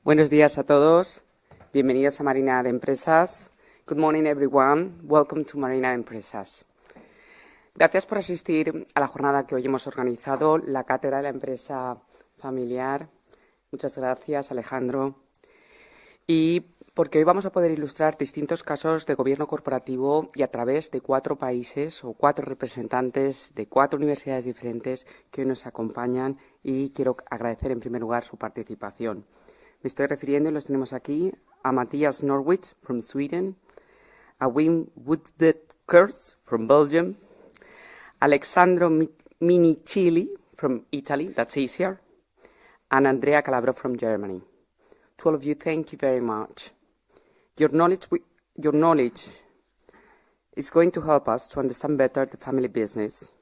Buenos días a todos. Bienvenidos a Marina de Empresas. Good morning, everyone. Welcome to Marina de Empresas. Gracias por asistir a la jornada que hoy hemos organizado, la Cátedra de la Empresa Familiar. Muchas gracias, Alejandro. Y porque hoy vamos a poder ilustrar distintos casos de gobierno corporativo y a través de 4 países o 4 representantes de 4 universidades diferentes que hoy nos acompañan, y quiero agradecer en primer lugar su participación. Me estoy refiriendo, y los tenemos aquí, a Matthias Norvest from Sweden, a Voordeckers from Belgium, Alessandro Minikili from Italy, that's easier, and Andrea Calabró from Germany. To all of you, thank you very much. Your knowledge is going to help us to understand better the family business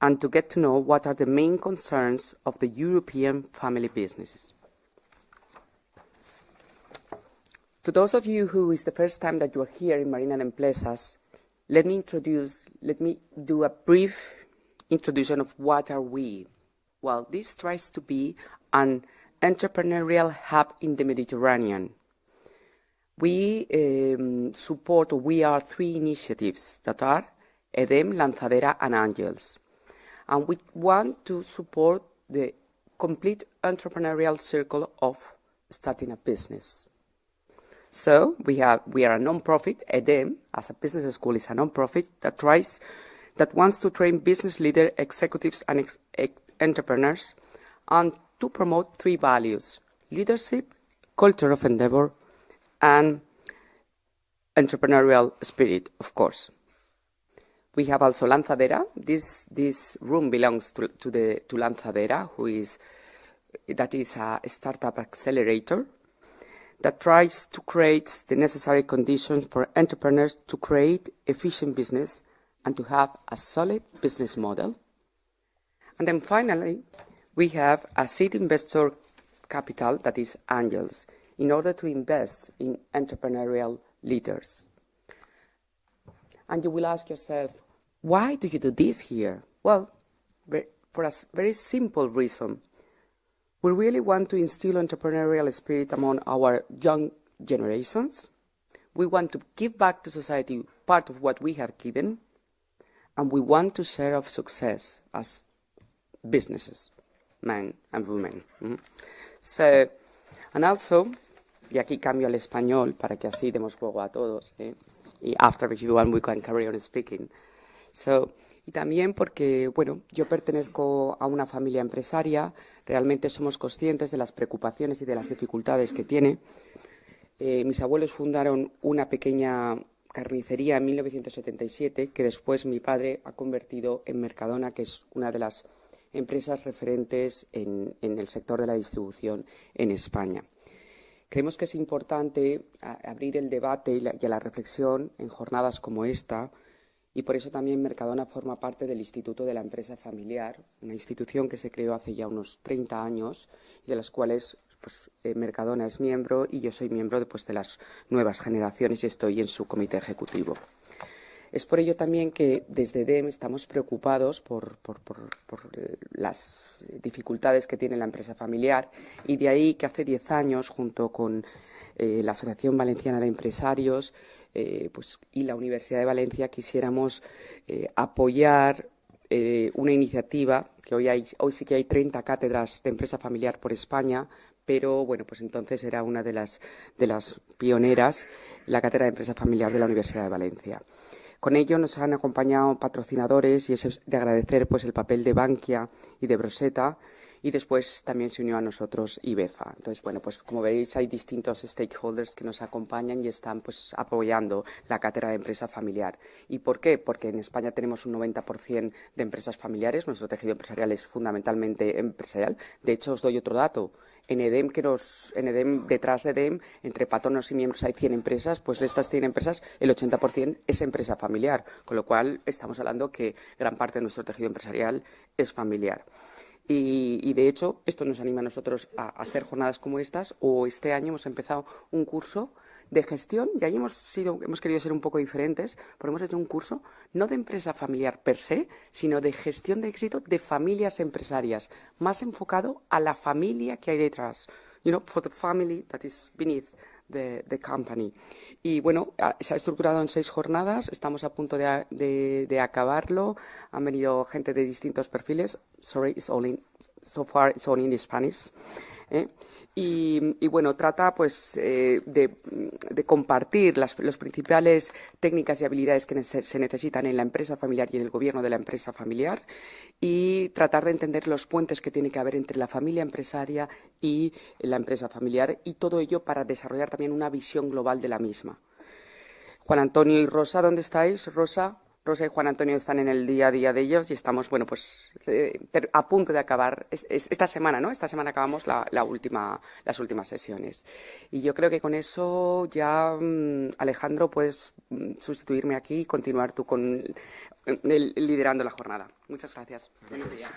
and to get to know what are the main concerns of the European family businesses. To those of you who is the first time that you are here in Marina de Empresas, let me do a brief introduction of what are we. Well, this tries to be an entrepreneurial hub in the Mediterranean. We we are 3 initiatives that are EDEM, Lanzadera, and Angels. And we want to support the complete entrepreneurial circle of starting a business. So we are a non-profit. EDEM, as a business school, is a non-profit that wants to train business leaders, executives, and entrepreneurs, and to promote 3 values: leadership, culture of endeavor, and entrepreneurial spirit, of course. We have also Lanzadera. This room belongs to Lanzadera, that is a startup accelerator that tries to create the necessary conditions for entrepreneurs to create efficient business and to have a solid business model. And then finally, we have a seed investor capital, that is Angels, in order to invest in entrepreneurial leaders. And you will ask yourself, why do you do this here? Well, for a very simple reason. We really want to instill entrepreneurial spirit among our young generations. We want to give back to society part of what we have given, and we want to share of success as businesses, men and women. So, and also, y aquí cambio al español para que así demos juego a todos, y after everyone we can carry on speaking. So, y también porque, bueno, yo pertenezco a una familia empresaria, realmente somos conscientes de las preocupaciones y de las dificultades que tiene. Mis abuelos fundaron una pequeña carnicería en 1977, que después mi padre ha convertido en Mercadona, que es una de las empresas referentes en el sector de la distribución en España. Creemos que es importante abrir el debate y la reflexión en jornadas como esta, y por eso también Mercadona forma parte del Instituto de la Empresa Familiar, una institución que se creó hace ya unos 30 años y de las cuales Mercadona es miembro, y yo soy miembro de las nuevas generaciones y estoy en su comité ejecutivo. Es por ello también que desde EDEM estamos preocupados por las dificultades que tiene la empresa familiar, y de ahí que hace 10 años, junto con la Asociación Valenciana de Empresarios y la Universidad de Valencia, quisiéramos apoyar una iniciativa que hoy sí que hay 30 cátedras de empresa familiar por España, pero bueno, pues entonces era una de las pioneras, la Cátedra de Empresa Familiar de la Universidad de Valencia. Con ello nos han acompañado patrocinadores, y es de agradecer el papel de Bankia y de Broseta, y después también se unió a nosotros IBEFA. Entonces, bueno, pues como veis, hay distintos stakeholders que nos acompañan y están apoyando la Cátedra de Empresa Familiar. ¿Y por qué? Porque en España tenemos un 90% de empresas familiares. Nuestro tejido empresarial es fundamentalmente empresarial. De hecho, os doy otro dato. En EDEM, detrás de EDEM, entre patronos y miembros hay 100 empresas, pues de estas 100 empresas el 80% es empresa familiar, con lo cual estamos hablando que gran parte de nuestro tejido empresarial es familiar. Y de hecho, esto nos anima a nosotros a hacer jornadas como estas, o este año hemos empezado un curso de gestión, y ahí hemos querido ser un poco diferentes, porque hemos hecho un curso no de empresa familiar per se, sino de gestión de éxito de familias empresarias, más enfocado a la familia que hay detrás. for the family that is beneath the company. Y bueno, se ha estructurado en 6 jornadas, estamos a punto de acabarlo. Han venido gente de distintos perfiles. Sorry, so far it's only in Spanish. Y bueno, trata pues de compartir las principales técnicas y habilidades que se necesitan en la empresa familiar y en el gobierno de la empresa familiar, y tratar de entender los puentes que tiene que haber entre la familia empresaria y la empresa familiar, y todo ello para desarrollar también una visión global de la misma. Juan Antonio y Rosa, ¿dónde estáis? Rosa y Juan Antonio están en el día a día de ellos y estamos, bueno, pues a punto de acabar esta semana, ¿no? Esta semana acabamos las últimas sesiones. Y yo creo que con eso ya, Alejandro, puedes sustituirme aquí y continuar tú liderando la jornada. Muchas gracias. Buenos días.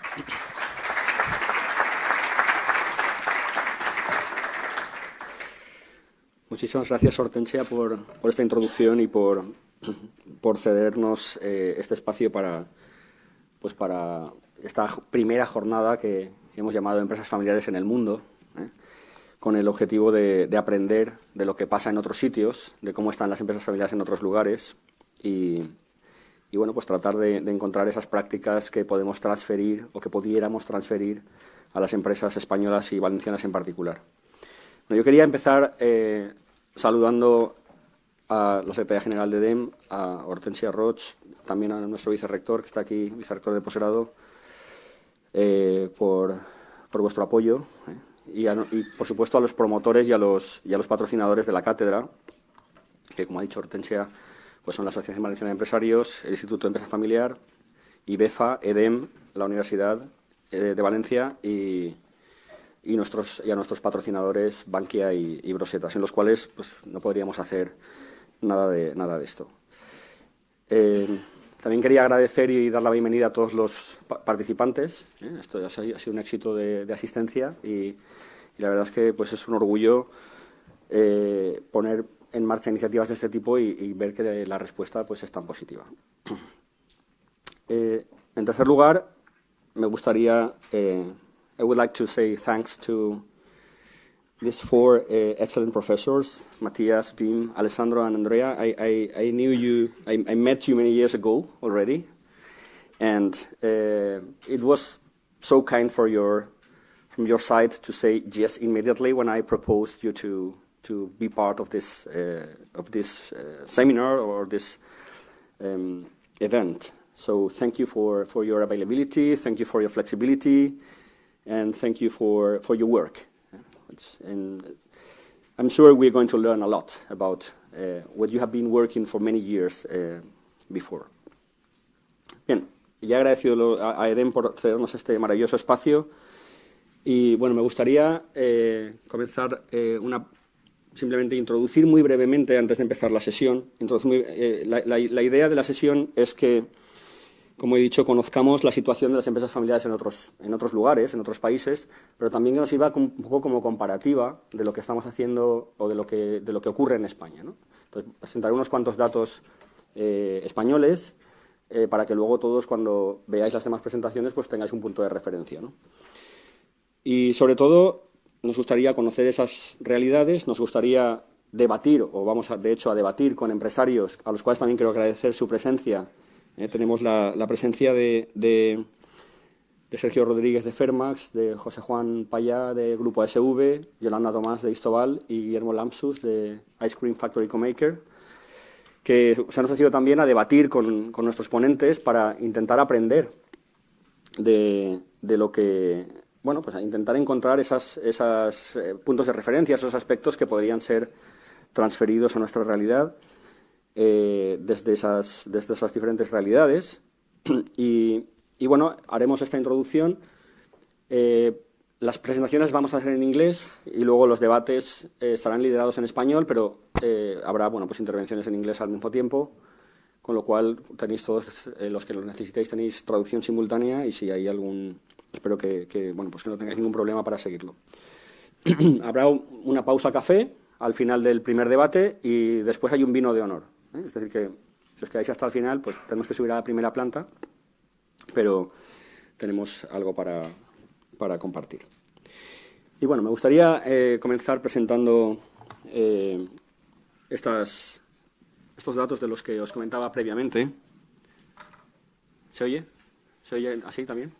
Muchísimas gracias, Hortensia, por esta introducción y por cedernos este espacio para esta primera jornada que hemos llamado Empresas Familiares en el Mundo, con el objetivo de aprender de lo que pasa en otros sitios, de cómo están las empresas familiares en otros lugares y bueno, pues tratar de encontrar esas prácticas que podemos transferir o que pudiéramos transferir a las empresas españolas y valencianas en particular. Bueno, yo quería empezar saludando a la Secretaria General de EDEM, a Hortensia Roig, también a nuestro vicerrector, que está aquí, vicerrector de posgrado, por vuestro apoyo, y por supuesto a los promotores y a los patrocinadores de la cátedra, que, como ha dicho Hortensia, pues son la Asociación Valenciana de Empresarios, el Instituto de Empresa Familiar, IBEFA, EDEM, la Universidad de Valencia y a nuestros patrocinadores Bankia y Brosetas, sin los cuales pues no podríamos hacer nada de esto. También quería agradecer y dar la bienvenida a todos los participantes. Esto ha sido un éxito de asistencia y la verdad es que pues es un orgullo poner en marcha iniciativas de este tipo y ver que la respuesta pues es tan positiva. En tercer lugar, me gustaría I would like to say thanks to these 4 excellent professors, Matthias, Wim, Alessandro, and Andrea. I knew you, I met you many years ago already, and it was so kind from your side to say yes immediately when I proposed you to be part of this seminar or this event. So thank you for your availability, thank you for your flexibility, and thank you for your work. And I'm sure we're going to learn a lot about what you have been working for many years before. Bien, ya he agradecido a EDEM por cedernos este maravilloso espacio y bueno, me gustaría comenzar simplemente introducir muy brevemente antes de empezar la sesión. La idea de la sesión es que, como he dicho, conozcamos la situación de las empresas familiares en otros lugares, en otros países, pero también que nos sirva un poco como comparativa de lo que estamos haciendo o de lo que ocurre en España, ¿no? Entonces, presentaré unos cuantos datos españoles para que luego todos, cuando veáis las demás presentaciones, pues tengáis un punto de referencia, ¿no? Y, sobre todo, nos gustaría conocer esas realidades, nos gustaría debatir, o vamos, de hecho, a debatir con empresarios, a los cuales también quiero agradecer su presencia. Tenemos la presencia de Sergio Rodríguez de Fermax, de José Juan Payá de Grupo CEFUV, Yolanda Tomás de Istobal y Guillermo Lampsus de Ice Cream Factory Co-Maker, que se han ofrecido también a debatir con nuestros ponentes para intentar aprender de lo que, bueno, pues a intentar encontrar esos puntos de referencia, esos aspectos que podrían ser transferidos a nuestra realidad. Desde esas diferentes realidades y bueno, haremos esta introducción. Las presentaciones vamos a hacer en inglés y luego los debates estarán liderados en español, pero habrá, bueno, pues intervenciones en inglés al mismo tiempo, con lo cual tenéis todos los que lo necesitéis, tenéis traducción simultánea y si hay algún, espero que bueno, pues que no tengáis ningún problema para seguirlo. Habrá una pausa café al final del primer debate y después hay un vino de honor. Es decir, que si os quedáis hasta el final, pues tenemos que subir a la primera planta, pero tenemos algo para compartir. Y bueno, me gustaría comenzar presentando estos datos de los que os comentaba previamente. ¿Se oye? ¿Se oye así también?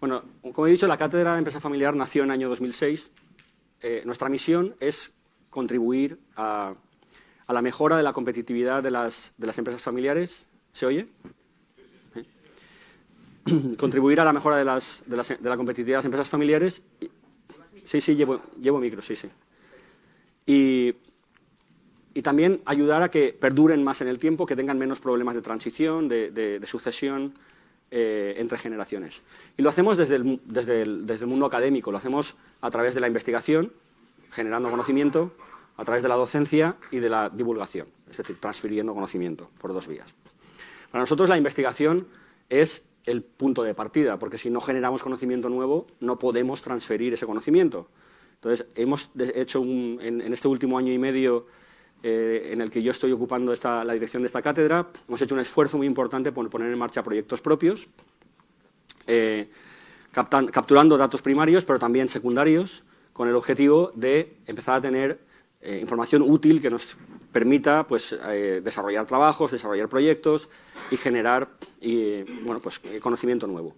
Bueno, como he dicho, la Cátedra de Empresa Familiar nació en el año 2006. Nuestra misión es contribuir a la mejora de la competitividad de las empresas familiares. ¿Se oye? Contribuir a la mejora de la competitividad de las empresas familiares. Sí, llevo micro, sí. Y también ayudar a que perduren más en el tiempo, que tengan menos problemas de transición, de sucesión entre generaciones. Y lo hacemos desde el mundo académico, lo hacemos a través de la investigación, generando conocimiento, a través de la docencia y de la divulgación, es decir, transfiriendo conocimiento por dos vías. Para nosotros la investigación es el punto de partida, porque si no generamos conocimiento nuevo, no podemos transferir ese conocimiento. Entonces, hemos hecho en este último año y medio en el que yo estoy ocupando la dirección de esta cátedra, hemos hecho un esfuerzo muy importante por poner en marcha proyectos propios, capturando datos primarios, pero también secundarios, con el objetivo de empezar a tener información útil que nos permita pues, desarrollar trabajos, desarrollar proyectos y generar conocimiento nuevo.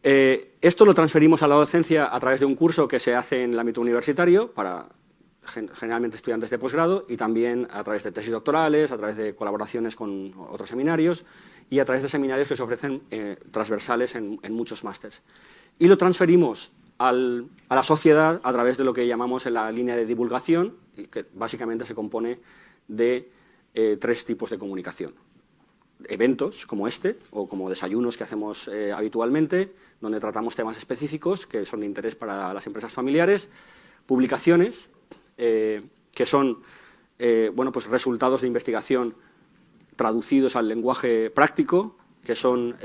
Esto lo transferimos a la docencia a través de un curso que se hace en el ámbito universitario para generalmente estudiantes de posgrado y también a través de tesis doctorales, a través de colaboraciones con otros seminarios y a través de seminarios que se ofrecen transversales en muchos másters. Y lo transferimos a la sociedad a través de lo que llamamos la línea de divulgación, que básicamente se compone de tres tipos de comunicación. Eventos como este, o como desayunos que hacemos habitualmente, donde tratamos temas específicos que son de interés para las empresas familiares, publicaciones, que son resultados de investigación traducidos al lenguaje práctico, que son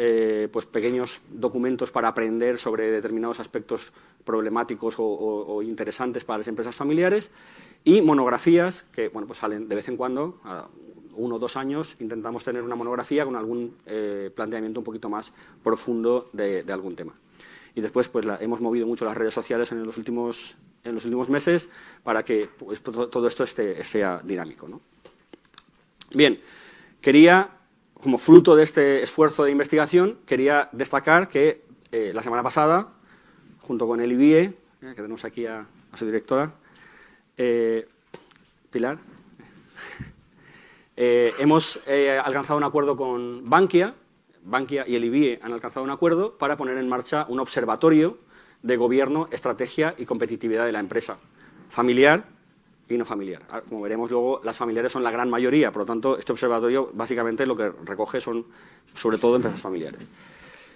pequeños documentos para aprender sobre determinados aspectos problemáticos o interesantes para las empresas familiares, y monografías que salen de vez en cuando, a 1 o 2 años, intentamos tener una monografía con algún planteamiento un poquito más profundo de algún tema. Y después hemos movido mucho las redes sociales en los últimos meses para que todo esto sea dinámico, ¿no? Bien, como fruto de este esfuerzo de investigación, quería destacar que la semana pasada, junto con el IBIE, que tenemos aquí a su directora, Pilar, hemos alcanzado un acuerdo con Bankia y el IBIE han alcanzado un acuerdo para poner en marcha un observatorio de gobierno, estrategia y competitividad de la empresa, familiar y no familiar. Como veremos luego, las familiares son la gran mayoría, por lo tanto, este observatorio básicamente lo que recoge son, sobre todo, empresas familiares.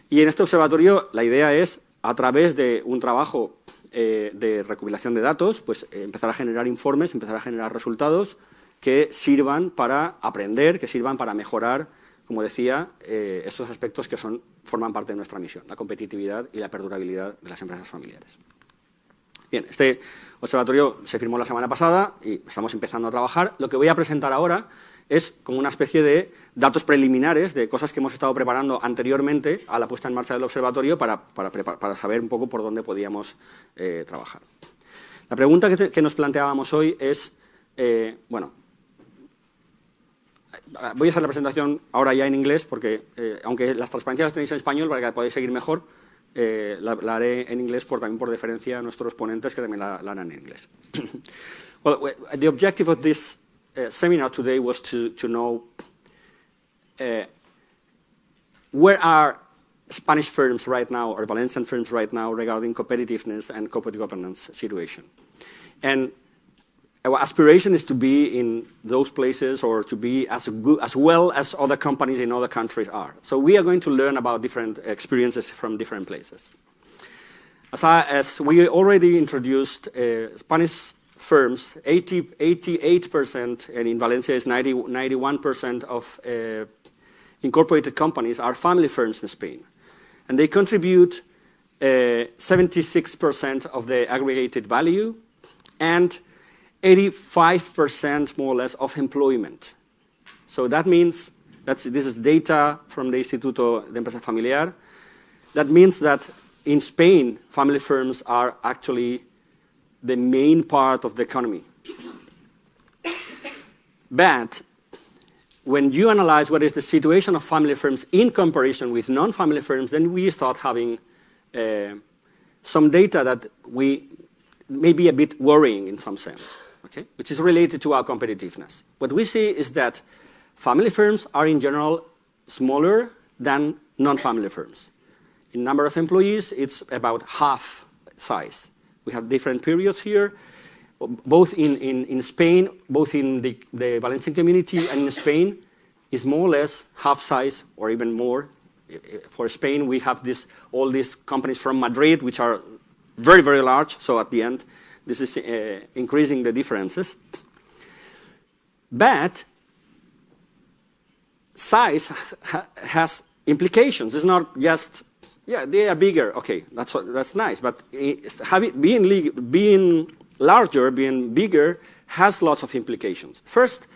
Y en este observatorio la idea es, a través de un trabajo de recopilación de datos, empezar a generar informes, empezar a generar resultados que sirvan para aprender, que sirvan para mejorar, como decía, estos aspectos que forman parte de nuestra misión, la competitividad y la perdurabilidad de las empresas familiares. Bien, este observatorio se firmó la semana pasada y estamos empezando a trabajar. Lo que voy a presentar ahora es como una especie de datos preliminares de cosas que hemos estado preparando anteriormente a la puesta en marcha del observatorio para saber un poco por dónde podíamos trabajar. La pregunta que nos planteábamos hoy es, voy a hacer la presentación ahora ya en inglés porque, aunque las transparencias las tenéis en español para que la podáis seguir mejor, la haré en inglés también por deferencia a nuestros ponentes que también la harán en inglés. Well, the objective of this seminar today was to know where are Spanish firms right now or Valencian firms right now regarding competitiveness and corporate governance situation. And our aspiration is to be in those places or to be as well as other companies in other countries are. So we are going to learn about different experiences from different places. As we already introduced, Spanish firms, 88%, and in Valencia is 91% of incorporated companies are family firms in Spain. And they contribute 76% of the aggregated value and 85% more or less of employment. So that means, this is data from the Instituto de Empresa Familiar, that means that in Spain, family firms are actually the main part of the economy. But when you analyze what is the situation of family firms in comparison with non-family firms, then we start having some data that may be a bit worrying in some sense, okay? Which is related to our competitiveness. What we see is that family firms are in general smaller than non-family firms. In number of employees, it's about half size. We have different periods here, both in Spain, both in the Valencian community and in Spain, is more or less half size or even more. For Spain, we have all these companies from Madrid, which are very, very large. So at the end, this is increasing the differences. But size has implications. It's not just, yeah, they are bigger. Okay, that's nice. But being larger, being bigger, has lots of implications. First,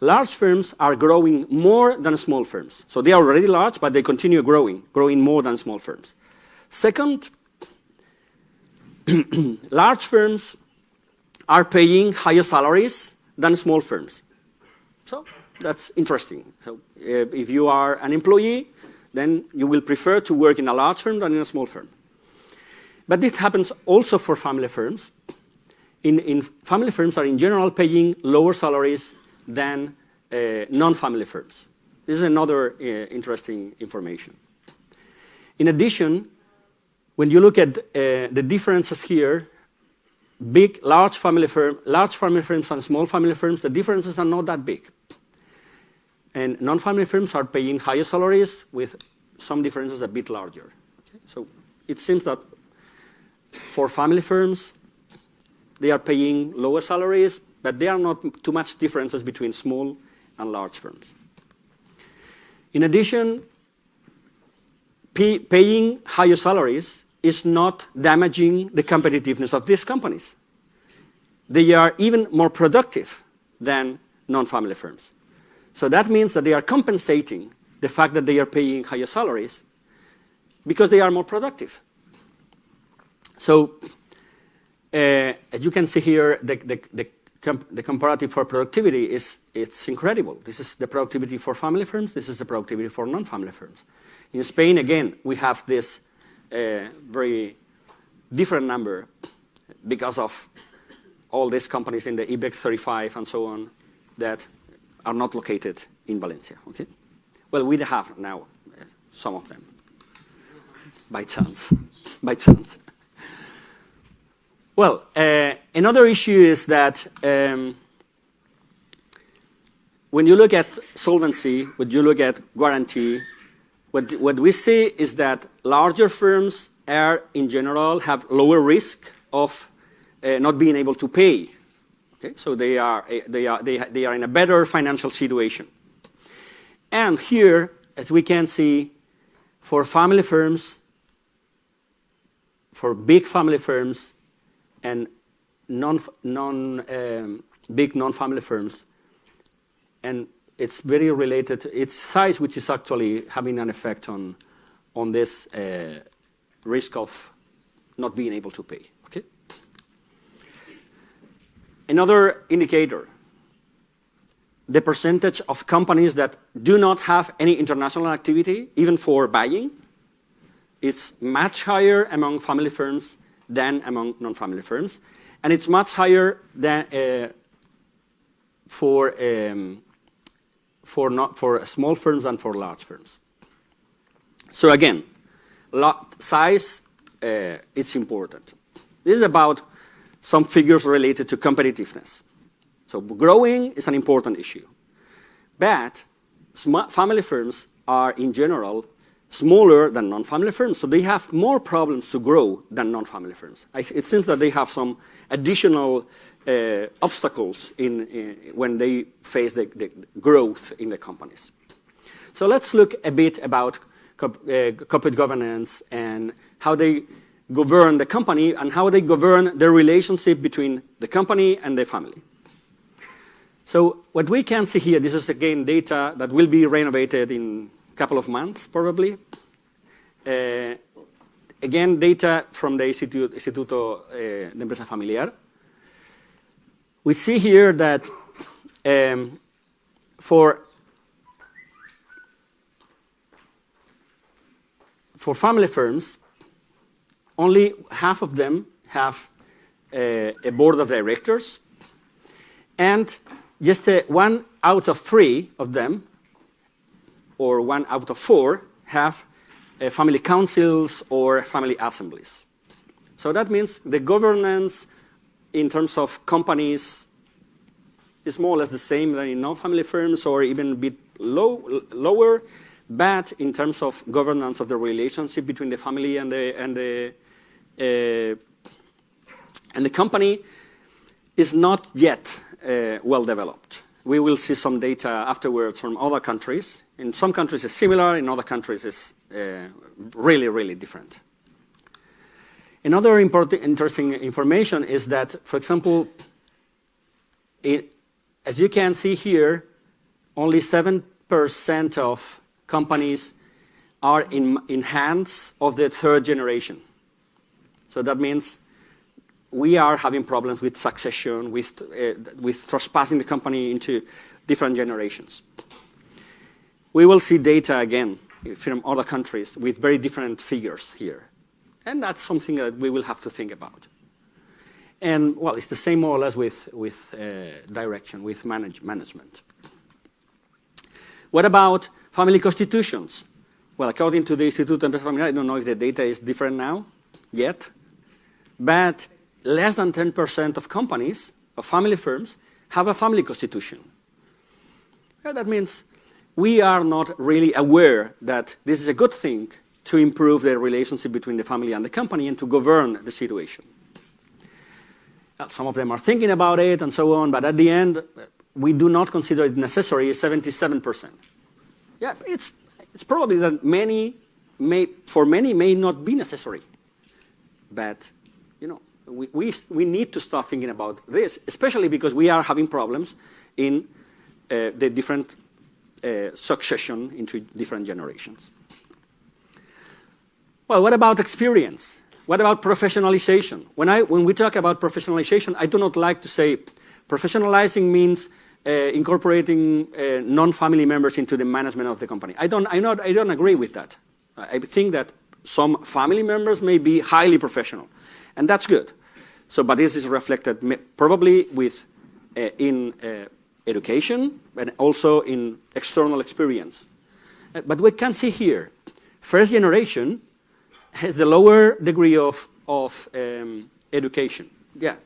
large firms are growing more than small firms. So they are already large, but they continue growing more than small firms. Second, large firms are paying higher salaries than small firms. So that's interesting. So if you are an employee, then you will prefer to work in a large firm than in a small firm. But it happens also for family firms. In family firms are in general paying lower salaries than non-family firms. This is another interesting information. In addition, when you look at the differences here, large family firms and small family firms, the differences are not that big. And non-family firms are paying higher salaries with some differences a bit larger. Okay? So it seems that for family firms, they are paying lower salaries, but there are not too much differences between small and large firms. In addition, paying higher salaries is not damaging the competitiveness of these companies. They are even more productive than non-family firms. So that means that they are compensating the fact that they are paying higher salaries because they are more productive. So as you can see here, the comparative for productivity it's incredible. This is the productivity for family firms. This is the productivity for non-family firms. In Spain, again, we have this very different number because of all these companies in the IBEX 35 and so on that are not located in Valencia. Okay? Well, we have now some of them by chance. By chance. Well, another issue is that when you look at solvency, when you look at guarantee, what we see is that larger firms are, in general, have lower risk of not being able to pay. Okay? So they are in a better financial situation. And here, as we can see, for family firms, for big family firms, and big non-family firms, and it's very related to its size, which is actually having an effect on this risk of not being able to pay. Okay. Another indicator: the percentage of companies that do not have any international activity, even for buying, is much higher among family firms than among non-family firms, and it's much higher than for small firms than for large firms. So again, size it's important. This is about some figures related to competitiveness. So growing is an important issue, but family firms are in general smaller than non-family firms, so they have more problems to grow than non-family firms. It seems that they have some additional obstacles when they face the growth in the companies. So let's look a bit about corporate governance and how they govern the company and how they govern the relationship between the company and the family. So what we can see here, this is again data that will be renovated in couple of months, probably. again, data from the Instituto de Empresa Familiar. We see here that for family firms, only half of them have a board of directors, and just 1 out of 3 of them, or 1 out of 4, have family councils or family assemblies. So that means the governance in terms of companies is more or less the same than in non-family firms, or even a bit lower, but in terms of governance of the relationship between the family and the company is not yet well developed. We will see some data afterwards from other countries. In some countries it's similar, in other countries it's really, really different. Another interesting information is that, for example, as you can see here, only 7% of companies are in hands of the 3rd generation. So that means we are having problems with succession, with trespassing the company into different generations. We will see data again from other countries with very different figures here. And that's something that we will have to think about. And, well, it's the same more or less with direction, with management. What about family constitutions? Well, according to the Instituto de Empresa Familiar, I don't know if the data is different now yet, but less than 10% of companies, of family firms, have a family constitution. That means we are not really aware that this is a good thing to improve the relationship between the family and the company and to govern the situation. Some of them are thinking about it and so on, but at the end, we do not consider it necessary, 77%. Yeah, it's probably that for many may not be necessary. But, you know, we need to start thinking about this, especially because we are having problems in the different succession into different generations. Well, what about experience? What about professionalization? When we talk about professionalization, I do not like to say professionalizing means incorporating non-family members into the management of the company. I don't agree with that. I think that some family members may be highly professional, and that's good. But this is reflected probably in education and also in external experience. But we can see here, first generation has the lower degree of education. Yeah,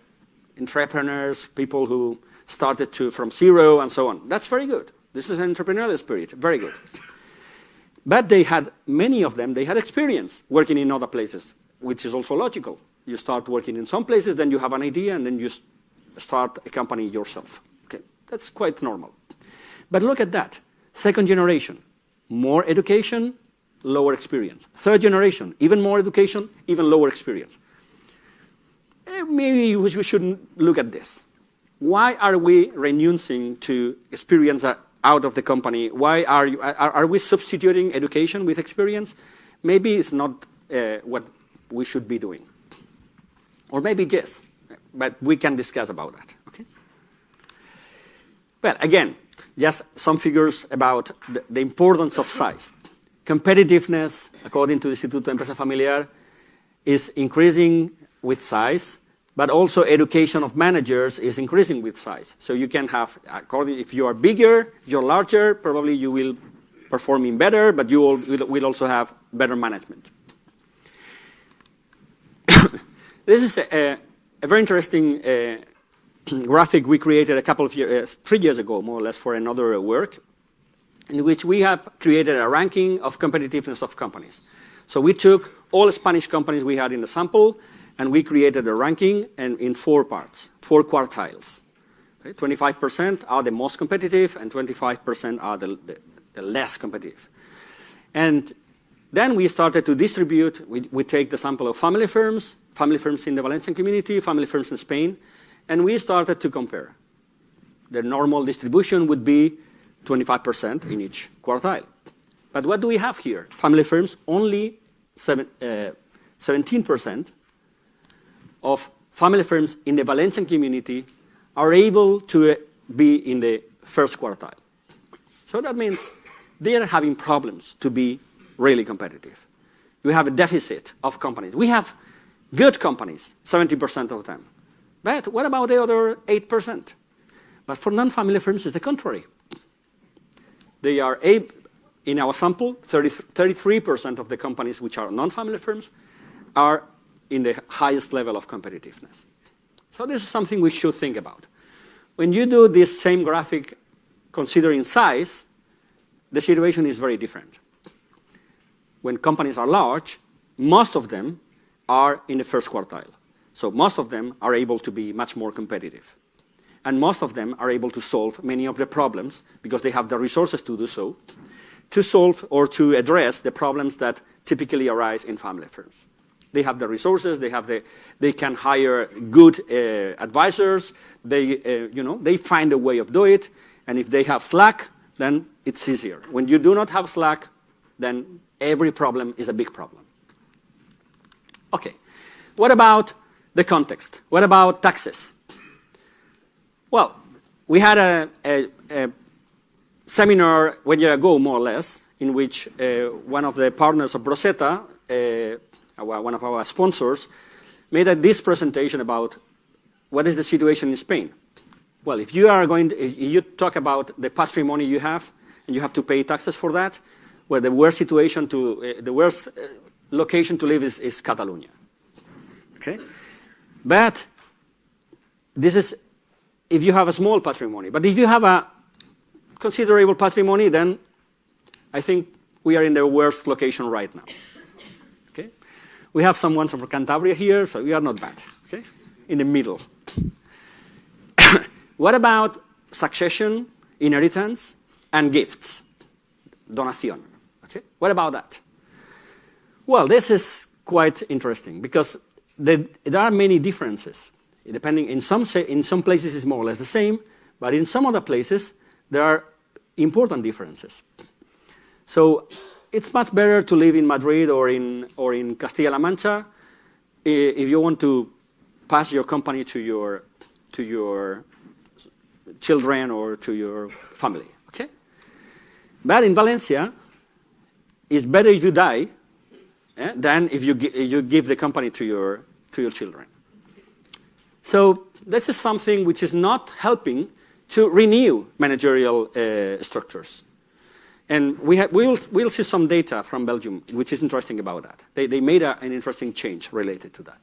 entrepreneurs, people who started from zero and so on. That's very good. This is an entrepreneurial spirit, very good. But many of them had experience working in other places, which is also logical. You start working in some places, then you have an idea, and then you start a company yourself. Okay, that's quite normal. But look at that. Second generation, more education, lower experience. Third generation, even more education, even lower experience. Maybe we shouldn't look at this. Why are we renouncing to experience out of the company? Why are we substituting education with experience? Maybe it's not what we should be doing. Or maybe yes, but we can discuss about that. Okay? Well, again, just some figures about the importance of size. Competitiveness, according to the Instituto de Empresa Familiar, is increasing with size, but also education of managers is increasing with size. So you can have, if you are bigger, you're larger, probably you will perform better, but you will also have better management. This is a very interesting graphic we created a couple of years, 3 years ago, more or less, for another work, in which we have created a ranking of competitiveness of companies. So we took all Spanish companies we had in the sample, and we created a ranking in 4 parts, 4 quartiles. Okay? 25% are the most competitive, and 25% are the less competitive. And then we started to distribute. We take the sample of family firms in the Valencian community, family firms in Spain, and we started to compare. The normal distribution would be 25% in each quartile. But what do we have here? Family firms, only 17% of family firms in the Valencian community are able to be in the first quartile. So that means they are having problems to be really competitive. We have a deficit of companies. We have good companies, 70% of them. But what about the other 8%? But for non-family firms, it's the contrary. They are, in our sample, 33% of the companies which are non-family firms are in the highest level of competitiveness. So this is something we should think about. When you do this same graphic considering size, the situation is very different. When companies are large, most of them are in the first quartile. So most of them are able to be much more competitive. And most of them are able to solve many of the problems because they have the resources to do so, to solve or to address the problems that typically arise in family firms. They have the resources, they can hire good advisors, they find a way of doing it, and if they have slack, then it's easier. When you do not have slack, then every problem is a big problem. Okay, what about the context? What about taxes? Well, we had a seminar 1 year ago, more or less, in which one of the partners of Brosetta, one of our sponsors, made this presentation about what is the situation in Spain. Well, if you talk about the patrimony you have, and you have to pay taxes for that, well, the worst location to live is Catalonia. Okay, but this is if you have a small patrimony. But if you have a considerable patrimony, then I think we are in the worst location right now. Okay, we have someone from Cantabria here, so we are not bad. Okay, in the middle. What about succession, inheritance, and gifts? Donación. Okay, what about that? Well, this is quite interesting because there are many differences. Depending, in some places it's more or less the same, but in some other places there are important differences. So it's much better to live in Madrid or in Castilla-La Mancha if you want to pass your company to your children or to your family. Okay, but in Valencia, it's better if you die than if you give the company to your children. So this is something which is not helping to renew managerial structures. And we'll see some data from Belgium, which is interesting about that. They made an interesting change related to that.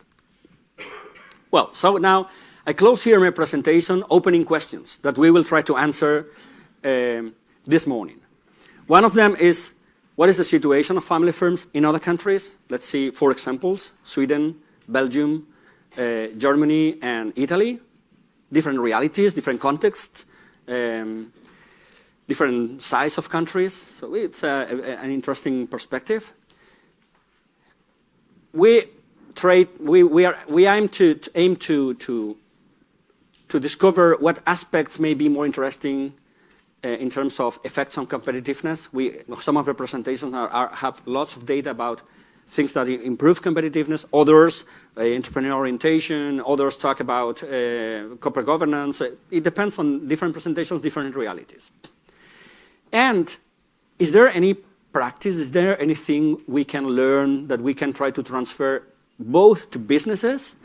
Well, so now I close here my presentation, opening questions that we will try to answer this morning. One of them is, what is the situation of family firms in other countries? Let's see 4 examples: Sweden, Belgium, Germany, and Italy. Different realities, different contexts, different size of countries. So it's an interesting perspective. We aim to discover what aspects may be more interesting in terms of effects on competitiveness. Some of the presentations have lots of data about things that improve competitiveness. Others, entrepreneurial orientation. Others talk about corporate governance. It depends on different presentations, different realities. And is there any practice? Is there anything we can learn that we can try to transfer both to businesses?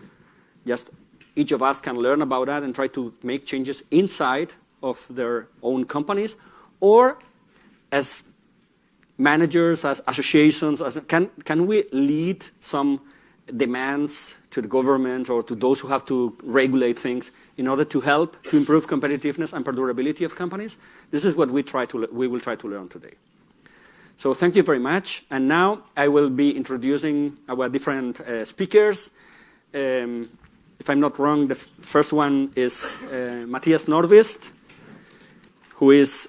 Just each of us can learn about that and try to make changes inside of their own companies, or as managers, as associations, can we lead some demands to the government or to those who have to regulate things in order to help to improve competitiveness and perdurability of companies? This is what we will try to learn today. So thank you very much. And now I will be introducing our different speakers. If I'm not wrong, the first one is Matthias Norvest, who is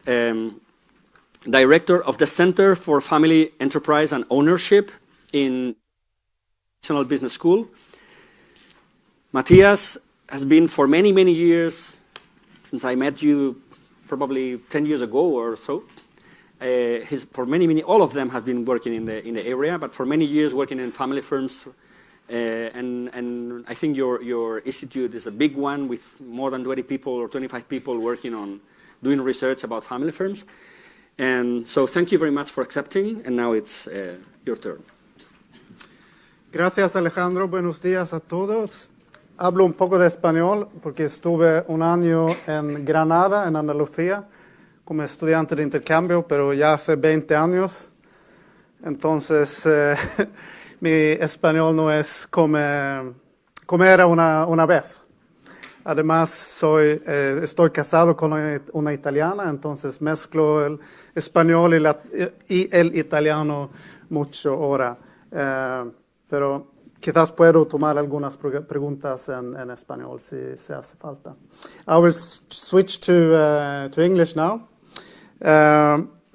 Director of the Center for Family Enterprise and Ownership in National Business School. Mathias has been for many, many years, since I met you probably 10 years ago or so, all of them have been working in the area, but for many years working in family firms And I think your institute is a big one with more than 20 people or 25 people working on doing research about family firms. And so thank you very much for accepting, and now it's your turn. Gracias, Alejandro. Buenos días a todos. Hablo un poco de español porque estuve un año en Granada, en Andalucía, como estudiante de intercambio, pero ya hace 20 años. Entonces, mi español no es como era una vez. Además, estoy casado con una italiana, entonces mezclo el español y el italiano mucho ahora. Pero quizás puedo tomar algunas preguntas en español si hace falta. I will switch to English now.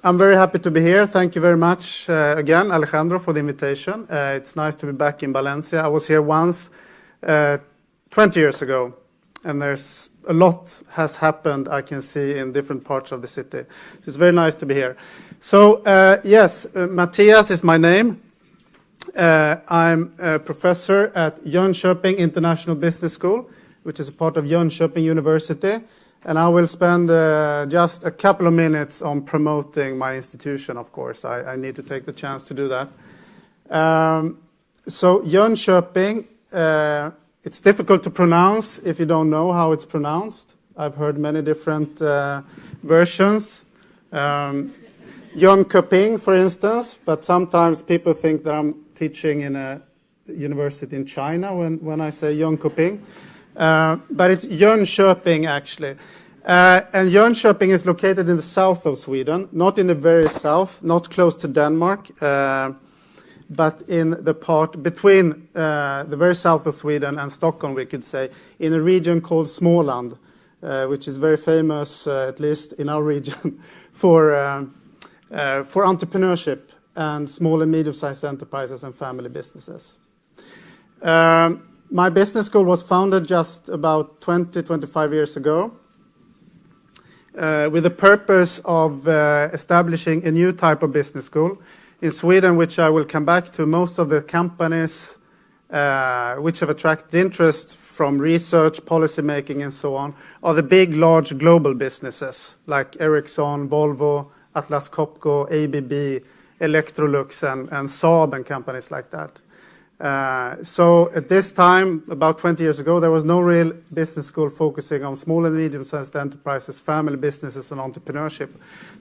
I'm very happy to be here. Thank you very much again, Alejandro, for the invitation. It's nice to be back in Valencia. I was here once 20 years ago, and there's a lot has happened, I can see, in different parts of the city. So it's very nice to be here. So, yes, Mathias is my name. I'm a professor at Jönköping International Business School, which is a part of Jönköping University. And I will spend just a couple of minutes on promoting my institution, of course. I need to take the chance to do that. So Jönköping, it's difficult to pronounce if you don't know how it's pronounced. I've heard many different versions. Jönköping, for instance, but sometimes people think that I'm teaching in a university in China when I say Jönköping. But it's Jönköping, actually. And Jönköping is located in the south of Sweden, not in the very south, not close to Denmark, but in the part between the very south of Sweden and Stockholm, we could say, in a region called Småland, which is very famous, at least in our region, for entrepreneurship and small and medium-sized enterprises and family businesses. My business school was founded just about 25 years ago with the purpose of establishing a new type of business school. In Sweden, which I will come back to, most of the companies which have attracted interest from research, policy making, and so on, are the big, large global businesses like Ericsson, Volvo, Atlas Copco, ABB, Electrolux, and Saab, and companies like that. So at this time, about 20 years ago, there was no real business school focusing on small and medium-sized enterprises, family businesses, and entrepreneurship.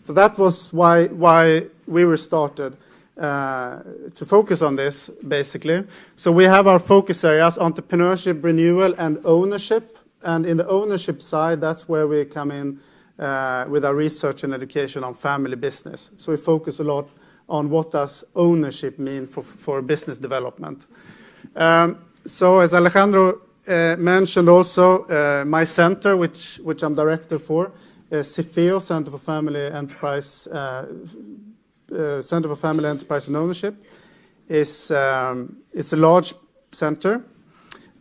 So that was why we were started to focus on this, basically. So we have our focus areas: entrepreneurship, renewal, and ownership. And in the ownership side, that's where we come in with our research and education on family business. So we focus a lot on what does ownership mean for business development. So as Alejandro mentioned also, my center, which I'm director for, CEFUV, Center for Family Enterprise, Center for Family Enterprise and Ownership, it's a large center,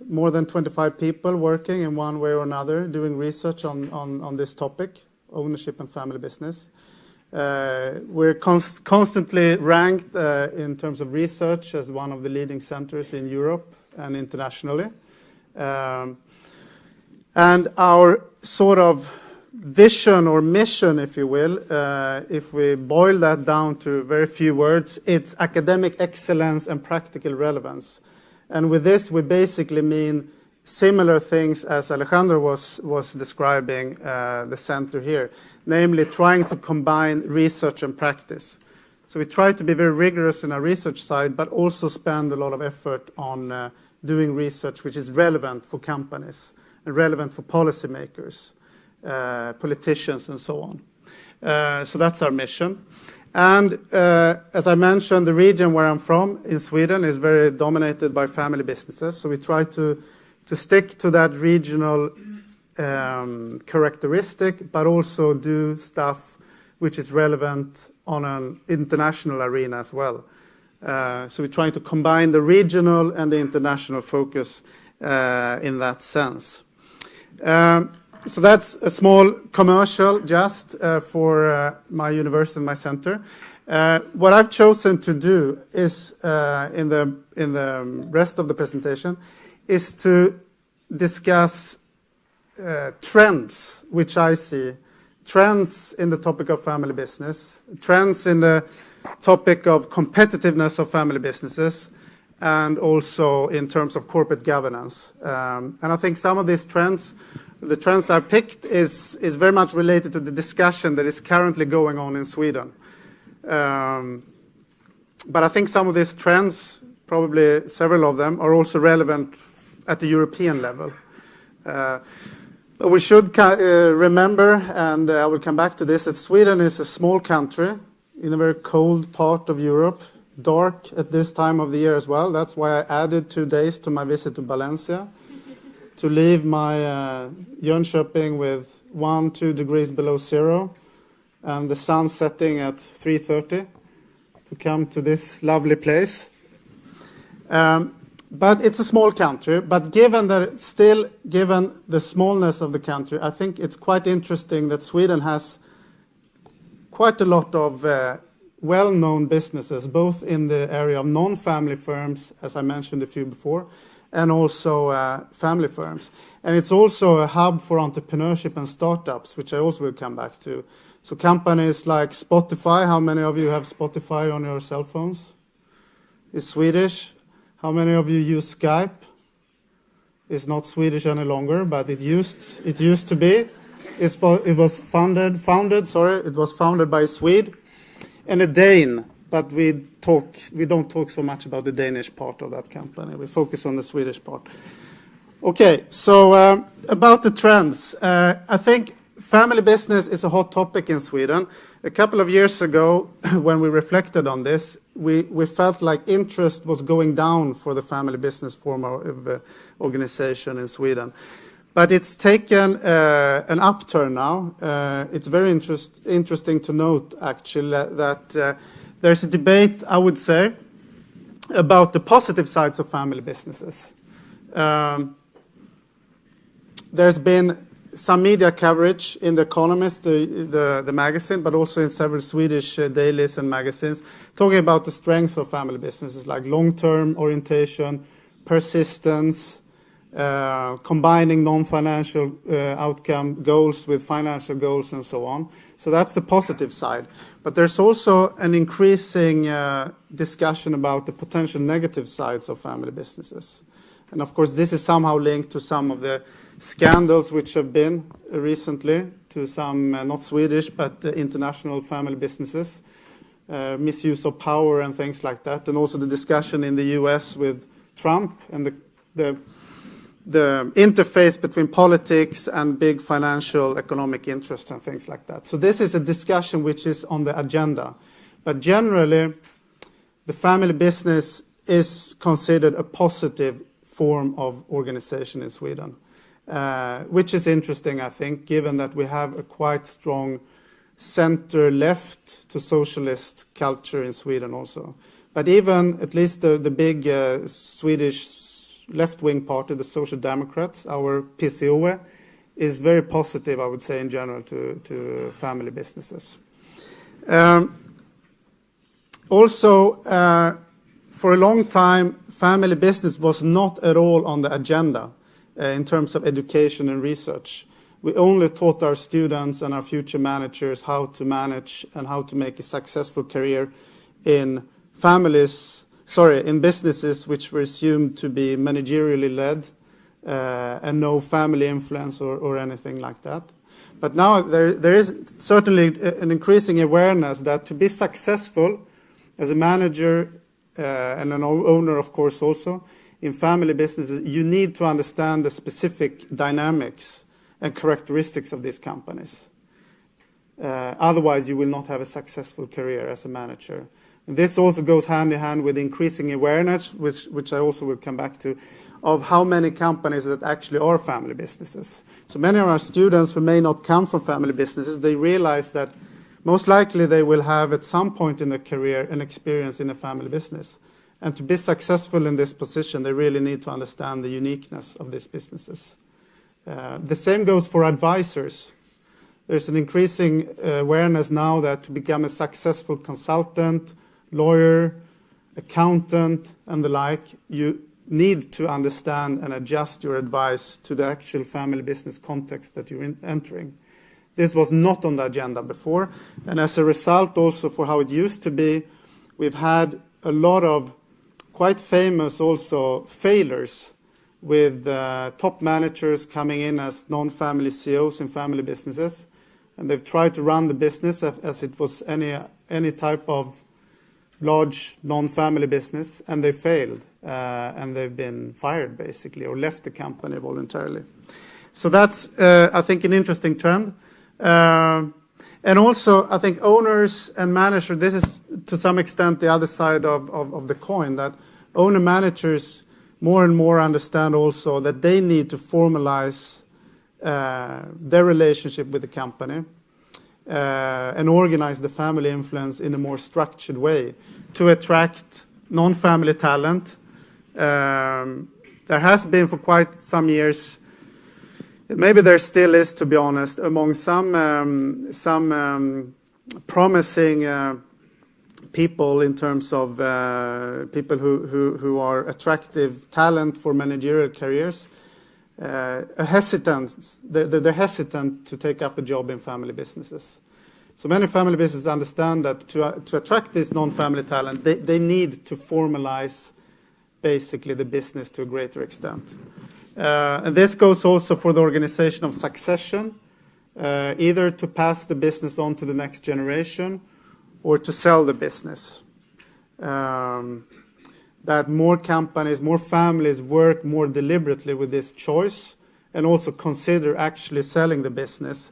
more than 25 people working in one way or another, doing research on this topic, ownership and family business. We're constantly ranked in terms of research as one of the leading centers in Europe and internationally. And our sort of vision or mission, if you will, if we boil that down to very few words, it's academic excellence and practical relevance. And with this, we basically mean similar things as Alejandro was describing the center here, namely trying to combine research and practice. So we try to be very rigorous in our research side, but also spend a lot of effort on doing research which is relevant for companies and relevant for policymakers, politicians, and so on. So that's our mission. And as I mentioned, the region where I'm from in Sweden is very dominated by family businesses. So we try to stick to that regional characteristic, but also do stuff which is relevant on an international arena as well. So we're trying to combine the regional and the international focus in that sense. So that's a small commercial just for my university and my center. What I've chosen to do is, in the rest of the presentation, is to discuss trends which I see, trends in the topic of family business, trends in the topic of competitiveness of family businesses, and also in terms of corporate governance. And I think some of these trends, the trends I picked, is very much related to the discussion that is currently going on in Sweden. But I think some of these trends, probably several of them, are also relevant at the European level. But we should remember, and I will come back to this, that Sweden is a small country in a very cold part of Europe, dark at this time of the year as well. That's why I added 2 days to my visit to Valencia, to leave my Jönköping with 1-2 degrees below zero, and the sun setting at 3:30, to come to this lovely place. But it's a small country, but given the smallness of the country, I think it's quite interesting that Sweden has quite a lot of well-known businesses, both in the area of non-family firms, as I mentioned a few before, and also family firms. And it's also a hub for entrepreneurship and startups, which I also will come back to. So companies like Spotify, how many of you have Spotify on your cell phones? It's Swedish. How many of you use Skype? It's not Swedish any longer, but it used to be. It was founded by a Swede and a Dane, but we don't talk so much about the Danish part of that company. We focus on the Swedish part. Okay, so about the trends. I think family business is a hot topic in Sweden. A couple of years ago, when we reflected on this, we felt like interest was going down for the family business form of organization in Sweden. But it's taken an upturn now. It's very interesting to note, actually, that there's a debate, I would say, about the positive sides of family businesses. There's been some media coverage in The Economist, the magazine, but also in several Swedish dailies and magazines, talking about the strength of family businesses, like long-term orientation, persistence, combining non-financial outcome goals with financial goals, and so on. So that's the positive side. But there's also an increasing discussion about the potential negative sides of family businesses. And of course, this is somehow linked to some of the scandals which have been recently, to some not Swedish but international family businesses, misuse of power and things like that, and also the discussion in the US with Trump and the interface between politics and big financial economic interests and things like that. So this is a discussion which is on the agenda. But generally, the family business is considered a positive form of organization in Sweden. Which is interesting, I think, given that we have a quite strong center-left to socialist culture in Sweden also. But even, at least the big Swedish left-wing party, the Social Democrats, our PCO, is very positive, I would say, in general, to family businesses. Also, for a long time, family business was not at all on the agenda. In terms of education and research. We only taught our students and our future managers how to manage and how to make a successful career in businesses which were assumed to be managerially led and no family influence or anything like that. But now there is certainly an increasing awareness that to be successful as a manager and an owner, of course, also, in family businesses, you need to understand the specific dynamics and characteristics of these companies. Otherwise, you will not have a successful career as a manager. And this also goes hand in hand with increasing awareness, which I also will come back to, of how many companies that actually are family businesses. So many of our students who may not come from family businesses, they realize that most likely they will have at some point in their career an experience in a family business. And to be successful in this position, they really need to understand the uniqueness of these businesses. The same goes for advisors. There's an increasing awareness now that to become a successful consultant, lawyer, accountant, and the like, you need to understand and adjust your advice to the actual family business context that you're entering. This was not on the agenda before, and as a result also for how it used to be, we've had a lot of quite famous also failures with top managers coming in as non-family CEOs in family businesses, and they've tried to run the business as it was any type of large non-family business, and they failed, and they've been fired basically, or left the company voluntarily. So that's, I think, an interesting trend. And also, I think owners and managers, this is to some extent the other side of the coin, that owner-managers more and more understand also that they need to formalize their relationship with the company and organize the family influence in a more structured way to attract non-family talent. There has been for quite some years, maybe there still is, to be honest, among some promising people in terms of people who are attractive talent for managerial careers, they're hesitant to take up a job in family businesses. So many family businesses understand that to attract this non-family talent, they need to formalize basically the business to a greater extent. And this goes also for the organization of succession, either to pass the business on to the next generation or to sell the business. That more companies, more families work more deliberately with this choice and also consider actually selling the business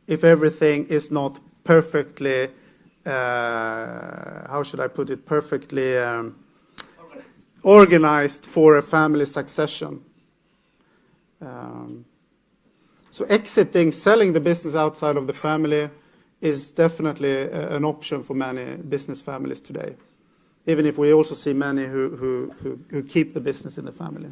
if everything is not perfectly, how should I put it, perfectly organized for a family succession. So exiting, selling the business outside of the family is definitely an option for many business families today, even if we also see many who keep the business in the family.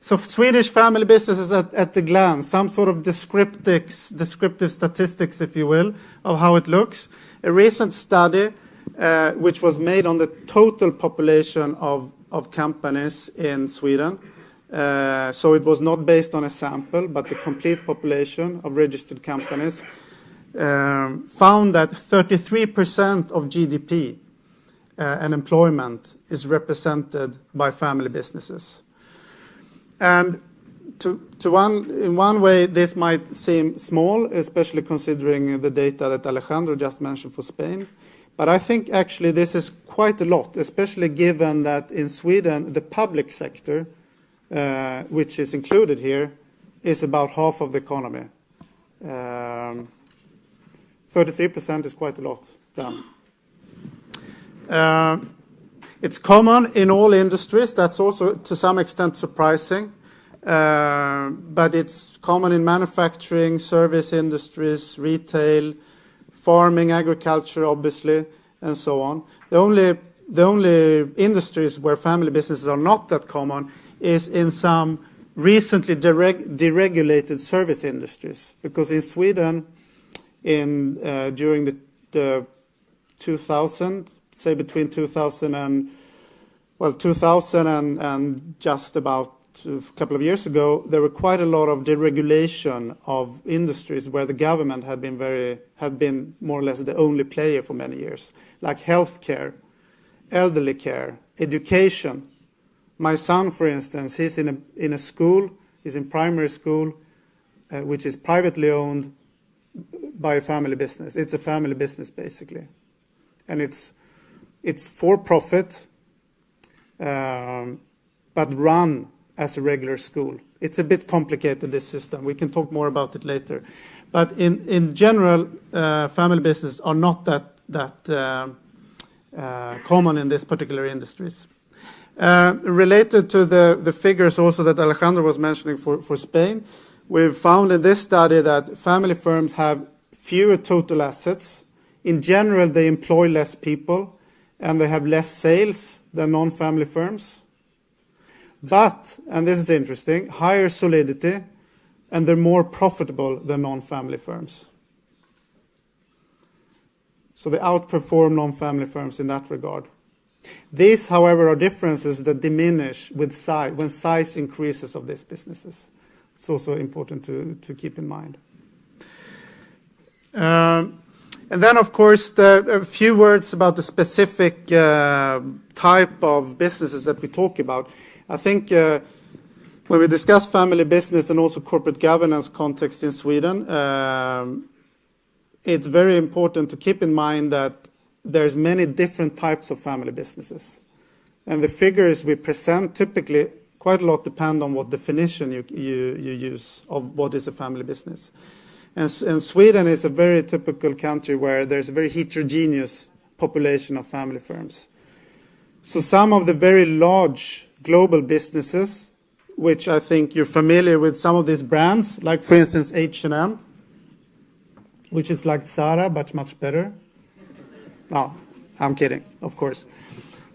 So Swedish family businesses at the glance, some sort of descriptive statistics, if you will, of how it looks. A recent study which was made on the total population of companies in Sweden. So it was not based on a sample, but the complete population of registered companies, found that 33% of GDP and employment is represented by family businesses. And in one way, this might seem small, especially considering the data that Alessandro just mentioned for Spain. But I think actually this is quite a lot, especially given that in Sweden, the public sector, which is included here, is about half of the economy. 33% is quite a lot. It's common in all industries. That's also to some extent surprising. But it's common in manufacturing, service industries, retail, farming, agriculture, obviously, and so on. The only industries where family businesses are not that common is in some recently deregulated service industries. Because in Sweden, during the 2000, say between 2000 and just about a couple of years ago, there were quite a lot of deregulation of industries where the government had been more or less the only player for many years, like healthcare, elderly care, education. My son, for instance, he's in a school, he's in primary school, which is privately owned by a family business. It's a family business, basically. And it's for profit, but run as a regular school. It's a bit complicated, this system. We can talk more about it later. But in general, family businesses are not that common in this particular industries. Related to the figures also that Alejandro was mentioning for Spain, we've found in this study that family firms have fewer total assets. In general, they employ less people, and they have less sales than non-family firms. But, and this is interesting, higher solidity, and they're more profitable than non-family firms. So they outperform non-family firms in that regard. These, however, are differences that diminish with size, when size increases of these businesses. It's also important to keep in mind. And then, of course, a few words about the specific type of businesses that we talk about. I think when we discuss family business and also corporate governance context in Sweden, it's very important to keep in mind that there's many different types of family businesses. And the figures we present typically quite a lot depend on what definition you use of what is a family business. And Sweden is a very typical country where there's a very heterogeneous population of family firms. So some of the very large global businesses, which I think you're familiar with some of these brands, like for instance H&M, which is like Zara but much better. No, I'm kidding, of course.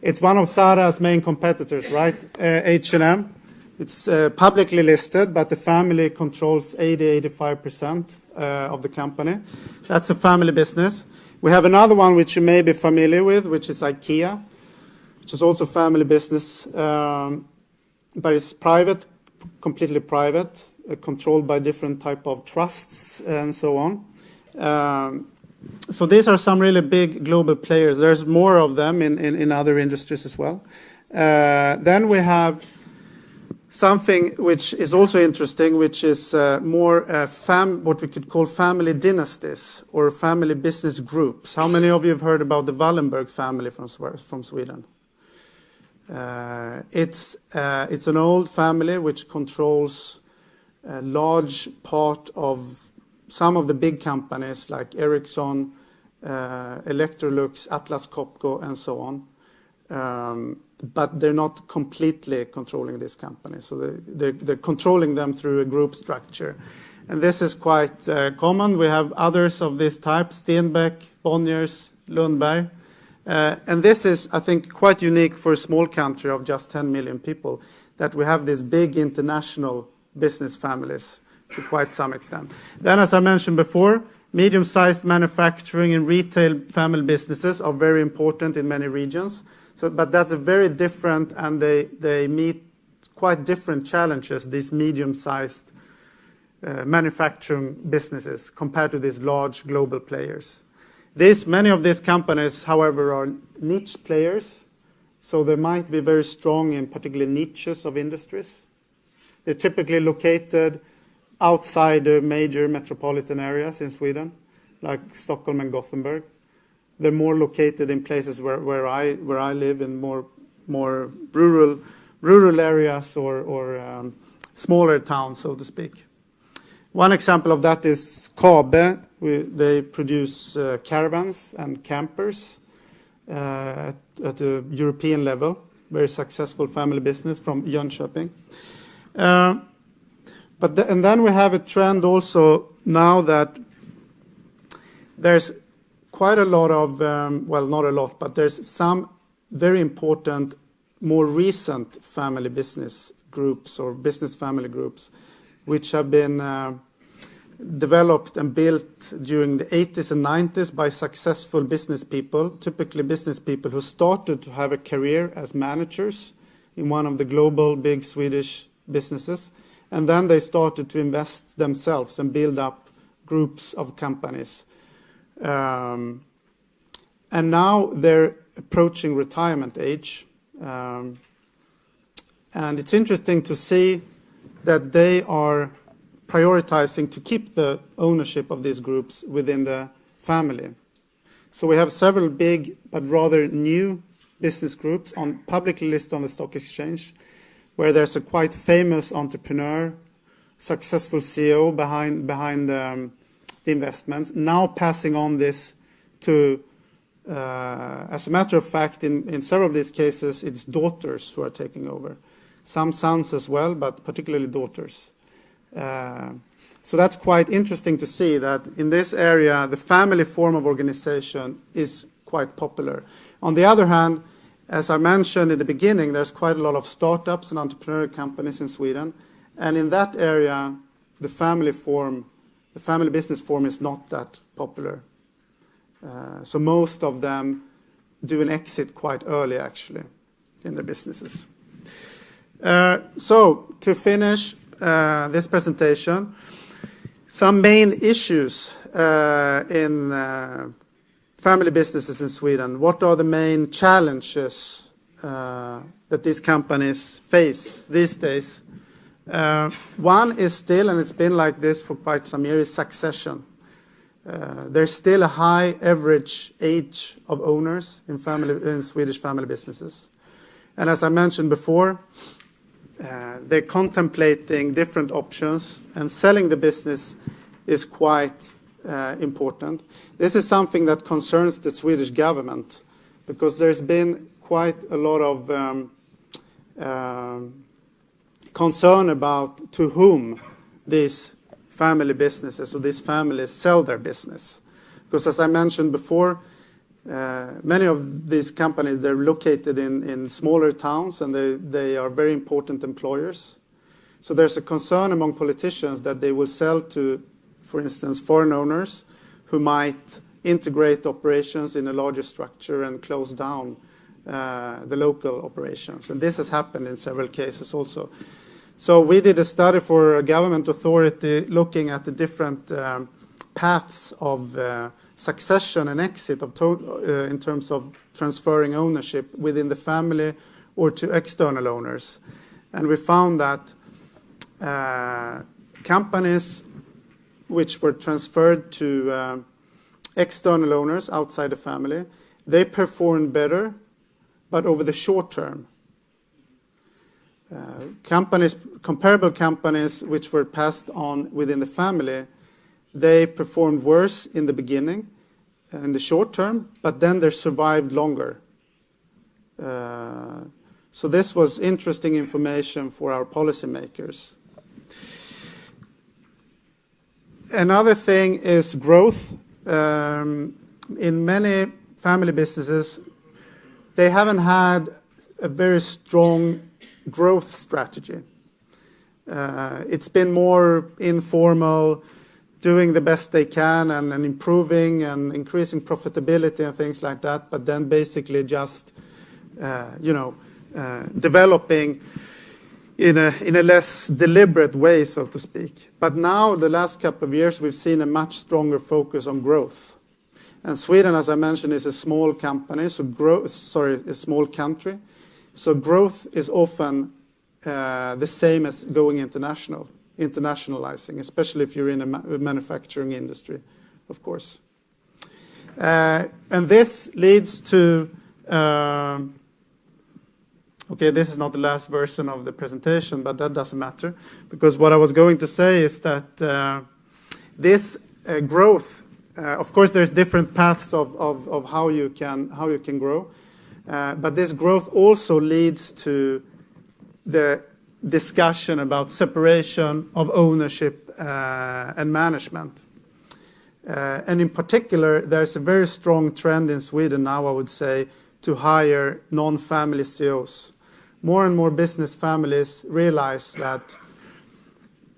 It's one of Zara's main competitors, right? H&M. It's publicly listed, but the family controls 80-85% of the company. That's a family business. We have another one which you may be familiar with, which is Ikea, which is also a family business, but it's private, completely private, controlled by different type of trusts and so on. So these are some really big global players. There's more of them in other industries as well. Then we have something which is also interesting, which is more what we could call family dynasties or family business groups. How many of you have heard about the Wallenberg family from Sweden? It's an old family which controls a large part of some of the big companies like Ericsson, Electrolux, Atlas Copco, and so on. But they're not completely controlling these companies. So they're controlling them through a group structure. And this is quite common. We have others of this type, Stenbeck, Bonniers, Lundberg. And this is, I think, quite unique for a small country of just 10 million people, that we have these big international business families to quite some extent. Then, as I mentioned before, medium-sized manufacturing and retail family businesses are very important in many regions. But that's a very different, and they meet quite different challenges, these medium-sized manufacturing businesses compared to these large global players. Many of these companies, however, are niche players, so they might be very strong in particular niches of industries. They're typically located outside the major metropolitan areas in Sweden, like Stockholm and Gothenburg. They're more located in places where I live, in more rural areas or smaller towns, so to speak. One example of that is Kabe. They produce caravans and campers at a European level. Very successful family business from Jönköping. And then we have a trend also now that there's quite a lot of, well, not a lot, but there's some very important, more recent family business groups or business family groups which have been developed and built during the 80s and 90s by successful business people, typically business people who started to have a career as managers in one of the global big Swedish businesses. And then they started to invest themselves and build up groups of companies. And now they're approaching retirement age. And it's interesting to see that they are prioritizing to keep the ownership of these groups within the family. So we have several big but rather new business groups publicly listed on the stock exchange, where there's a quite famous entrepreneur, successful CEO behind the investments, now passing on this to, as a matter of fact, in several of these cases, it's daughters who are taking over. Some sons as well, but particularly daughters. So that's quite interesting to see that in this area, the family form of organization is quite popular. On the other hand, as I mentioned in the beginning, there's quite a lot of startups and entrepreneurial companies in Sweden. And in that area, the family business form is not that popular. So most of them do an exit quite early, actually, in their businesses. So to finish this presentation, some main issues in family businesses in Sweden. What are the main challenges that these companies face these days? One is still, and it's been like this for quite some years, is succession. There's still a high average age of owners in Swedish family businesses. And as I mentioned before, they're contemplating different options, and selling the business is quite important. This is something that concerns the Swedish government, because there's been quite a lot of concern about to whom these family businesses or these families sell their business. Because as I mentioned before, many of these companies, they're located in smaller towns, and they are very important employers. So there's a concern among politicians that they will sell to, for instance, foreign owners who might integrate operations in a larger structure and close down the local operations. And this has happened in several cases also. So we did a study for a government authority looking at the different paths of succession and exit in terms of transferring ownership within the family or to external owners. And we found that companies which were transferred to external owners outside the family, they performed better, but over the short term. Comparable companies which were passed on within the family, they performed worse in the beginning, in the short term, but then they survived longer. So this was interesting information for our policymakers. Another thing is growth. In many family businesses, they haven't had a very strong growth strategy. It's been more informal, doing the best they can and improving and increasing profitability and things like that, but then basically just, developing in a less deliberate way, so to speak. But now, the last couple of years, we've seen a much stronger focus on growth. And Sweden, as I mentioned, is a small company, a small country. So growth is often the same as going internationalizing, especially if you're in a manufacturing industry, of course. And this leads to, this is not the last version of the presentation, but that doesn't matter, because what I was going to say is that this growth, of course, there's different paths of how you can grow. But this growth also leads to the discussion about separation of ownership and management. And in particular, there's a very strong trend in Sweden now, I would say, to hire non-family CEOs. More and more business families realize that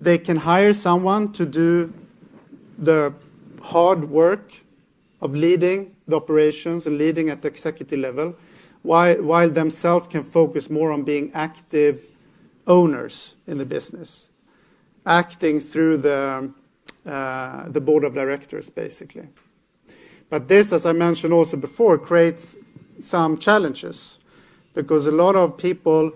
they can hire someone to do the hard work of leading the operations and leading at the executive level, while themselves can focus more on being active owners in the business, acting through the board of directors, basically. But this, as I mentioned also before, creates some challenges, because a lot of people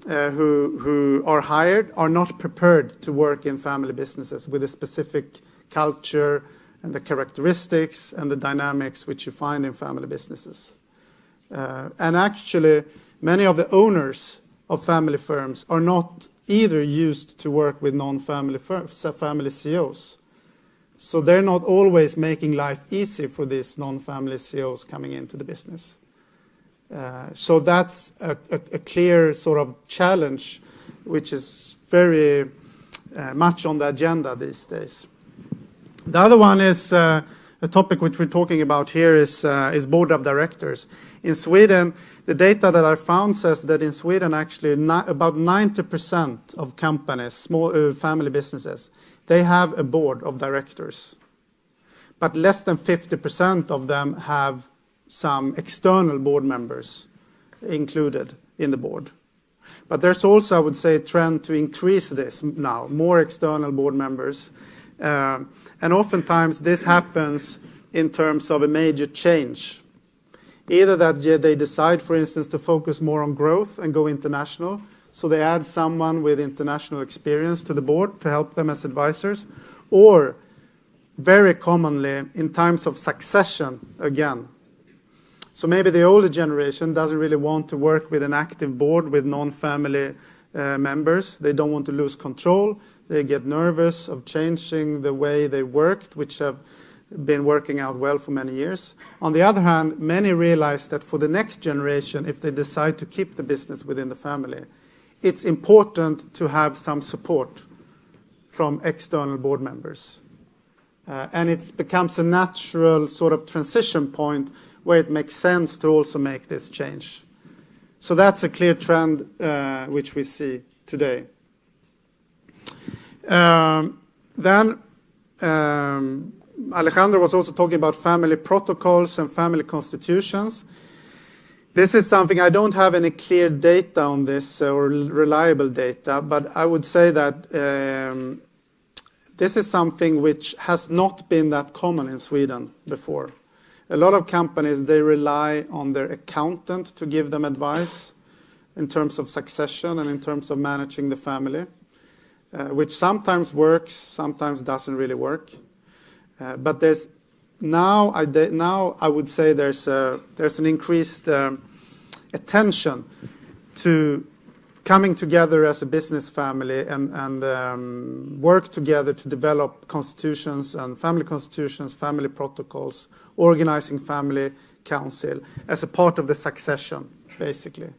who are hired are not prepared to work in family businesses with a specific culture and the characteristics and the dynamics which you find in family businesses. And actually, many of the owners of family firms are not either used to work with non-family family CEOs. So they're not always making life easy for these non-family CEOs coming into the business. So that's a clear sort of challenge, which is very much on the agenda these days. The other one is a topic which we're talking about here is board of directors. In Sweden, the data that I found says that in Sweden, actually, about 90% of companies, small family businesses, they have a board of directors. But less than 50% of them have some external board members included in the board. But there's also, I would say, a trend to increase this now, more external board members. And oftentimes this happens in terms of a major change. Either that they decide, for instance, to focus more on growth and go international, so they add someone with international experience to the board to help them as advisors, or very commonly in times of succession again. So maybe the older generation doesn't really want to work with an active board with non-family members. They don't want to lose control. They get nervous of changing the way they worked, which have been working out well for many years. On the other hand, many realize that for the next generation, if they decide to keep the business within the family, it's important to have some support from external board members. And it becomes a natural sort of transition point where it makes sense to also make this change. So that's a clear trend which we see today. Then Alejandro was also talking about family protocols and family constitutions. This is something I don't have any clear data on this or reliable data, but I would say that this is something which has not been that common in Sweden before. A lot of companies, they rely on their accountant to give them advice in terms of succession and in terms of managing the family, which sometimes works, sometimes doesn't really work. But there's now I would say there's an increased attention to coming together as a business family and work together to develop constitutions and family protocols, organizing family council as a part of the succession, basically,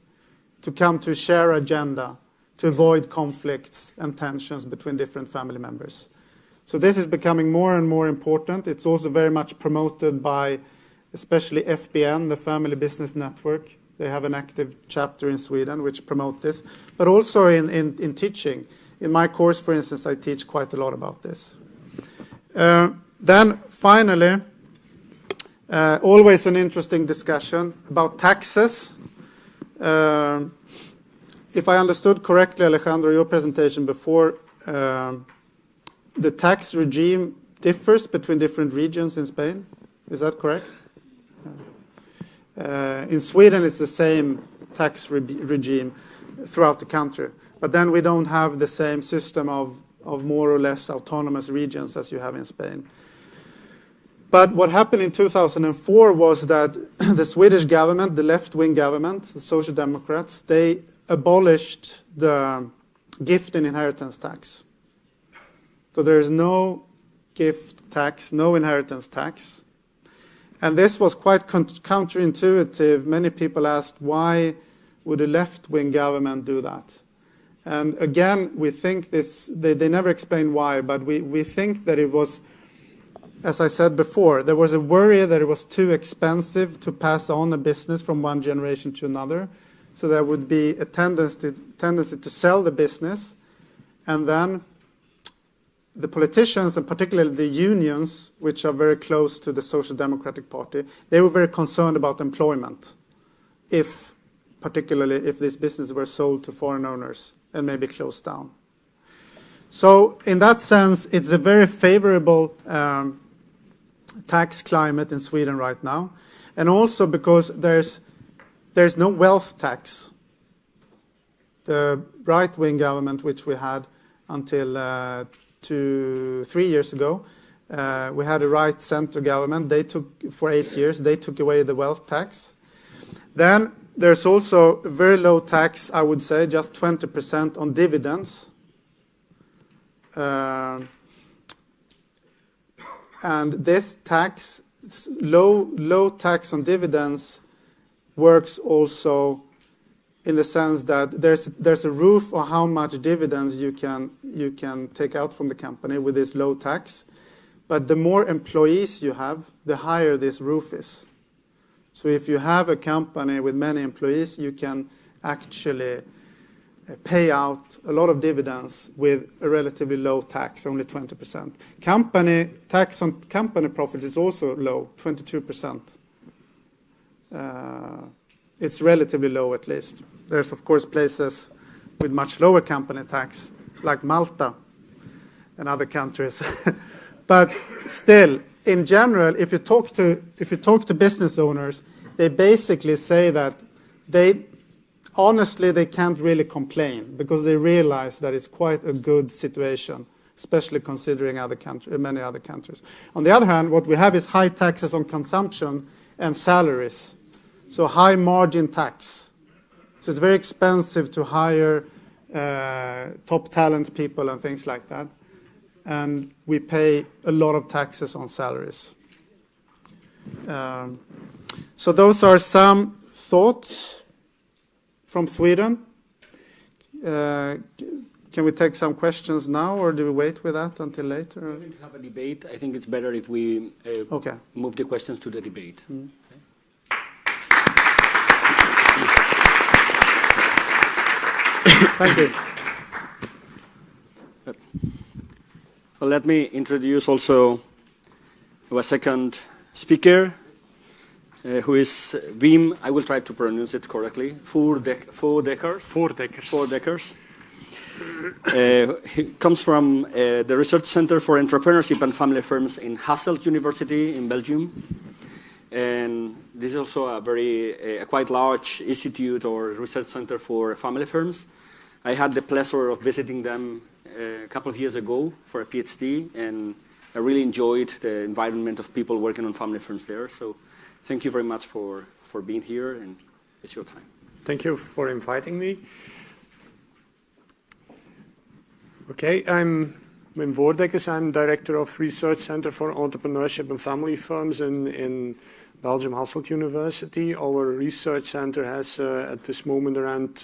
to come to a shared agenda, to avoid conflicts and tensions between different family members. So this is becoming more and more important. It's also very much promoted by especially FBN, the Family Business Network. They have an active chapter in Sweden which promote this, but also in teaching. In my course, for instance, I teach quite a lot about this. Then finally, always an interesting discussion about taxes. If I understood correctly, Alejandro, your presentation before, the tax regime differs between different regions in Spain. Is that correct? In Sweden, it's the same tax regime throughout the country. But then we don't have the same system of more or less autonomous regions as you have in Spain. But what happened in 2004 was that the Swedish government, the left-wing government, the Social Democrats, they abolished the gift and inheritance tax. So there is no gift tax, no inheritance tax. And this was quite counterintuitive. Many people asked, why would a left-wing government do that? And again, we think this, they never explain why, but we think that it was, as I said before, there was a worry that it was too expensive to pass on a business from one generation to another. So there would be a tendency to sell the business, and then the politicians, and particularly the unions, which are very close to the Social Democratic Party, they were very concerned about employment, particularly if this business were sold to foreign owners and maybe closed down. So in that sense, it's a very favorable tax climate in Sweden right now, and also because there's no wealth tax. The right-wing government, which we had until 3 years ago, we had a right-center government. They took, for 8 years, they took away the wealth tax. Then there's also a very low tax, I would say, just 20% on dividends. And this tax, low tax on dividends, works also in the sense that there's a roof on how much dividends you can take out from the company with this low tax. But the more employees you have, the higher this roof is. So if you have a company with many employees, you can actually pay out a lot of dividends with a relatively low tax, only 20%. Tax on company profits is also low, 22%. It's relatively low, at least. There's, of course, places with much lower company tax, like Malta and other countries. But still, in general, if you talk to business owners, they basically say that honestly, they can't really complain because they realize that it's quite a good situation, especially considering many other countries. On the other hand, what we have is high taxes on consumption and salaries, so high margin tax. So it's very expensive to hire top talent people and things like that. And we pay a lot of taxes on salaries. So those are some thoughts from Sweden. Can we take some questions now, or do we wait with that until later? We're going to have a debate. I think it's better if we move the questions to the debate. Mm. Thank you. Well, let me introduce also our second speaker, who is Wim. I will try to pronounce it correctly. Voordeckers. He comes from the Research Center for Entrepreneurship and Family Firms in Hasselt University in Belgium. And this is also a quite large institute or research center for family firms. I had the pleasure of visiting them a couple of years ago for a PhD, and I really enjoyed the environment of people working on family firms there. So thank you very much for being here, and it's your time. Thank you for inviting me. Okay, I'm Wim Voordeckers. I'm Director of Research Center for Entrepreneurship and Family Firms in Belgium Hasselt University. Our research center has at this moment around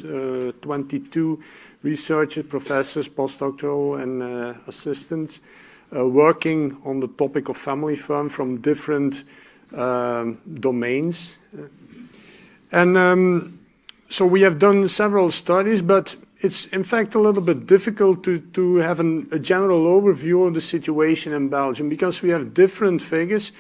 22 researchers, professors, postdoctoral and assistants working on the topic of family firm from different domains. And so we have done several studies, but it's in fact a little bit difficult to have a general overview of the situation in Belgium because we have different figures.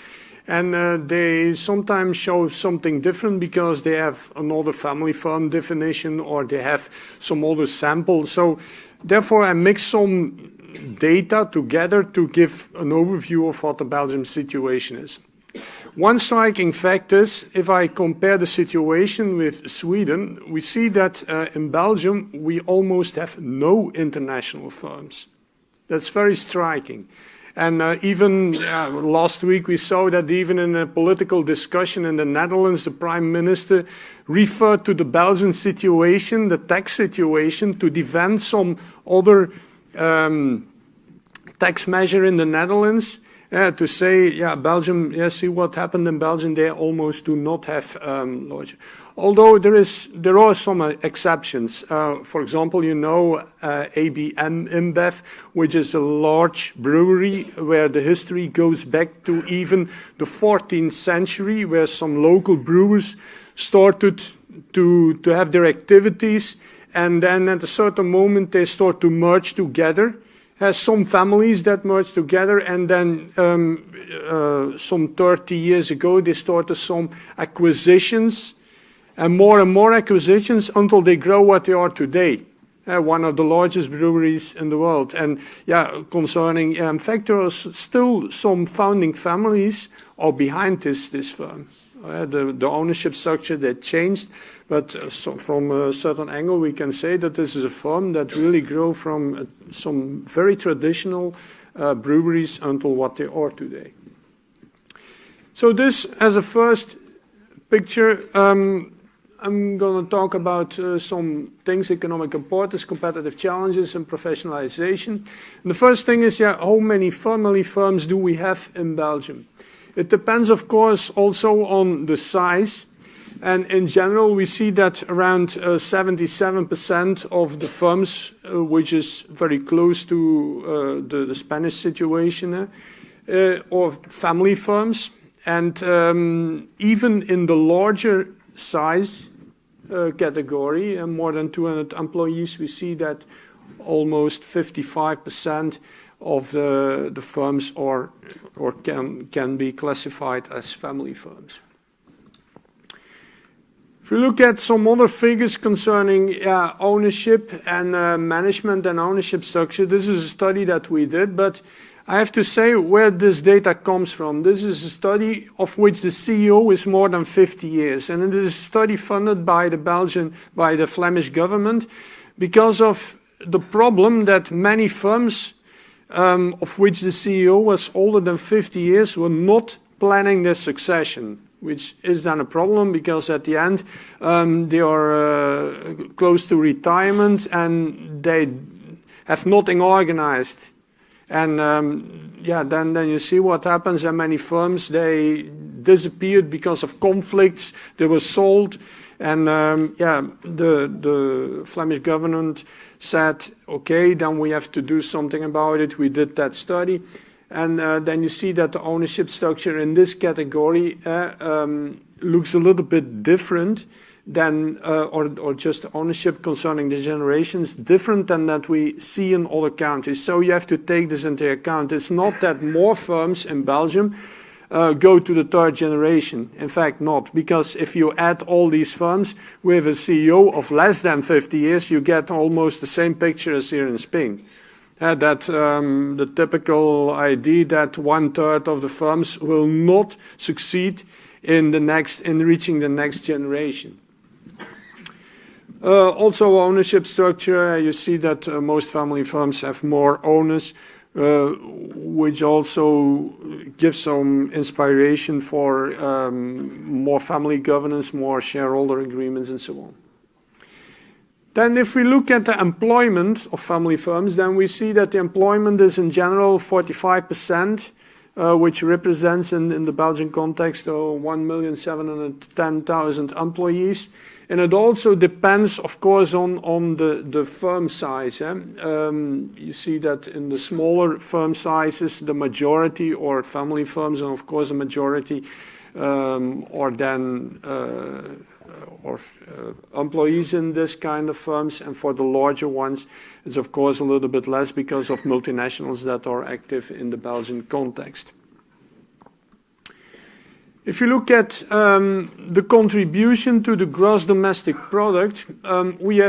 And they sometimes show something different because they have another family firm definition or they have some other sample. So therefore I mixed some data together to give an overview of what the Belgian situation is. One striking fact is, if I compare the situation with Sweden, we see that in Belgium we almost have no international firms. That's very striking. And even last week we saw that even in a political discussion in the Netherlands, the Prime Minister referred to the Belgian situation, the tax situation, to defend some other tax measure in the Netherlands. To say, yeah, Belgium, yeah, see what happened in Belgium, they almost do not have laws. Although there are some exceptions. For example, you know ABN InBev, which is a large brewery where the history goes back to even the 14th century, where some local brewers started to have their activities, and then at a certain moment they start to merge together. Has some families that merge together, and then some 30 years ago they started some acquisitions, and more acquisitions until they grow what they are today. One of the largest breweries in the world. And yeah, concerning, in fact, there are still some founding families are behind this firm. The ownership structure that changed, but so from a certain angle we can say that this is a firm that really grew from some very traditional breweries until what they are today. So this as a first picture, I'm going to talk about some things: economic importance, competitive challenges, and professionalization. And the first thing is, yeah, how many family firms do we have in Belgium? It depends, of course, also on the size. And in general, we see that around 77% of the firms, which is very close to the Spanish situation, are family firms. And even in the larger size, category, more than 200 employees, we see that almost 55% of the firms can be classified as family firms. If we look at some other figures concerning ownership and management and ownership structure, this is a study that we did, but I have to say where this data comes from. This is a study of which the CEO is more than 50 years, and it is a study funded by the Flemish government because of the problem that many firms of which the CEO was older than 50 years were not planning their succession, which is then a problem because at the end they are close to retirement and they have nothing organized. And then you see what happens, and many firms, they disappeared because of conflicts, they were sold, and the Flemish government said, okay, then we have to do something about it. We did that study. And then you see that the ownership structure in this category looks a little bit different than, or just ownership concerning the generations, different than that we see in other countries. So you have to take this into account. It's not that more firms in Belgium go to the third generation. In fact, not. Because if you add all these firms with a CEO of less than 50 years, you get almost the same picture as here in Spain. The typical idea that 1/3 of the firms will not succeed in reaching the next generation. Also ownership structure, you see that most family firms have more owners, which also gives some inspiration for more family governance, more shareholder agreements and so on. Then if we look at the employment of family firms, then we see that the employment is in general 45%, which represents in the Belgian context 1,710,000 employees. And it also depends, of course, on the firm size. You see that in the smaller firm sizes, the majority or family firms, and of course the majority employees in this kind of firms, and for the larger ones, it's of course a little bit less because of multinationals that are active in the Belgian context. If you look at the contribution to the gross domestic product, we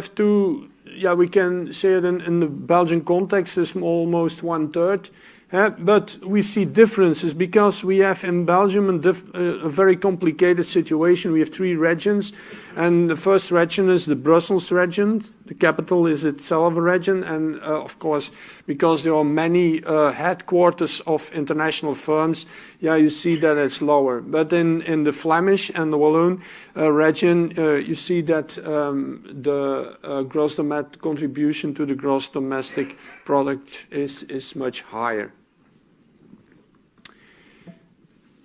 can say it in the Belgian context is almost 1/3. But we see differences because we have in Belgium a very complicated situation. We have 3 regions, and the first region is the Brussels region. The capital is itself a region, and of course, because there are many headquarters of international firms, you see that it's lower. But in the Flemish and the Walloon region, you see that the gross domestic contribution to the gross domestic product is much higher.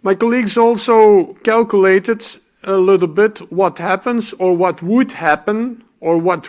My colleagues also calculated a little bit what happens or what would happen or what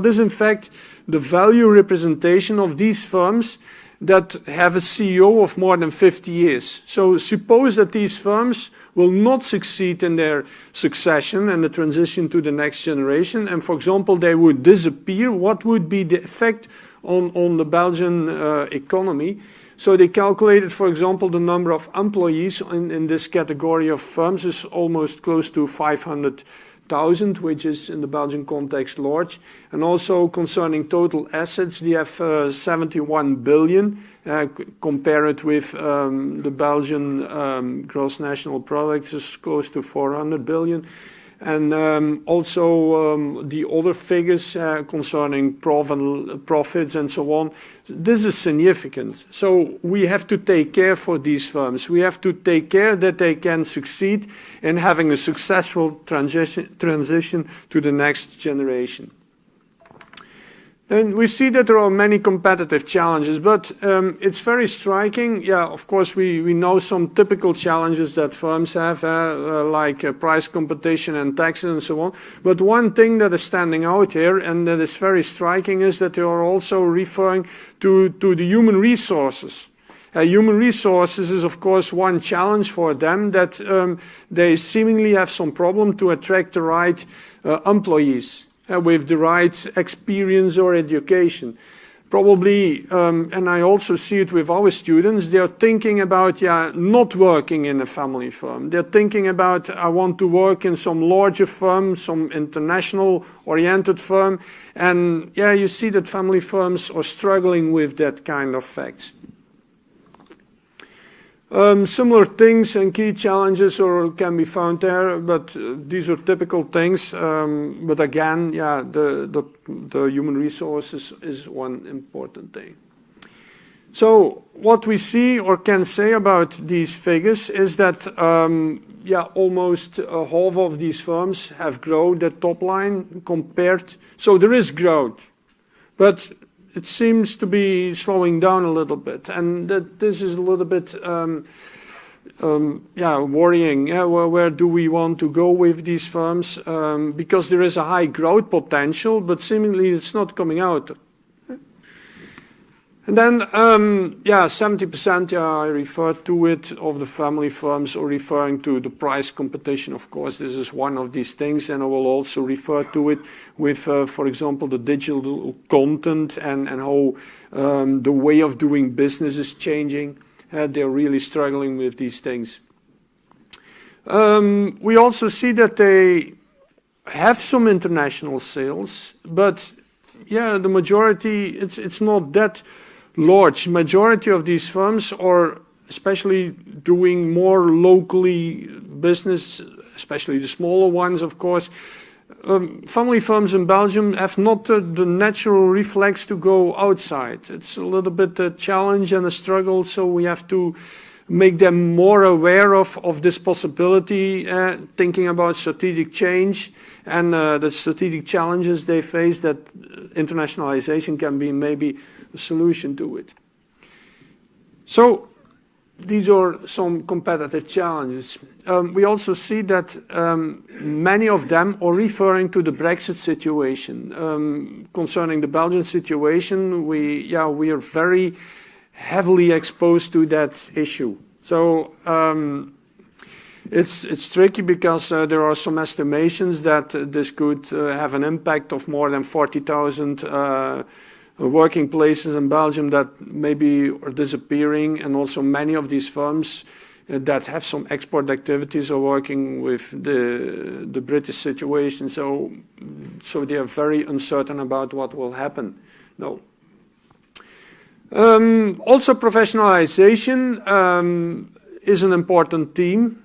is in fact the value representation of these firms that have a CEO of more than 50 years. So suppose that these firms will not succeed in their succession and the transition to the next generation, and for example they would disappear. What would be the effect on the Belgian economy? So they calculated, for example, the number of employees in this category of firms is almost close to 500,000, which is in the Belgian context large. And also concerning total assets, they have 71 billion. Compare it with the Belgian gross national product is close to 400 billion. And also the other figures concerning profits and so on, this is significant. So we have to take care for these firms. We have to take care that they can succeed in having a successful transition to the next generation. And we see that there are many competitive challenges, but it's very striking. Yeah, of course, we know some typical challenges that firms have, like price competition and taxes and so on. But one thing that is standing out here, and that is very striking, is that they are also referring to the human resources. Human resources is, of course, one challenge for them, that they seemingly have some problem to attract the right employees with the right experience or education. Probably, and I also see it with our students, they're thinking about not working in a family firm. They're thinking about, I want to work in some larger firm, some international-oriented firm. And you see that family firms are struggling with that kind of facts. Similar things and key challenges can be found there, but these are typical things. But again, the human resources is one important thing. So what we see or can say about these figures is that almost half of these firms have grown their top line compared. So there is growth, but it seems to be slowing down a little bit, and that this is a little bit worrying. Where do we want to go with these firms? Because there is a high growth potential, but seemingly it's not coming out. And then, 70%, I referred to it, of the family firms are referring to the price competition. Of course, this is one of these things, and I will also refer to it with, for example, the digital content and how the way of doing business is changing. They're really struggling with these things. We also see that they have some international sales, but the majority, it's not that large. Majority of these firms are especially doing more locally business, especially the smaller ones, of course. Family firms in Belgium have not the natural reflex to go outside. It's a little bit a challenge and a struggle, so we have to make them more aware of this possibility, thinking about strategic change and the strategic challenges they face, that internationalization can be maybe a solution to it. So these are some competitive challenges. We also see that many of them are referring to the Brexit situation. Concerning the Belgian situation, we are very heavily exposed to that issue. So it's tricky because there are some estimations that this could have an impact of more than 40,000 working places in Belgium that maybe are disappearing, and also many of these firms that have some export activities are working with the British situation. So they are very uncertain about what will happen. No. Also, professionalization is an important theme.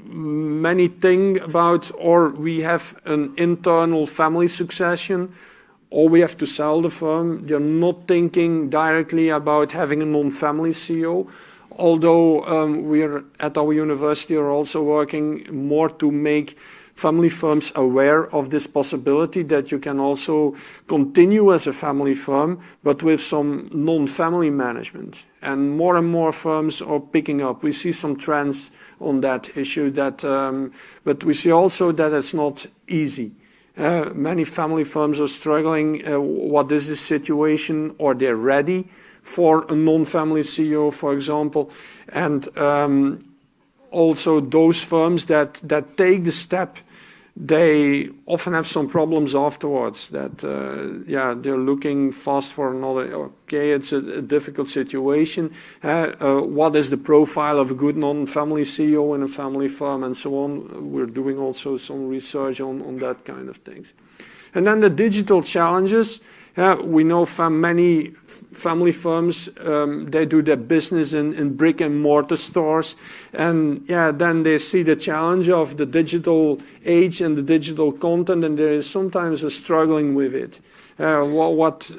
Many think about, or we have an internal family succession, or we have to sell the firm. They're not thinking directly about having a non-family CEO, although we are at our university are also working more to make family firms aware of this possibility that you can also continue as a family firm, but with some non-family management. And more firms are picking up. We see some trends on that issue, that, but we see also that it's not easy. Many family firms are struggling. What is the situation? Are they ready for a non-family CEO, for example? And also those firms that take the step, they often have some problems afterwards. That they're looking fast for another. Okay, it's a difficult situation. What is the profile of a good non-family CEO in a family firm, and so on? We're doing also some research on that kind of things. And then the digital challenges. We know from many family firms, they do their business in brick and mortar stores, and then they see the challenge of the digital age and the digital content, and they're sometimes struggling with it. What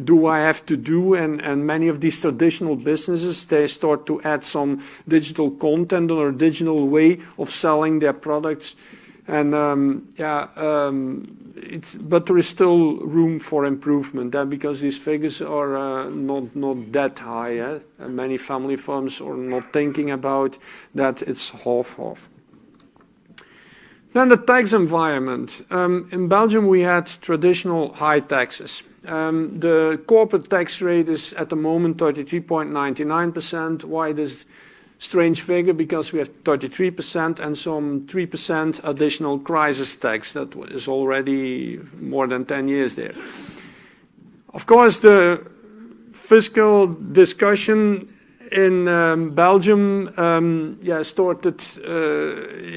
do I have to do? And many of these traditional businesses, they start to add some digital content or a digital way of selling their products. And but there is still room for improvement because these figures are not that high. And many family firms are not thinking about that. It's half-half. Then the tax environment. In Belgium, we had traditional high taxes. The corporate tax rate is at the moment 33.99%. Why this strange figure? Because we have 33% and some 3% additional crisis tax that is already more than 10 years there. Of course, the fiscal discussion in Belgium started.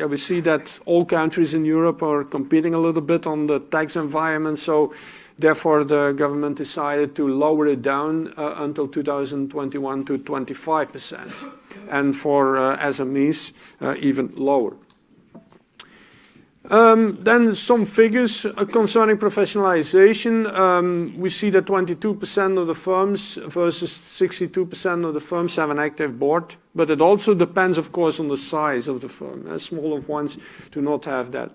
We see that all countries in Europe are competing a little bit on the tax environment, so therefore the government decided to lower it down until 2021 to 25%, and for SMEs even lower. Then some figures concerning professionalization. We see that 22% of the firms versus 62% of the firms have an active board, but it also depends, of course, on the size of the firm. Smaller ones do not have that.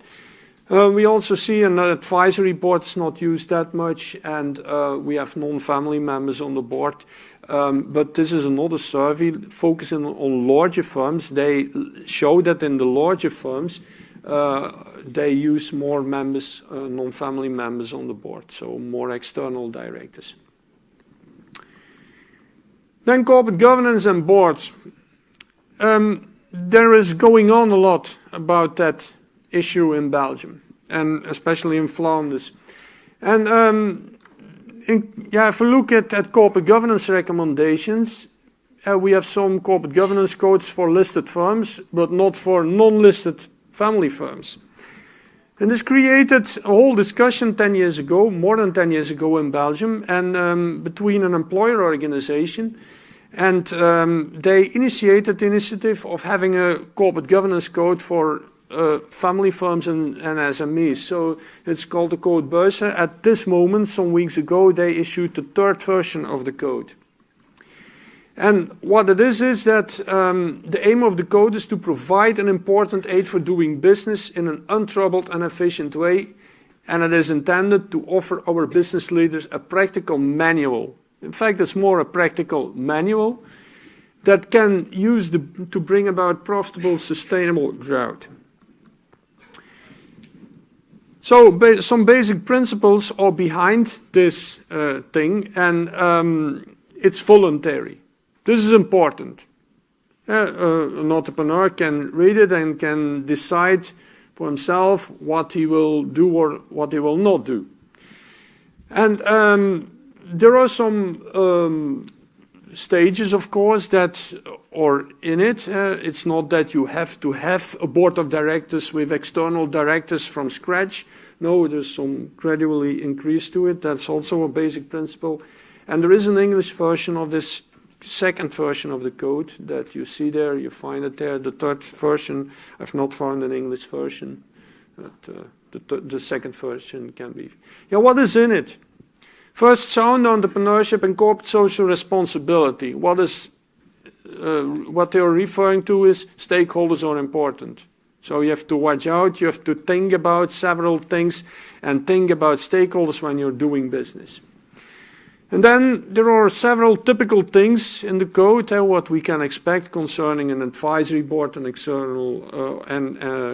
We also see an advisory board is not used that much, and we have non-family members on the board. But this is another survey focusing on larger firms. They show that in the larger firms, they use more members, non-family members on the board, so more external directors. Then corporate governance and boards. There is going on a lot about that issue in Belgium, and especially in Flanders. And if we look at corporate governance recommendations, we have some corporate governance codes for listed firms, but not for non-listed family firms. And this created a whole discussion 10 years ago, more than 10 years ago in Belgium, and between an employer organization, and they initiated the initiative of having a corporate governance code for family firms and SMEs. So it's called the Code Beuze. At this moment, some weeks ago, they issued the third version of the code. And what it is that the aim of the code is to provide an important aid for doing business in an untroubled and efficient way, and it is intended to offer our business leaders a practical manual. In fact, it's more a practical manual that can use to bring about profitable, sustainable growth. So some basic principles are behind this thing, and it's voluntary. This is important. An entrepreneur can read it and can decide for himself what he will do or what he will not do. And there are some stages, of course, that are in it. It's not that you have to have a board of directors with external directors from scratch. No, there's some gradually increase to it. That's also a basic principle. And there is an English version of this second version of the code that you see there. You find it there. The third version, I've not found an English version. But, the second version can be. Yeah, what is in it? First, sound entrepreneurship and corporate social responsibility. What they are referring to is stakeholders are important. So you have to watch out, you have to think about several things and think about stakeholders when you're doing business. And then there are several typical things in the code, what we can expect concerning an advisory board and external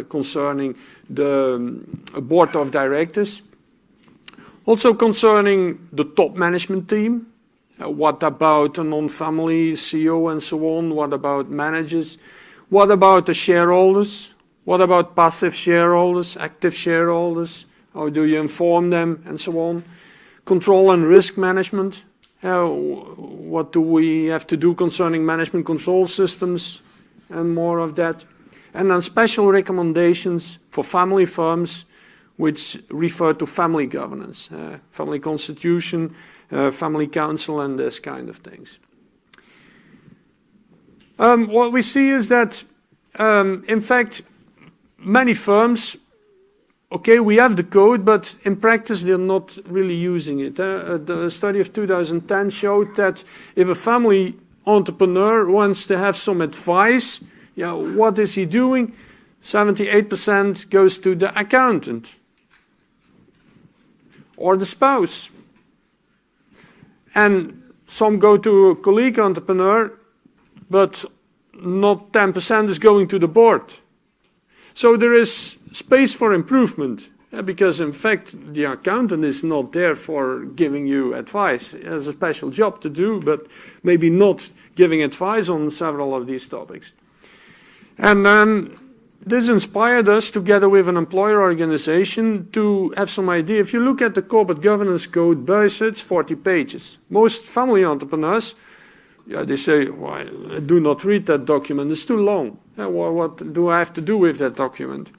concerning the board of directors. Also concerning the top management team. What about a non-family CEO and so on? What about managers? What about the shareholders? What about passive shareholders, active shareholders? How do you inform them and so on? Control and risk management. What do we have to do concerning management control systems and more of that? And then special recommendations for family firms which refer to family governance, family constitution, family council and this kind of things. What we see is that, in fact, many firms, okay, we have the code, but in practice they're not really using it. The study of 2010 showed that if a family entrepreneur wants to have some advice, what is he doing? 78% goes to the accountant or the spouse. And some go to a colleague entrepreneur, but not 10% is going to the board. So there is space for improvement. Because in fact, the accountant is not there for giving you advice. He has a special job to do, but maybe not giving advice on several of these topics. And this inspired us, together with an employer organization, to have some idea. If you look at the corporate governance code, it's 40 pages. Most family entrepreneurs, they say, well, do not read that document, it's too long. Well, what do I have to do with that document?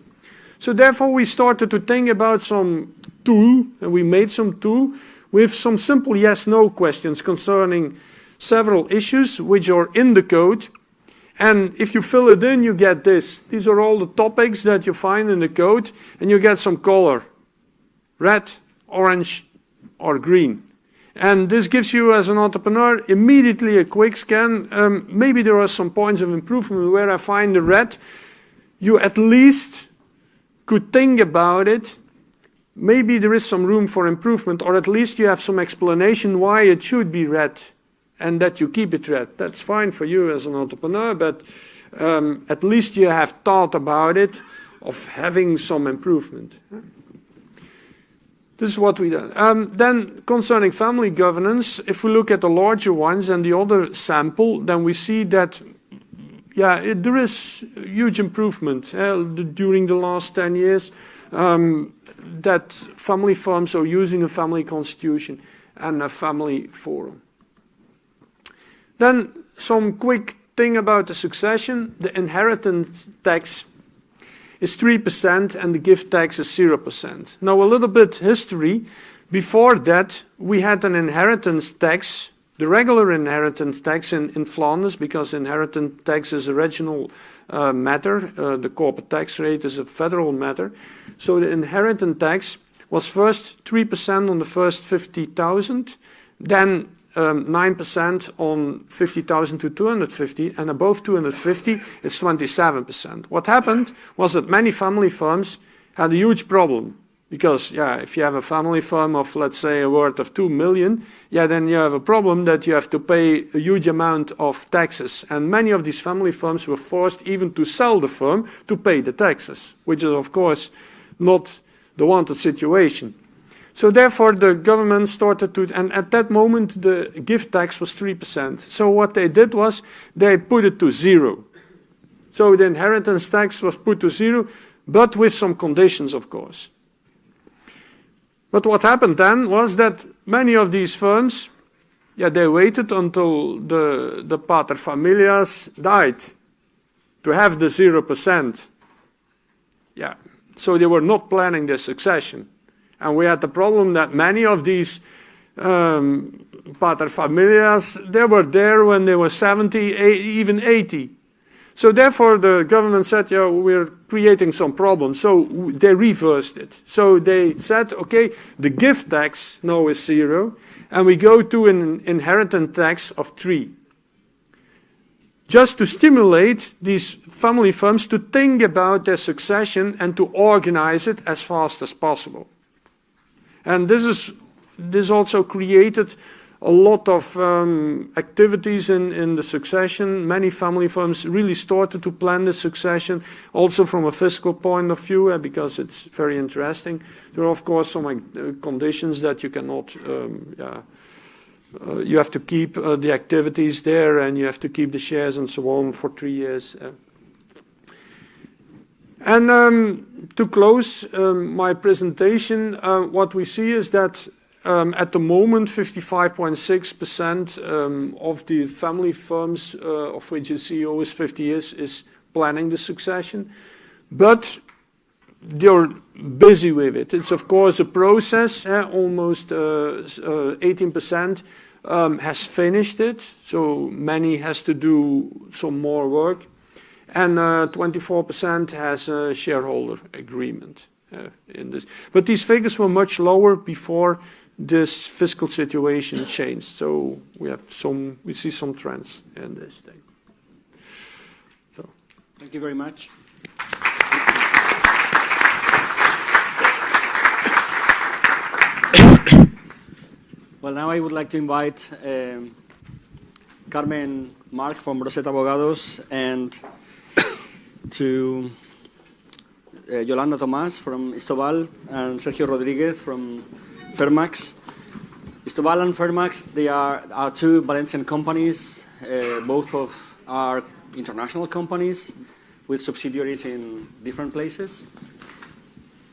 So therefore we started to think about some tool, and we made some tool with some simple yes-no questions concerning several issues which are in the code. And if you fill it in, you get this. These are all the topics that you find in the code, and you get some color. Red, orange, or green. And this gives you, as an entrepreneur, immediately a quick scan. Maybe there are some points of improvement where I find the red. You at least could think about it. Maybe there is some room for improvement, or at least you have some explanation why it should be red, and that you keep it red. That's fine for you as an entrepreneur, but at least you have thought about it, of having some improvement. This is what we did. Then concerning family governance, if we look at the larger ones and the other sample, then we see that there is huge improvement during the last 10 years, that family firms are using a family constitution and a family forum. Then some quick thing about the succession. The inheritance tax is 3% and the gift tax is 0%. Now a little bit history. Before that, we had an inheritance tax, the regular inheritance tax in Flanders, because inheritance tax is a regional matter. The corporate tax rate is a federal matter. So the inheritance tax was first 3% on the first 50,000, then 9% on 50,000 to 250, and above 250, it's 27%. What happened was that many family firms had a huge problem. Because, if you have a family firm of, let's say, a worth of 2 million, then you have a problem that you have to pay a huge amount of taxes. And many of these family firms were forced even to sell the firm to pay the taxes, which is, of course, not the wanted situation. So therefore, the government started to, and at that moment, the gift tax was 3%. So what they did was, they put it to 0. So the inheritance tax was put to 0, but with some conditions, of course. But what happened then was that many of these firms, they waited until the paterfamilias died to have the 0%. So they were not planning their succession. And we had the problem that many of these paterfamilias, they were there when they were 70, even 80. So therefore the government said, we're creating some problems. So they reversed it. So they said, okay, the gift tax now is 0, and we go to an inheritance tax of 3. Just to stimulate these family firms to think about their succession and to organize it as fast as possible. And this also created a lot of activities in the succession. Many family firms really started to plan the succession, also from a fiscal point of view, because it's very interesting. There are, of course, some conditions that you cannot, you have to keep the activities there, and you have to keep the shares and so on for 3 years. And to close my presentation, what we see is that at the moment, 55.6% of the family firms of which the CEO is 50 years is planning the succession. But they're busy with it. It's, of course, a process. Almost 18% has finished it. So many has to do some more work. And 24% has a shareholder agreement in this. But these figures were much lower before this fiscal situation changed. So we see some trends in this thing. So thank you very much. Well, now I would like to invite Carmen Marc from Rosetta Abogados and to Yolanda Tomás from Istobal and Sergio Rodriguez from Fermax. Istobal and Fermax, they are two Valencian companies, both of are international companies with subsidiaries in different places.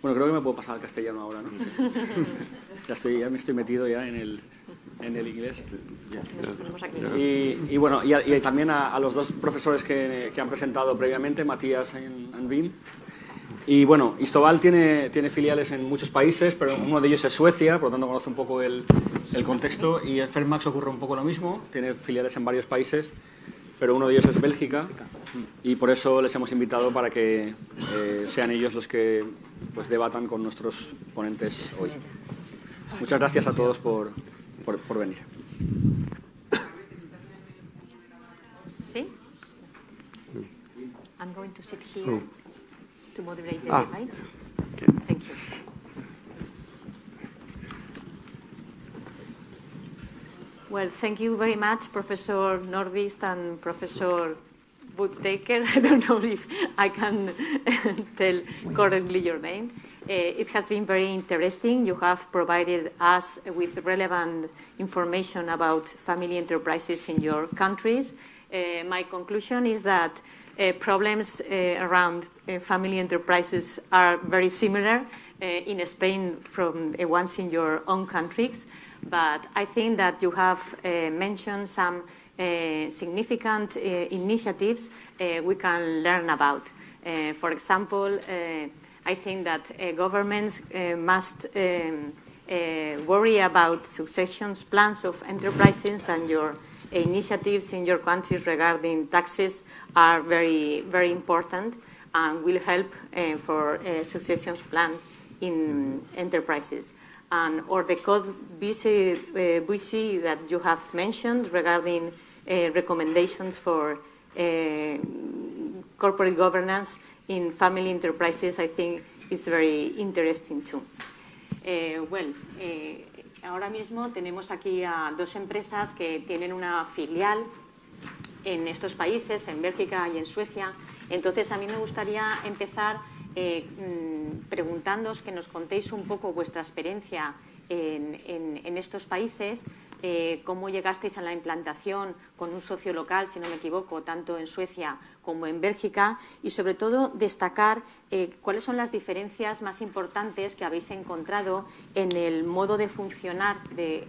Bueno, creo que me puedo pasar al castellano ahora, ¿no? Sí. Ya me estoy metido ya en el inglés. Y bueno, y también a los dos profesores que han presentado previamente, Matthias y Wim. Y bueno, Istobal tiene filiales en muchos países, pero uno de ellos es Suecia, por lo tanto conoce un poco el contexto, y en Fermax ocurre un poco lo mismo, tiene filiales en varios países, pero uno de ellos es Bélgica, y por eso les hemos invitado para que sean ellos los que pues, debatan con nuestros ponentes hoy. Muchas gracias a todos por venir. ¿Sí? I'm going to sit here to moderate the debate. Okay. Thank you. Well, thank you very much, Professor Nordqvist and Professor Voordeckers. I don't know if I can tell correctly your name. It has been very interesting. You have provided us with relevant information about family enterprises in your countries. My conclusion is that problems around family enterprises are very similar in Spain from the ones in your own countries. But I think that you have mentioned some significant initiatives we can learn about. For example, I think that governments must worry about succession plans of enterprises, and your initiatives in your countries regarding taxes are very, very important and will help for a succession plan in enterprises. Or the code BC that you have mentioned regarding recommendations for corporate governance in family enterprises, I think it's very interesting too. Ahora mismo tenemos aquí a dos empresas que tienen una filial en estos países, en Bélgica y en Suecia. Entonces, a mí me gustaría empezar preguntándoos que nos contéis un poco vuestra experiencia en estos países, cómo llegasteis a la implantación con un socio local, si no me equivoco, tanto en Suecia como en Bélgica, y sobre todo destacar cuáles son las diferencias más importantes que habéis encontrado en el modo de funcionar de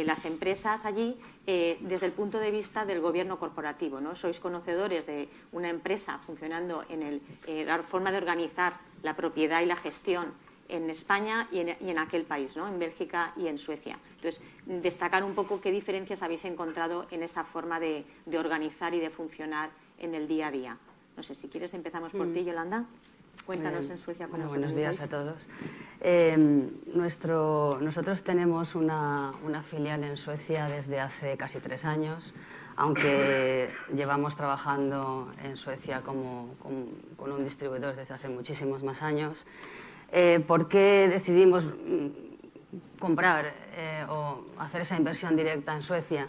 las empresas allí desde el punto de vista del gobierno corporativo, ¿no? Sois conocedores de una empresa funcionando en la forma de organizar la propiedad y la gestión en España y en aquel país, ¿no? En Bélgica y en Suecia. Entonces, destacar un poco qué diferencias habéis encontrado en esa forma de organizar y de funcionar en el día a día. No sé, si quieres empezamos por ti, Yolanda. Cuéntanos en Suecia cómo os Buenos días a todos. Nosotros tenemos una filial en Suecia desde hace casi 3 años, aunque llevamos trabajando en Suecia con un distribuidor desde hace muchísimos más años. ¿Por qué decidimos comprar o hacer esa inversión directa en Suecia?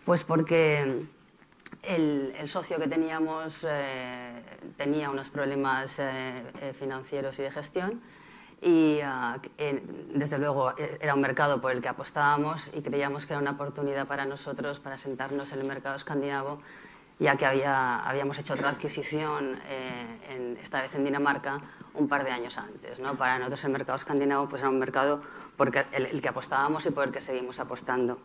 Pues porque el socio que teníamos tenía unos problemas financieros y de gestión y desde luego era un mercado por el que apostábamos y creíamos que era una oportunidad para nosotros para sentarnos en el mercado escandinavo, ya que habíamos hecho otra adquisición, esta vez en Dinamarca, un par de años antes, ¿no? Para nosotros el mercado escandinavo pues, era un mercado por el que apostábamos y por el que seguimos apostando.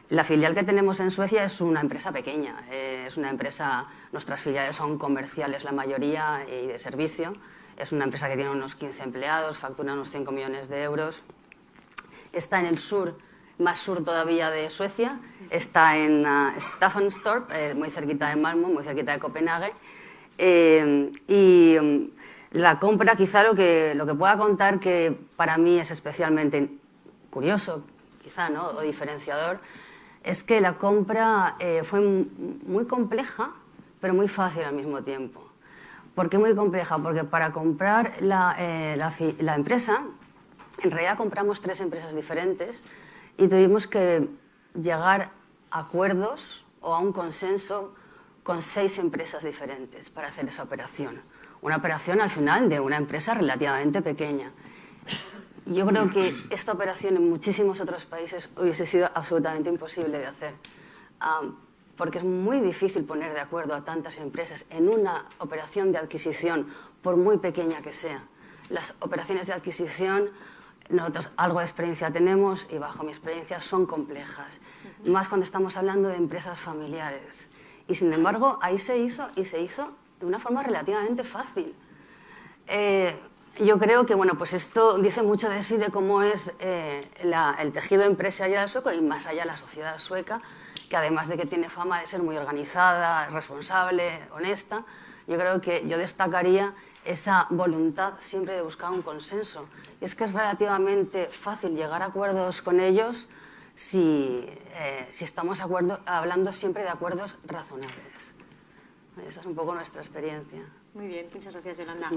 La filial que tenemos en Suecia es una empresa pequeña, es una empresa, nuestras filiales son comerciales la mayoría y de servicio, es una empresa que tiene unos 15 empleados, factura unos 5 millones de euros, está en el sur, más sur todavía de Suecia, está en Staffanstorp, muy cerquita de Malmö, muy cerquita de Copenhague, y la compra, quizá lo que pueda contar, que para mí es especialmente curioso, quizá, ¿no? O diferenciador, es que la compra fue muy compleja, pero muy fácil al mismo tiempo. ¿Por qué muy compleja? Porque para comprar la empresa, en realidad compramos 3 empresas diferentes y tuvimos que llegar a acuerdos o a un consenso con 6 empresas diferentes para hacer esa operación. una operación al final de una empresa relativamente pequeña. Yo creo que esta operación en muchísimos otros países hubiese sido absolutamente imposible de hacer, porque es muy difícil poner de acuerdo a tantas empresas en una operación de adquisición, por muy pequeña que sea. Las operaciones de adquisición, nosotros algo de experiencia tenemos y bajo mi experiencia son complejas, más cuando estamos hablando de empresas familiares. Y sin embargo, ahí se hizo y se hizo de una forma relativamente fácil. Yo creo que bueno, pues esto dice mucho de sí, de cómo es el tejido empresarial sueco y más allá la sociedad sueca, que además de que tiene fama de ser muy organizada, responsable, honesta, yo creo que yo destacaría esa voluntad siempre de buscar un consenso. Y es que es relativamente fácil llegar a acuerdos con ellos si estamos hablando siempre de acuerdos razonables. Esa es un poco nuestra experiencia. Muy bien, muchas gracias, Yolanda.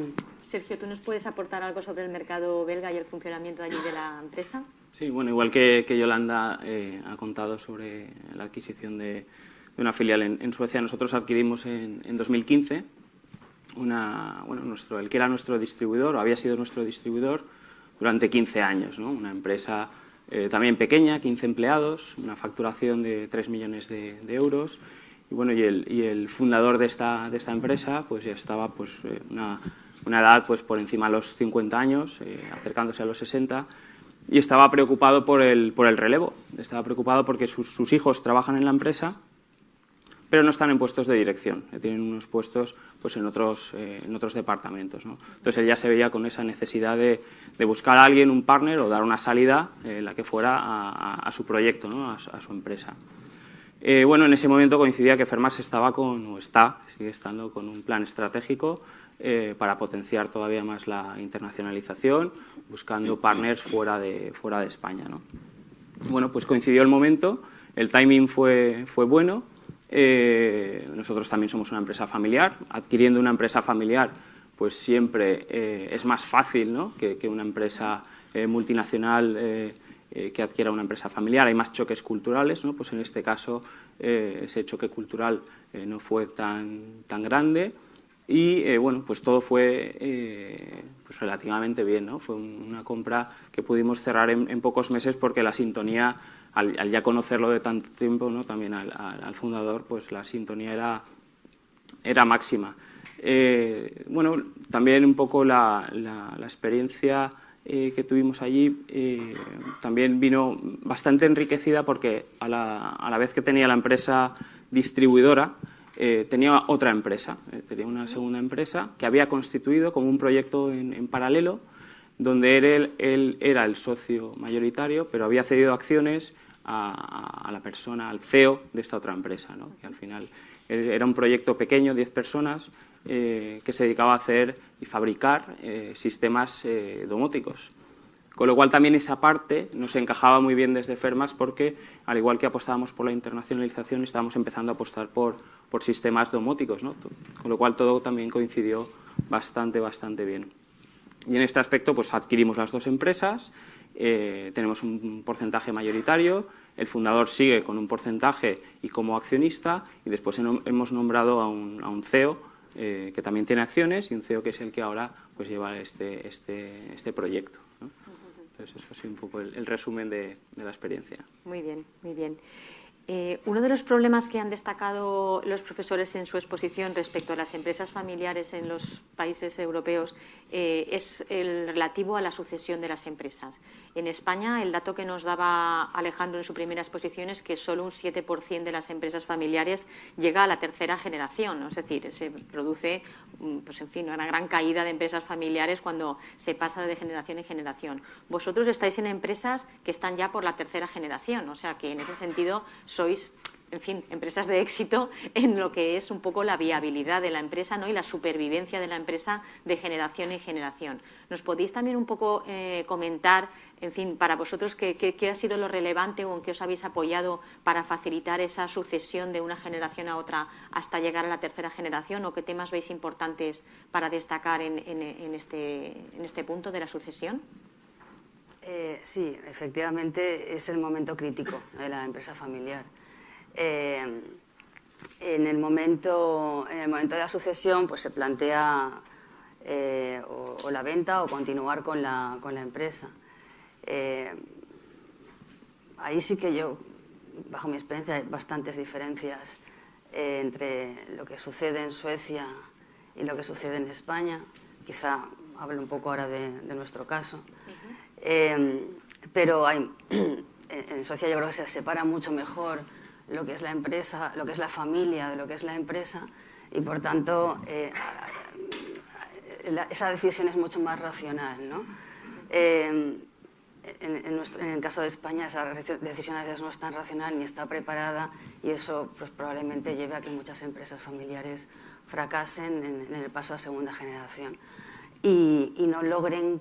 Sergio, ¿tú nos puedes aportar algo sobre el mercado belga y el funcionamiento allí de la empresa? Sí, bueno, igual que Yolanda ha contado sobre la adquisición de una filial en Suecia, nosotros adquirimos en 2015 el que era nuestro distribuidor, o había sido nuestro distribuidor durante 15 años, ¿no? Una empresa también pequeña, 15 empleados, una facturación de 3 millones de euros. Y bueno, y el fundador de esta empresa pues ya estaba pues una edad pues por encima de los 50 años, acercándose a los 60, y estaba preocupado por el relevo. Estaba preocupado porque sus hijos trabajan en la empresa, pero no están en puestos de dirección, tienen unos puestos pues en otros departamentos, ¿no? Entonces él ya se veía con esa necesidad de buscar a alguien, un partner, o dar una salida la que fuera a su proyecto, ¿no? A su empresa. Bueno, en ese momento coincidía que Fermax sigue estando con un plan estratégico para potenciar todavía más la internacionalización, buscando partners fuera de España, ¿no? Bueno, pues coincidió el momento, el timing fue bueno. Nosotros también somos una empresa familiar. Adquiriendo una empresa familiar, pues siempre es más fácil, ¿no? que una empresa multinacional que adquiera una empresa familiar. Hay más choques culturales, ¿no? Pues en este caso ese choque cultural no fue tan grande y bueno, pues todo fue pues relativamente bien, ¿no? Fue una compra que pudimos cerrar en pocos meses porque la sintonía, al ya conocerlo de tanto tiempo, ¿no? También al fundador, pues la sintonía era máxima. Bueno, también un poco la experiencia que tuvimos allí también vino bastante enriquecida porque a la vez que tenía la empresa distribuidora, tenía otra empresa, tenía una segunda empresa que había constituido como un proyecto en paralelo, donde él era el socio mayoritario, pero había cedido acciones a la persona, al CEO de esta otra empresa, ¿no? Que al final era un proyecto pequeño, 10 personas, que se dedicaba a hacer y fabricar sistemas domóticos. Con lo cual también esa parte nos encajaba muy bien desde Fermax porque, al igual que apostábamos por la internacionalización, estábamos empezando a apostar por sistemas domóticos, ¿no? Con lo cual todo también coincidió bastante bien. Y en este aspecto pues adquirimos las dos empresas, tenemos un porcentaje mayoritario, el fundador sigue con un porcentaje y como accionista, y después hemos nombrado a un CEO que también tiene acciones y un CEO que es el que ahora pues lleva este proyecto, ¿no? Entonces eso es un poco el resumen de la experiencia. Muy bien, muy bien. Uno de los problemas que han destacado los profesores en su exposición respecto a las empresas familiares en los países europeos es el relativo a la sucesión de las empresas. En España, el dato que nos daba Alejandro en su primera exposición es que solo un 7% de las empresas familiares llega a la tercera generación, ¿no? Es decir, se produce pues, en fin, una gran caída de empresas familiares cuando se pasa de generación en generación. Vosotros estáis en empresas que están ya por la tercera generación, o sea que en ese sentido sois, en fin, empresas de éxito en lo que es un poco la viabilidad de la empresa, ¿no? Y la supervivencia de la empresa de generación en generación. ¿Nos podéis también un poco comentar, en fin, para vosotros qué ha sido lo relevante o en qué os habéis apoyado para facilitar esa sucesión de una generación a otra hasta llegar a la tercera generación, o qué temas veis importantes para destacar en este punto de la sucesión? Sí, efectivamente es el momento crítico de la empresa familiar. En el momento de la sucesión pues se plantea o la venta o continuar con la empresa. Ahí sí que yo, bajo mi experiencia, hay bastantes diferencias entre lo que sucede en Suecia y lo que sucede en España. Quizá hable un poco ahora de nuestro caso. Pero en Suecia yo creo que se separa mucho mejor lo que es la empresa, lo que es la familia de lo que es la empresa, y por tanto esa decisión es mucho más racional, ¿no? En el caso de España esa decisión a veces no es tan racional ni está preparada, y eso pues, probablemente lleve a que muchas empresas familiares fracasen en el paso a segunda generación y no logren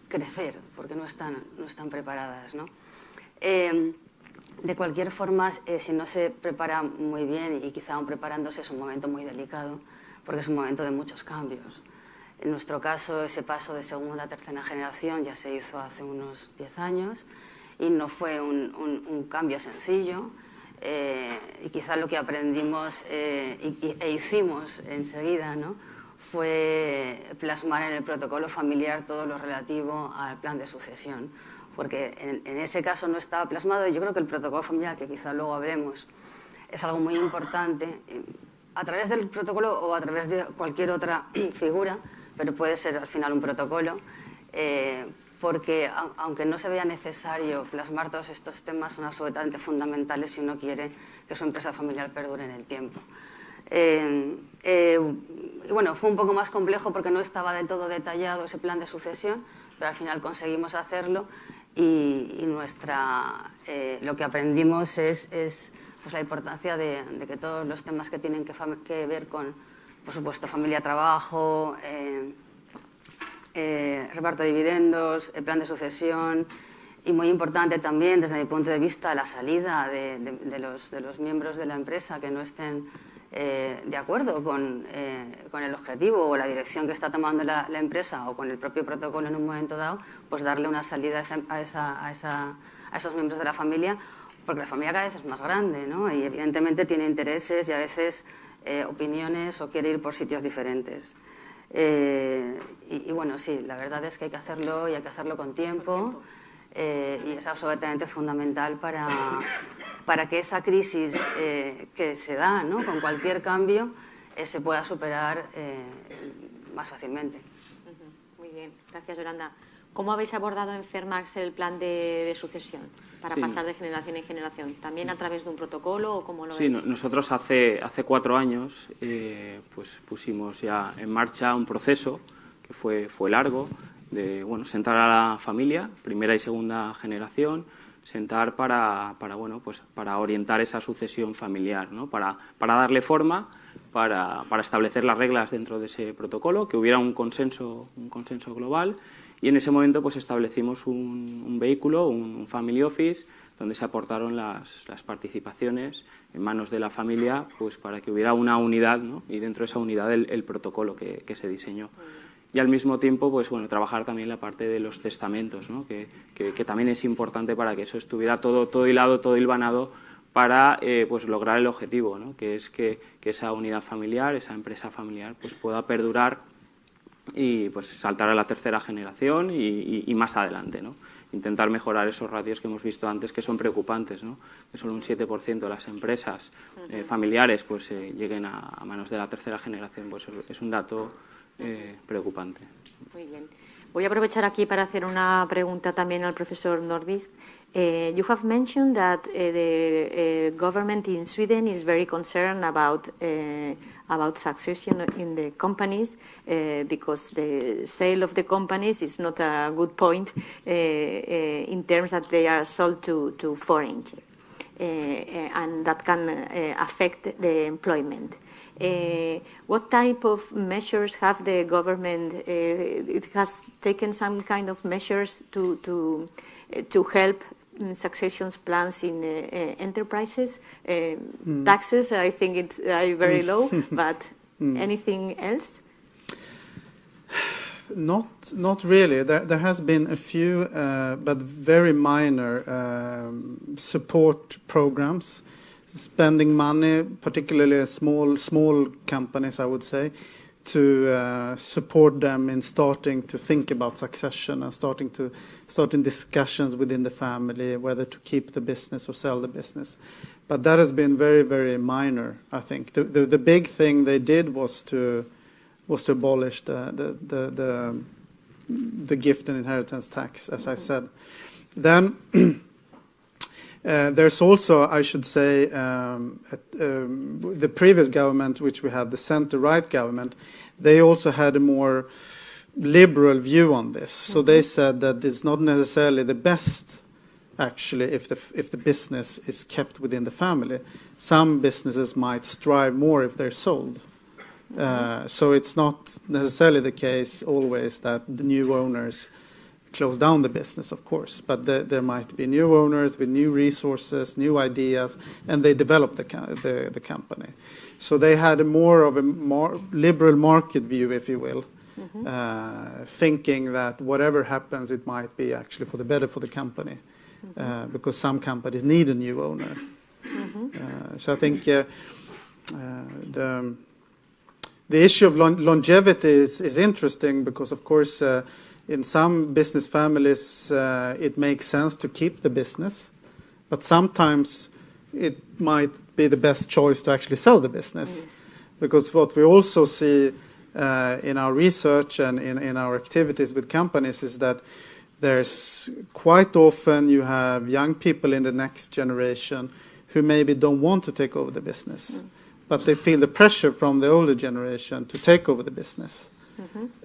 crecer porque no están preparadas, ¿no? De cualquier forma, si no se prepara muy bien, y quizá aún preparándose, es un momento muy delicado porque es un momento de muchos cambios. En nuestro caso, ese paso de segunda a tercera generación ya se hizo hace unos 10 años y no fue un cambio sencillo, y quizá lo que aprendimos e hicimos enseguida, ¿no?, fue plasmar en el protocolo familiar todo lo relativo al plan de sucesión, porque en ese caso no estaba plasmado, y yo creo que el protocolo familiar, que quizá luego hablemos, es algo muy importante, a través del protocolo o a través de cualquier otra figura, pero puede ser al final un protocolo, porque aunque no se vea necesario plasmar todos estos temas, son absolutamente fundamentales si uno quiere que su empresa familiar perdure en el tiempo. Y bueno, fue un poco más complejo porque no estaba del todo detallado ese plan de sucesión, pero al final conseguimos hacerlo, y lo que aprendimos es pues, la importancia de que todos los temas que tienen que ver con, por supuesto, familia-trabajo, reparto de dividendos, el plan de sucesión, y muy importante también desde mi punto de vista la salida de los miembros de la empresa que no estén de acuerdo con el objetivo o la dirección que está tomando la empresa o con el propio protocolo en un momento dado, pues darle una salida a esos miembros de la familia, porque la familia cada vez es más grande, ¿no? Y evidentemente tiene intereses y a veces opiniones, o quiere ir por sitios diferentes. Y bueno, sí, la verdad es que hay que hacerlo, y hay que hacerlo con tiempo, y es absolutamente fundamental para que esa crisis que se da, ¿no?, con cualquier cambio se pueda superar más fácilmente. Muy bien, gracias, Yolanda. ¿Cómo habéis abordado en Fermax el plan de sucesión para pasar de generación en generación? ¿También a través de un protocolo o cómo lo veis? Sí, nosotros hace 4 años pues pusimos ya en marcha un proceso que fue largo, de sentar a la familia, primera y segunda generación, sentar para orientar esa sucesión familiar, ¿no?, para darle forma, para establecer las reglas dentro de ese protocolo, que hubiera un consenso global, y en ese momento pues establecimos un vehículo, un family office, donde se aportaron las participaciones en manos de la familia, pues para que hubiera una unidad, ¿no?, y dentro de esa unidad el protocolo que se diseñó. Y al mismo tiempo, pues trabajar también la parte de los testamentos, ¿no?, que también es importante para que eso estuviera todo hilado, todo hilvanado, para pues lograr el objetivo, ¿no?, que es que esa unidad familiar, esa empresa familiar, pues pueda perdurar y pues saltar a la tercera generación y más adelante, ¿no? Intentar mejorar esos ratios que hemos visto antes, que son preocupantes, ¿no?, que solo un 7% de las empresas familiares pues lleguen a manos de la tercera generación, pues es un dato preocupante. Muy bien. Voy a aprovechar aquí para hacer una pregunta también al profesor Nordqvist. You have mentioned that the government in Sweden is very concerned about succession in the companies because the sale of the companies is not a good point in terms that they are sold to foreign, and that can affect the employment. What type of measures have the government? It has taken some kind of measures to help succession plans in enterprises. Taxes, I think it's very low, but anything else? Not really. There has been a few, but very minor support programs. Spending money, particularly small companies, I would say, to support them in starting to think about succession and starting discussions within the family whether to keep the business or sell the business. But that has been very, very minor, I think. The big thing they did was to abolish the gift and inheritance tax, as I said. Then there's also, I should say, the previous government, which we had, the center-right government, they also had a more liberal view on this. So they said that it's not necessarily the best, actually, if the business is kept within the family. Some businesses might strive more if they're sold. So it's not necessarily the case always that the new owners close down the business, of course, but there might be new owners with new resources, new ideas, and they develop the company. So they had more liberal market view, if you will, thinking that whatever happens, it might be actually for the better for the company, because some companies need a new owner. So I think the issue of longevity is interesting because, of course, in some business families, it makes sense to keep the business, but sometimes it might be the best choice to actually sell the business. Yes. Because what we also see in our research and in our activities with companies is that there's quite often you have young people in the next generation who maybe don't want to take over the business, but they feel the pressure from the older generation to take over the business.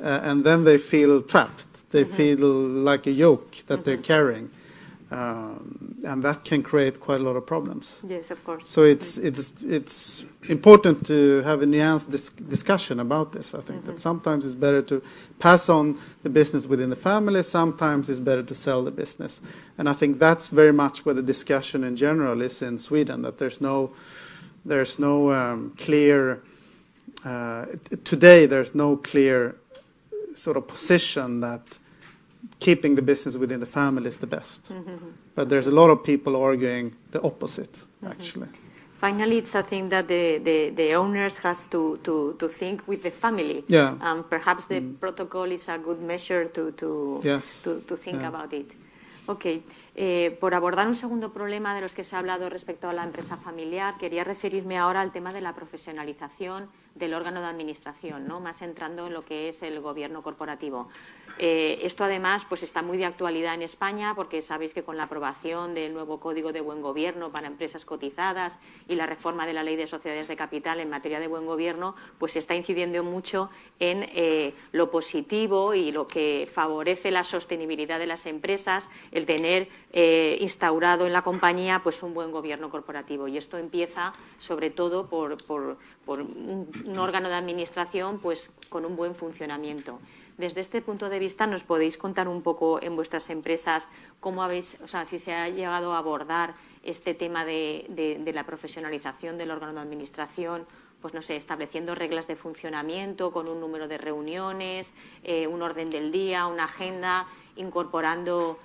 And then they feel trapped. They feel like a yoke that they're carrying. And that can create quite a lot of problems. Yes, of course. So it's important to have a nuanced discussion about this. I think that sometimes it's better to pass on the business within the family. Sometimes it's better to sell the business. And I think that's very much where the discussion in general is in Sweden, that there's no clear... today there's no clear sort of position that keeping the business within the family is the best. But there's a lot of people arguing the opposite, actually. Finally, it's a thing that the owners has to think with the family. Yeah. Perhaps the protocol is a good measure to think about it. Ok, por abordar un segundo problema de los que se ha hablado respecto a la empresa familiar, quería referirme ahora al tema de la profesionalización del órgano de administración, ¿no? Más entrando en lo que es el gobierno corporativo. Esto además pues está muy de actualidad en España porque sabéis que con la aprobación del nuevo Código de Buen Gobierno para empresas cotizadas y la reforma de la Ley de Sociedades de Capital en materia de buen gobierno, pues se está incidiendo mucho en lo positivo y lo que favorece la sostenibilidad de las empresas, el tener instaurado en la compañía pues un buen gobierno corporativo. Y esto empieza sobre todo por un órgano de administración pues con un buen funcionamiento. Desde este punto de vista, ¿nos podéis contar un poco en vuestras empresas cómo habéis, o sea, si se ha llegado a abordar este tema de la profesionalización del órgano de administración, pues no sé, estableciendo reglas de funcionamiento con un número de reuniones, un orden del día, una agenda, incorporando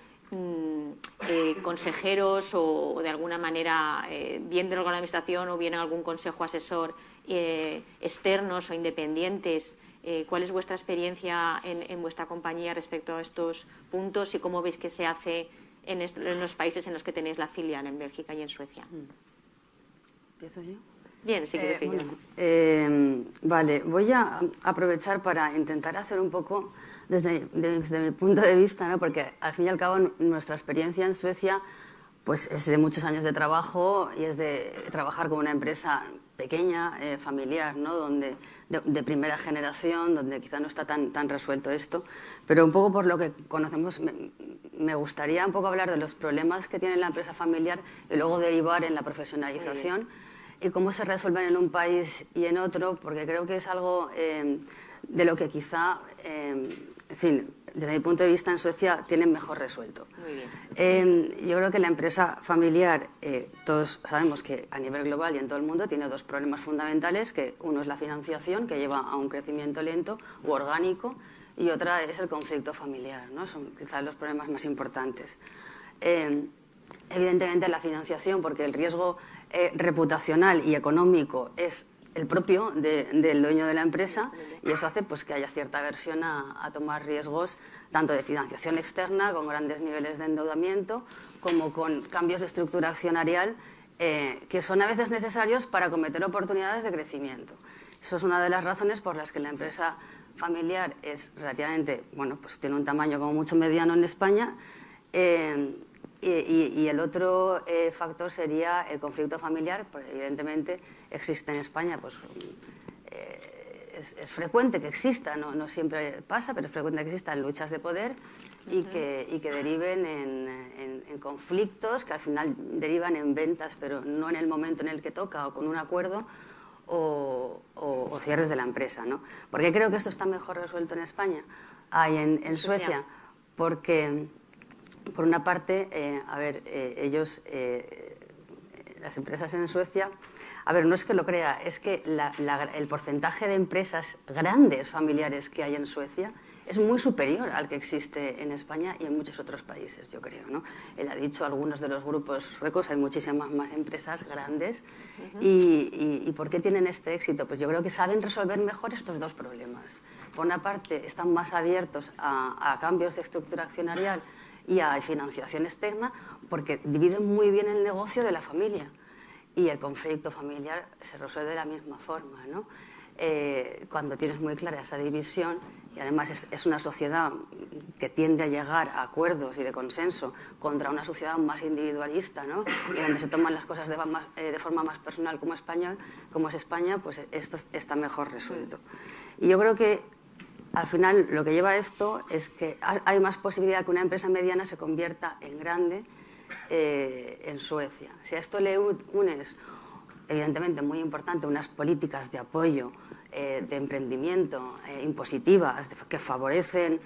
consejeros o de alguna manera bien del órgano de administración o bien algún consejo asesor externos o independientes? ¿Cuál es vuestra experiencia en vuestra compañía respecto a estos puntos y cómo veis que se hace en los países en los que tenéis la filial, en Bélgica y en Suecia? ¿Empiezo yo? Bien, si quieres seguir. Vale, voy a aprovechar para intentar hacer un poco desde mi punto de vista, ¿no? Porque al fin y al cabo nuestra experiencia en Suecia pues es de muchos años de trabajo y es de trabajar con una empresa pequeña, familiar, ¿no? Donde de primera generación, donde quizá no está tan resuelto esto, pero un poco por lo que conocemos, me gustaría un poco hablar de los problemas que tiene la empresa familiar y luego derivar en la profesionalización y cómo se resuelven en un país y en otro, porque creo que es algo de lo que quizá, en fin, desde mi punto de vista en Suecia tienen mejor resuelto. Muy bien. Yo creo que la empresa familiar, todos sabemos que a nivel global y en todo el mundo tiene dos problemas fundamentales, que uno es la financiación, que lleva a un crecimiento lento u orgánico, y otra es el conflicto familiar, ¿no? Son quizás los problemas más importantes. Evidentemente la financiación, porque el riesgo reputacional y económico es el propio del dueño de la empresa, y eso hace pues que haya cierta aversión a tomar riesgos tanto de financiación externa, con grandes niveles de endeudamiento, como con cambios de estructura accionarial que son a veces necesarios para acometer oportunidades de crecimiento. Eso es una de las razones por las que la empresa familiar es relativamente, bueno, pues tiene un tamaño como mucho mediano en España, y el otro factor sería el conflicto familiar, porque evidentemente existe en España, pues es frecuente que exista, no siempre pasa, pero es frecuente que existan luchas de poder y que deriven en conflictos que al final derivan en ventas, pero no en el momento en el que toca o con un acuerdo o cierres de la empresa, ¿no? ¿Por qué creo que esto está mejor resuelto en España? En Suecia, porque por una parte, ellos, las empresas en Suecia, no es que lo crea, es que el porcentaje de empresas grandes familiares que hay en Suecia es muy superior al que existe en España y en muchos otros países, yo creo, ¿no? Él ha dicho, algunos de los grupos suecos, hay muchísimas más empresas grandes. ¿Y por qué tienen este éxito? Pues yo creo que saben resolver mejor estos dos problemas. Por una parte, están más abiertos a cambios de estructura accionarial y a financiación externa, porque dividen muy bien el negocio de la familia. Y el conflicto familiar se resuelve de la misma forma, ¿no? Cuando tienes muy clara esa división, y además es una sociedad que tiende a llegar a acuerdos y de consenso contra una sociedad más individualista, ¿no? Y donde se toman las cosas de forma más personal como es España, pues esto está mejor resuelto. Y yo creo que al final lo que lleva a esto es que hay más posibilidad que una empresa mediana se convierta en grande en Suecia. Si a esto le unes, evidentemente muy importante, unas políticas de apoyo de emprendimiento impositivas que favorecen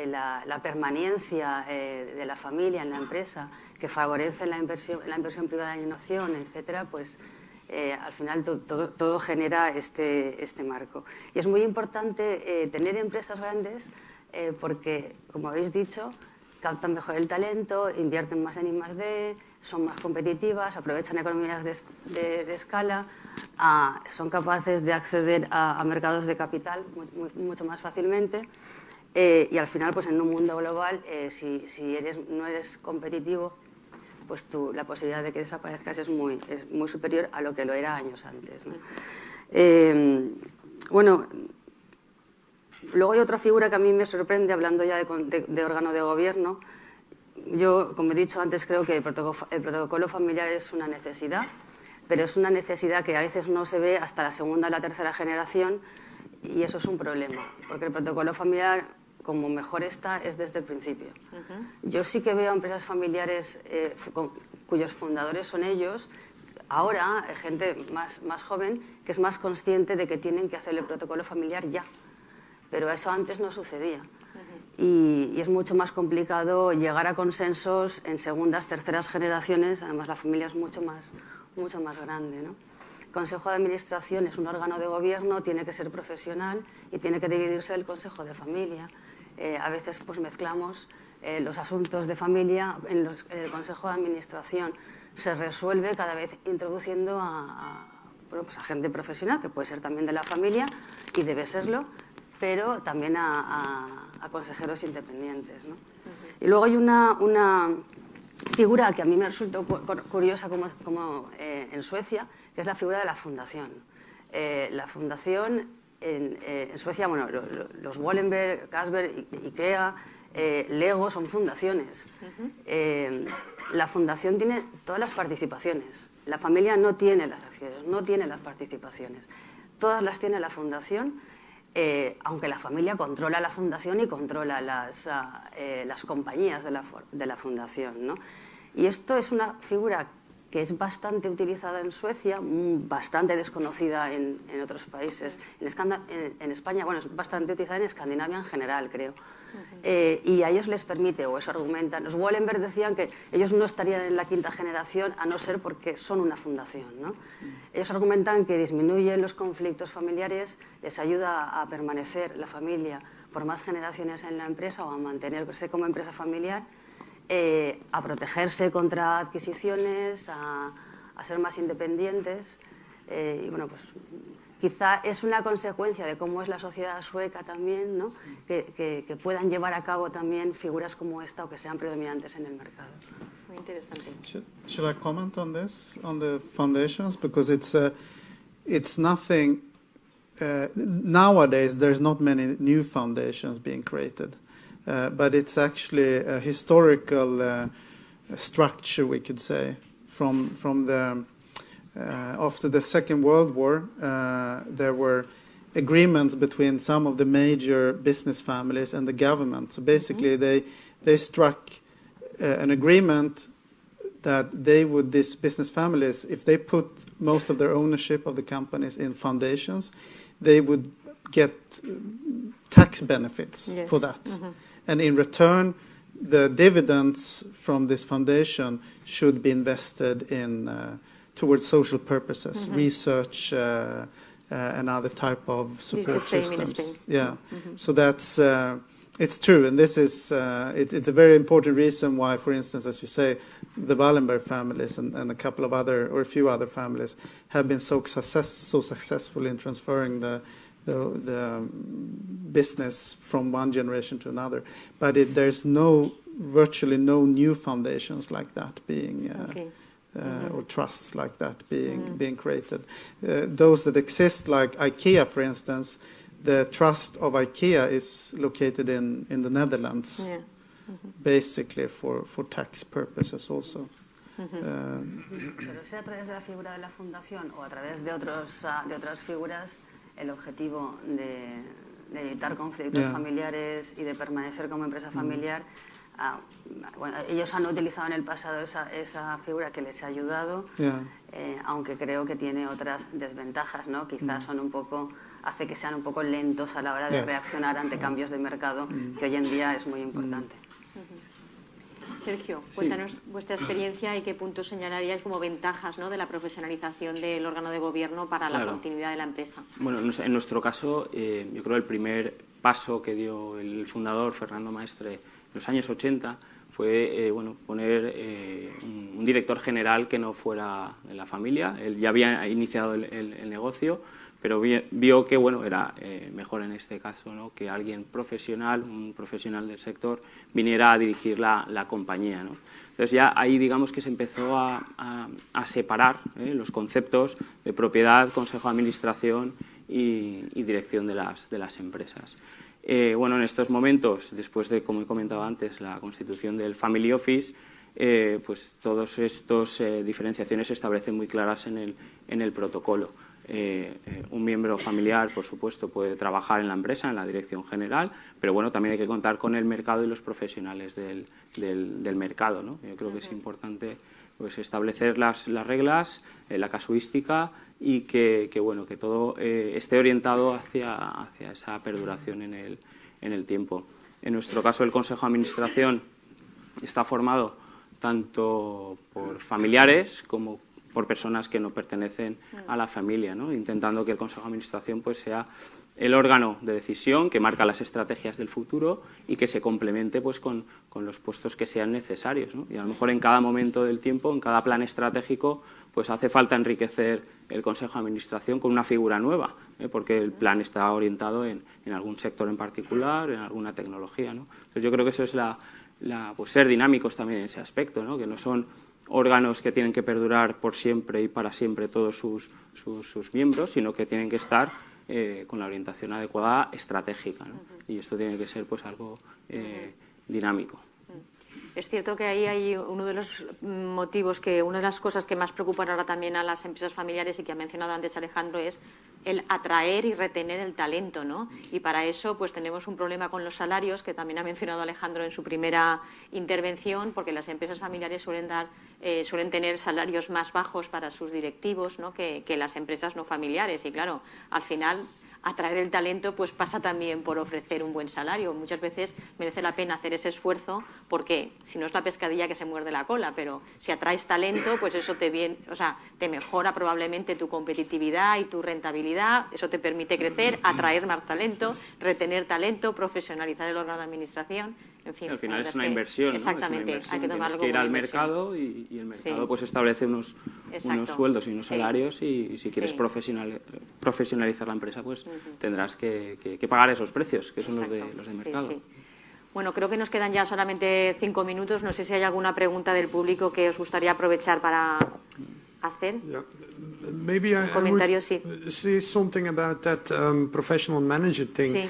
la permanencia de la familia en la empresa, que favorecen la inversión privada en innovación, etcétera, pues al final todo genera este marco. Y es muy importante tener empresas grandes porque, como habéis dicho, captan mejor el talento, invierten más en I+D, son más competitivas, aprovechan economías de escala, son capaces de acceder a mercados de capital mucho más fácilmente, y al final, pues en un mundo global, si no eres competitivo, pues la posibilidad de que desaparezcas es muy superior a lo que lo era años antes, ¿no? Bueno, luego hay otra figura que a mí me sorprende, hablando ya de órgano de gobierno. Yo, como he dicho antes, creo que el protocolo familiar es una necesidad, pero es una necesidad que a veces no se ve hasta la segunda o la tercera generación, y eso es un problema, porque el protocolo familiar, como mejor está, es desde el principio. Yo sí que veo empresas familiares cuyos fundadores son ellos, ahora gente más joven, que es más consciente de que tienen que hacer el protocolo familiar ya, pero eso antes no sucedía. Y es mucho más complicado llegar a consensos en segundas, terceras generaciones. Además, la familia es mucho más grande, ¿no? El Consejo de Administración es un órgano de gobierno, tiene que ser profesional y tiene que dividirse del Consejo de Familia. A veces pues mezclamos los asuntos de familia en el Consejo de Administración. Se resuelve cada vez introduciendo a gente profesional, que puede ser también de la familia y debe serlo, pero también a consejeros independientes, ¿no? Y luego hay una figura que a mí me resultó curiosa como en Suecia, que es la figura de la fundación. La fundación en Suecia, bueno, los Wallenberg, Carlsberg, Ikea, Lego son fundaciones. La fundación tiene todas las participaciones. La familia no tiene las acciones, no tiene las participaciones. Todas las tiene la fundación. Aunque la familia controla la fundación y controla las compañías de la fundación, ¿no? Y esto es una figura que es bastante utilizada en Suecia, bastante desconocida en otros países. En España, bueno, es bastante utilizada en Escandinavia en general, creo. Y a ellos les permite, o eso argumentan, los Wallenberg decían que ellos no estarían en la quinta generación a no ser porque son una fundación, ¿no? Ellos argumentan que disminuyen los conflictos familiares, les ayuda a permanecer la familia por más generaciones en la empresa o a mantenerse como empresa familiar, a protegerse contra adquisiciones, a ser más independientes. Y bueno, pues quizá es una consecuencia de cómo es la sociedad sueca también, ¿no? que puedan llevar a cabo también figuras como esta o que sean predominantes en el mercado. Muy interesante. Should I comment on this, on the foundations? Because it's nothing. Nowadays, there's not many new foundations being created, but it's actually a historical structure, we could say, from the after the Second World War. There were agreements between some of the major business families and the government. So basically, they struck an agreement that these business families, if they put most of their ownership of the companies in foundations, they would get tax benefits for that. And in return, the dividends from this foundation should be invested in towards social purposes, research, and other type of support systems. Yeah, so that's it's true, and this is it's a very important reason why, for instance, as you say, the Wallenberg families and a couple of other or a few other families have been so successful in transferring the business from one generation to another. But there's virtually no new foundations like that being. Or trusts like that being created. Those that exist, like Ikea, for instance, the trust of Ikea is located in the Netherlands, basically for tax purposes also. Pero sea a través de la figura de la fundación o a través de otras figuras, el objetivo de evitar conflictos familiares y de permanecer como empresa familiar. Bueno, ellos han utilizado en el pasado esa figura que les ha ayudado, aunque creo que tiene otras desventajas, ¿no? Quizás hace que sean un poco lentos a la hora de reaccionar ante cambios de mercado, que hoy en día es muy importante. Sergio, cuéntanos vuestra experiencia y qué puntos señalaríais como ventajas, ¿no?, de la profesionalización del órgano de gobierno para la continuidad de la empresa. Bueno, en nuestro caso, yo creo el primer paso que dio el fundador, Fernando Maestre, en los años 80 fue poner un director general que no fuera de la familia. Él ya había iniciado el negocio, pero vio que era mejor en este caso, ¿no?, que alguien profesional, un profesional del sector, viniera a dirigir la compañía, ¿no? Entonces ya ahí digamos que se empezó a separar los conceptos de propiedad, consejo de administración y dirección de las empresas. En estos momentos, después de, como he comentado antes, la constitución del Family Office, pues todas estas diferenciaciones se establecen muy claras en el protocolo. Un miembro familiar, por supuesto, puede trabajar en la empresa, en la dirección general, pero también hay que contar con el mercado y los profesionales del mercado, ¿no? Yo creo que es importante establecer las reglas, la casuística y que todo esté orientado hacia esa perduración en el tiempo. En nuestro caso, el Consejo de Administración está formado tanto por familiares como por personas que no pertenecen a la familia, ¿no?, intentando que el Consejo de Administración sea el órgano de decisión que marca las estrategias del futuro y que se complemente con los puestos que sean necesarios, ¿no? Y a lo mejor en cada momento del tiempo, en cada plan estratégico, hace falta enriquecer el Consejo de Administración con una figura nueva, porque el plan está orientado en algún sector en particular, en alguna tecnología, ¿no? Entonces yo creo que eso es ser dinámicos también en ese aspecto, ¿no?, que no son órganos que tienen que perdurar por siempre y para siempre todos sus miembros, sino que tienen que estar con la orientación adecuada estratégica, ¿no? Y esto tiene que ser algo dinámico. Es cierto que ahí hay uno de los motivos, una de las cosas que más preocupan ahora también a las empresas familiares y que ha mencionado antes Alejandro es el atraer y retener el talento, ¿no? Y para eso tenemos un problema con los salarios, que también ha mencionado Alejandro en su primera intervención, porque las empresas familiares suelen tener salarios más bajos para sus directivos, ¿no?, que las empresas no familiares. Y claro, al final atraer el talento pasa también por ofrecer un buen salario. Muchas veces merece la pena hacer ese esfuerzo porque si no es la pescadilla que se muerde la cola, pero si atraes talento, eso te mejora probablemente tu competitividad y tu rentabilidad, eso te permite crecer, atraer más talento, retener talento, profesionalizar el órgano de administración en fin. Al final es una inversión, ¿no? Exactamente, es una inversión. hay que tomarlo Tienes que ir como al inversión. mercado y el mercado Sí. pues establece unos sueldos y unos Sí. salarios y si quieres Sí. profesionalizar la empresa pues tendrás que pagar esos precios, que son los de mercado. Sí, sí. Bueno, creo que nos quedan ya solamente 5 minutos. No sé si hay alguna pregunta del público que os gustaría aprovechar para hacer. Yeah. Maybe I Comentario, would sí. say something about that professional manager thing. Sí.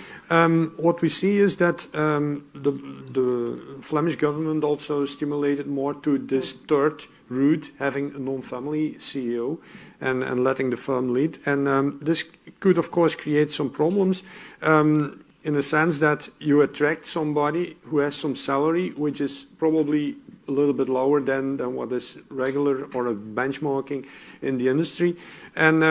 What we see is that the Flemish government also stimulated more to this third route, having a non-family CEO and letting the firm lead. And this could, of course, create some problems. In the sense that you attract somebody who has some salary, which is probably a little bit lower than what is regular or a benchmarking in the industry. And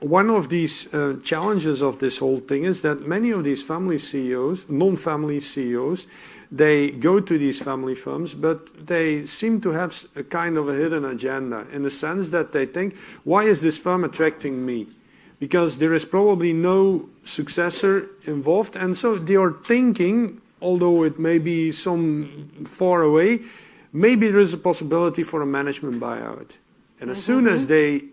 one of these challenges of this whole thing is that many of these family CEOs, non-family CEOs, they go to these family firms, but they seem to have a kind of a hidden agenda in the sense that they think, why is this firm attracting me? Because there is probably no successor involved. And so they are thinking, although it may be some far away, maybe there is a possibility for a management buyout. And as soon as they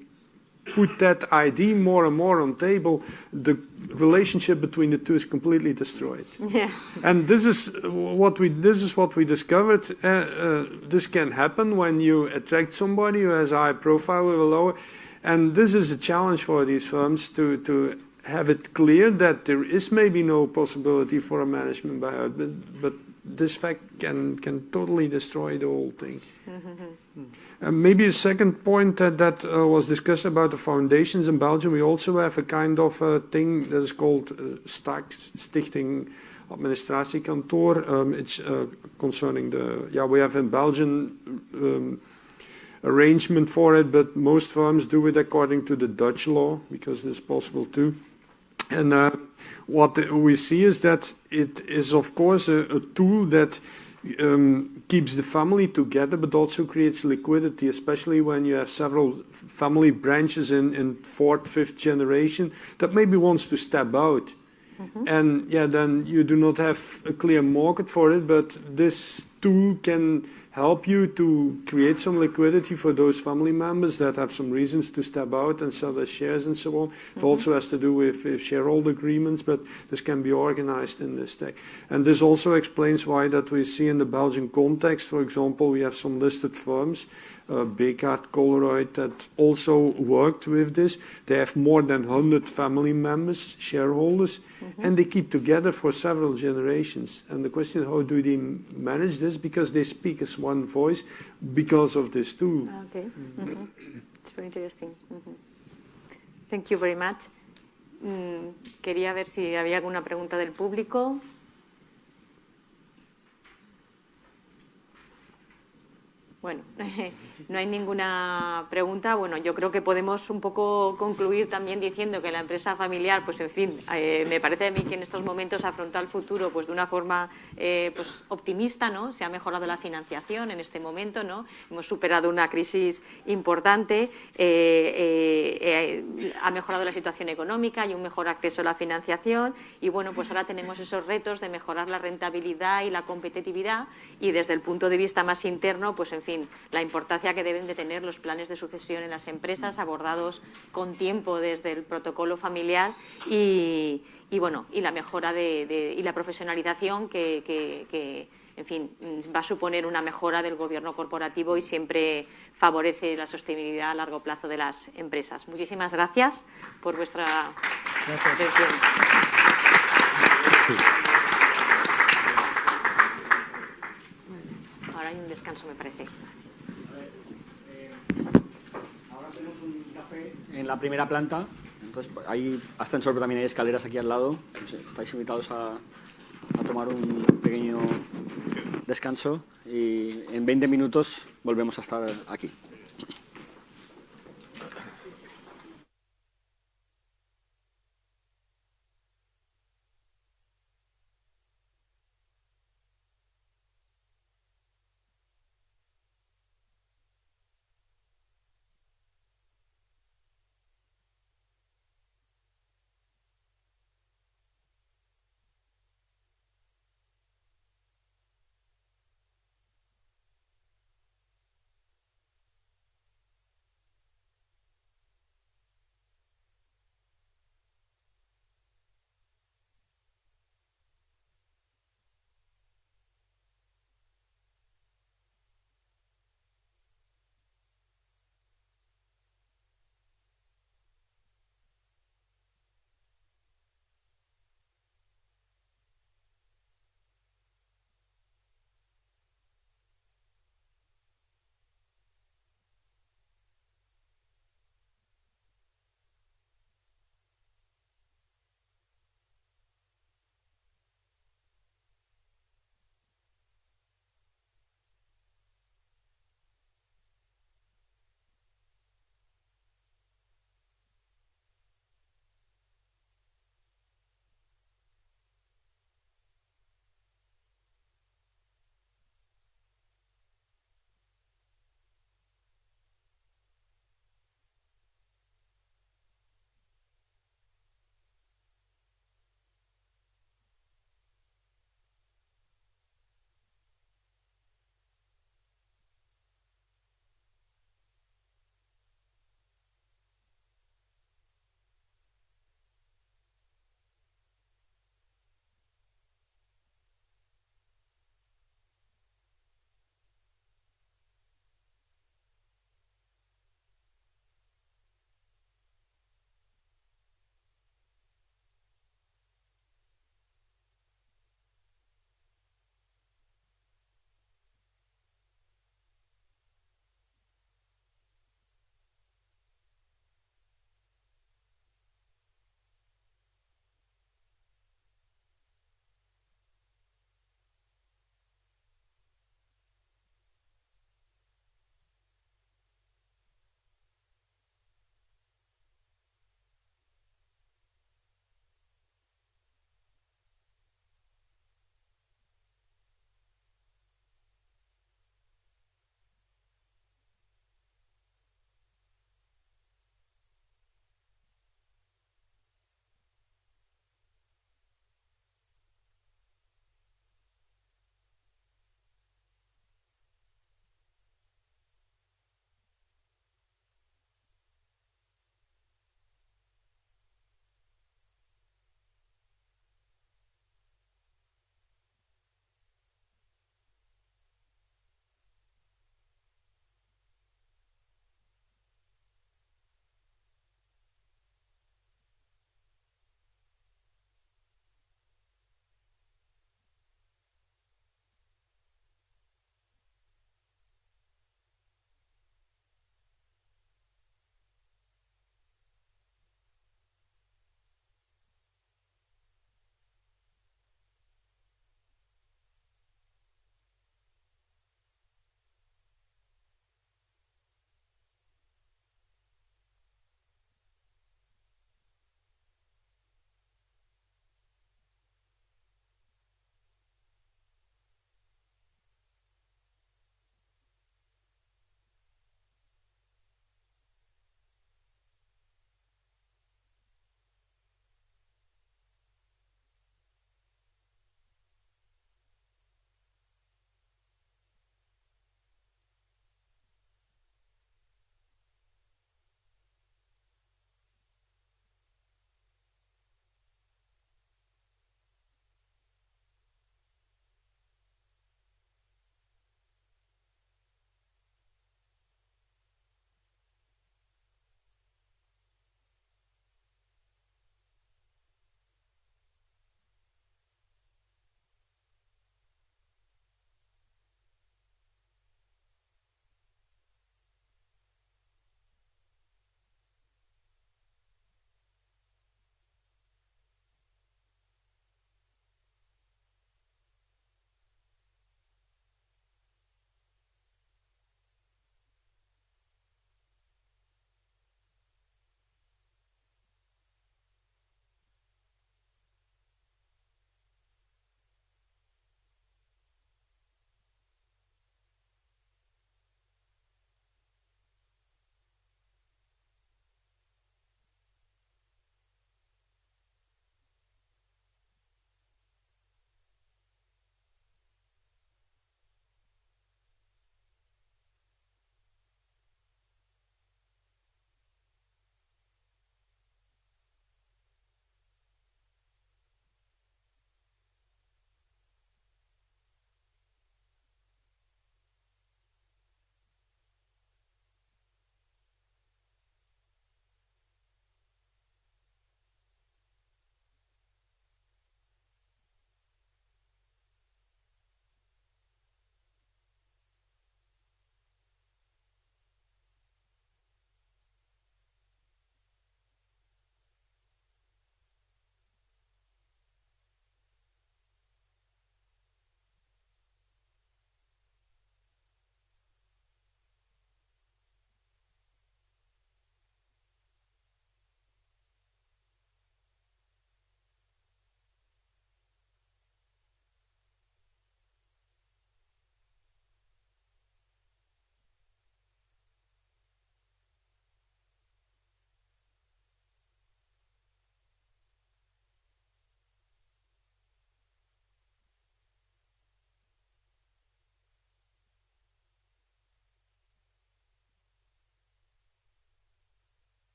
put that idea more and more on table, the relationship between the two is completely destroyed. Yeah. And this is what we discovered. This can happen when you attract somebody who has a high profile with a lower. And this is a challenge for these firms to have it clear that there is maybe no possibility for a management buyout, but this fact can totally destroy the whole thing. Maybe a second point that was discussed about the foundations in Belgium. We also have a kind of thing that is called STAC, Stichting Administratiekantoor. It's concerning we have in Belgium arrangement for it, but most firms do it according to the Dutch law, because it's possible too. And what we see is that it is, of course, a tool that keeps the family together, but also creates liquidity, especially when you have several family branches in fourth, fifth generation that maybe wants to step out. And then you do not have a clear market for it, but this tool can help you to create some liquidity for those family members that have some reasons to step out and sell their shares and so on. It also has to do with shareholder agreements, but this can be organized in this tech. And this also explains why that we see in the Belgian context, for example, we have some listed firms, Bekaert, Colruyt, that also worked with this. They have more than 100 family members, shareholders, and they keep together for several generations. And the question, how do they manage this? Because they speak as one voice because of this tool. Okay. It's very interesting. Thank you very much. Quería ver si había alguna pregunta del público. Bueno, no hay ninguna pregunta. Bueno, yo creo que podemos un poco concluir también diciendo que la empresa familiar, pues en fin, me parece a mí que en estos momentos afronta el futuro pues de una forma pues optimista, ¿no? Se ha mejorado la financiación en este momento, ¿no? Hemos superado una crisis importante, ha mejorado la situación económica, hay un mejor acceso a la financiación y bueno, pues ahora tenemos esos retos de mejorar la rentabilidad y la competitividad y desde el punto de vista más interno, pues en fin, la importancia que deben de tener los planes de sucesión en las empresas abordados con tiempo desde el protocolo familiar y bueno, y la mejora y la profesionalización que en fin, va a suponer una mejora del gobierno corporativo y siempre favorece la sostenibilidad a largo plazo de las empresas. Muchísimas gracias por vuestra atención. Ahora hay un descanso, me parece. Ahora tenemos un café en la primera planta. Entonces, hay ascensor, pero también hay escaleras aquí al lado. No sé, estáis invitados a tomar un pequeño descanso y en 20 minutos volvemos a estar aquí.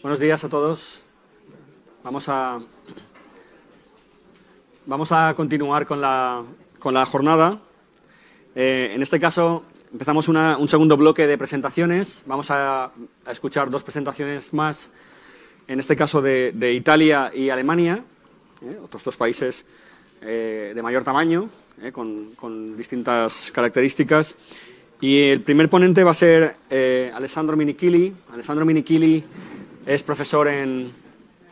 Buenos días a todos. Vamos a continuar con la jornada. En este caso empezamos un segundo bloque de presentaciones. Vamos a escuchar 2 presentaciones más, en este caso de Italia y Alemania, otros 2 países de mayor tamaño, con distintas características. Y el primer ponente va a ser Alessandro Minikili. Alessandro Minikili es profesor en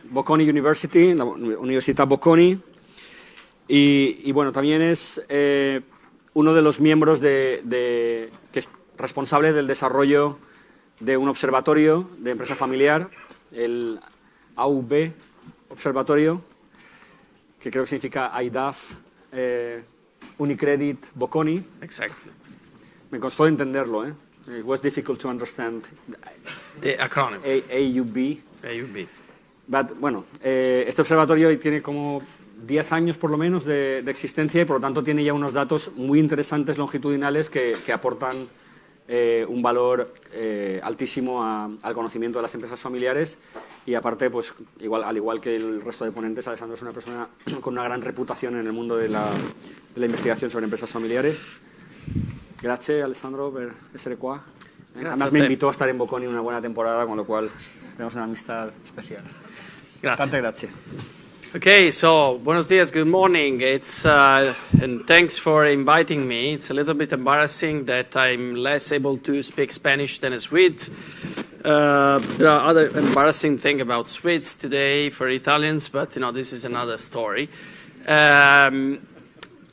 Bocconi University, en la Universidad Bocconi, y bueno, también es uno de los miembros que es responsable del desarrollo de un observatorio de empresa familiar, el AUB Observatorio, que creo que significa IDAF, Unicredit Bocconi. Exactly. Me costó entenderlo, ¿eh? It was difficult to understand. The acronym. AUB. AUB. But, bueno, este observatorio tiene como 10 años por lo menos de existencia y por lo tanto tiene ya unos datos muy interesantes longitudinales que aportan un valor altísimo al conocimiento de las empresas familiares y aparte, pues al igual que el resto de ponentes, Alessandro es una persona con una gran reputación en el mundo de la investigación sobre empresas familiares. Gracias, Alessandro, per essere qua. Además me invitó a estar en Bocconi una buena temporada, con lo cual tenemos una amistad especial. Grazie. Tante grazie. Okay, so buenos dias, good morning. And thanks for inviting me. It's a little bit embarrassing that I'm less able to speak Spanish than a Swede. There are other embarrassing things about Swedes today for Italians, but this is another story.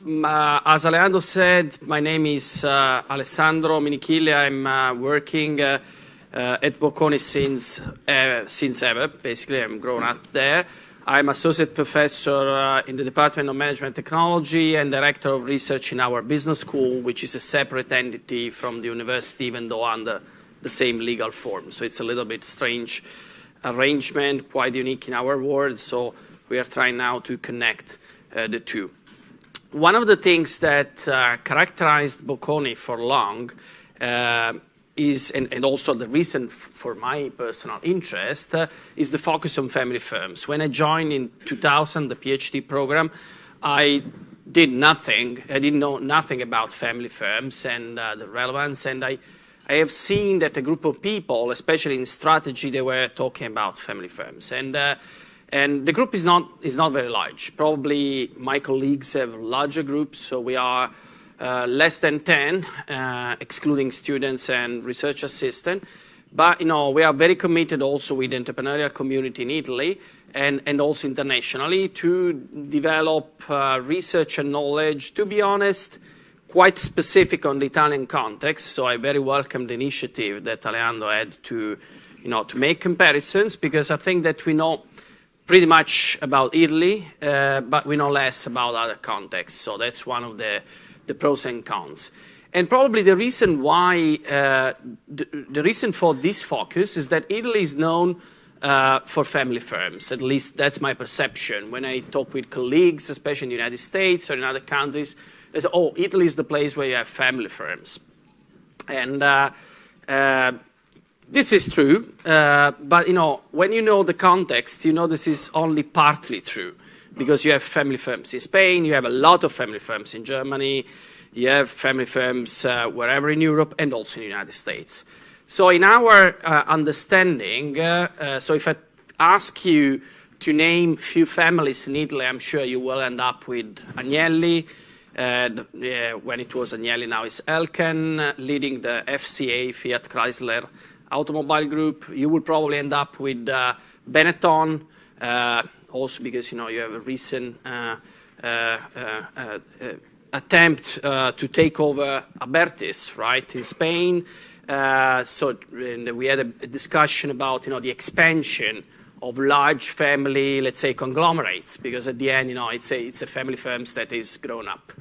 As Alessandro said, my name is Alessandro Minikili. I'm working at Bocconi since ever. Basically, I'm grown up there. I'm associate professor in the Department of Management Technology and director of research in our business school, which is a separate entity from the university, even though under the same legal form. So it's a little bit strange arrangement, quite unique in our world. So we are trying now to connect the two. One of the things that characterized Bocconi for long is, and also the reason for my personal interest, is the focus on family firms. When I joined in 2000, the PhD program, I did nothing. I didn't know nothing about family firms and the relevance, and I have seen that a group of people, especially in strategy, they were talking about family firms. And the group is not very large. Probably my colleagues have larger groups, so we are less than 10, excluding students and research assistants. But we are very committed also with the entrepreneurial community in Italy and also internationally to develop research and knowledge, to be honest, quite specific on the Italian context. So I very welcome the initiative that Alessandro had to make comparisons, because I think that we know pretty much about Italy, but we know less about other contexts. So that's one of the pros and cons. And probably the reason why, the reason for this focus is that Italy is known for family firms. At least that's my perception. When I talk with colleagues, especially in the United States or in other countries, they say, oh, Italy is the place where you have family firms. And this is true, but when you know the context, this is only partly true, because you have family firms in Spain, you have a lot of family firms in Germany, you have family firms wherever in Europe and also in the United States. So in our understanding, so if I ask you to name few families in Italy, I'm sure you will end up with Agnelli. When it was Agnelli, now it's Elkann, leading the FCA, Fiat Chrysler Automobile Group. You will probably end up with Benetton, also because you have a recent attempt to take over Abertis, right, in Spain. So we had a discussion about the expansion of large family, let's say, conglomerates, because at the end, it's a family firms that is grown up,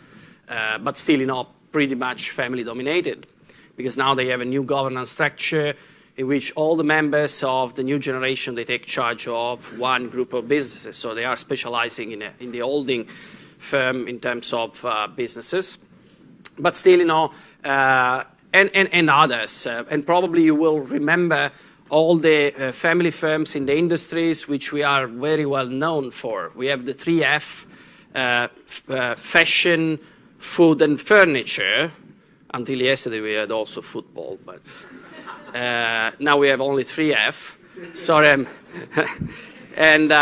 but still, pretty much family dominated, because now they have a new governance structure in which all the members of the new generation, they take charge of one group of businesses. So they are specializing in the holding firm in terms of businesses. But still, and others. And probably you will remember all the family firms in the industries which we are very well known for. We have the 3F, fashion, food and furniture. Until yesterday we had also football, but now we have only 3F. Sorry. And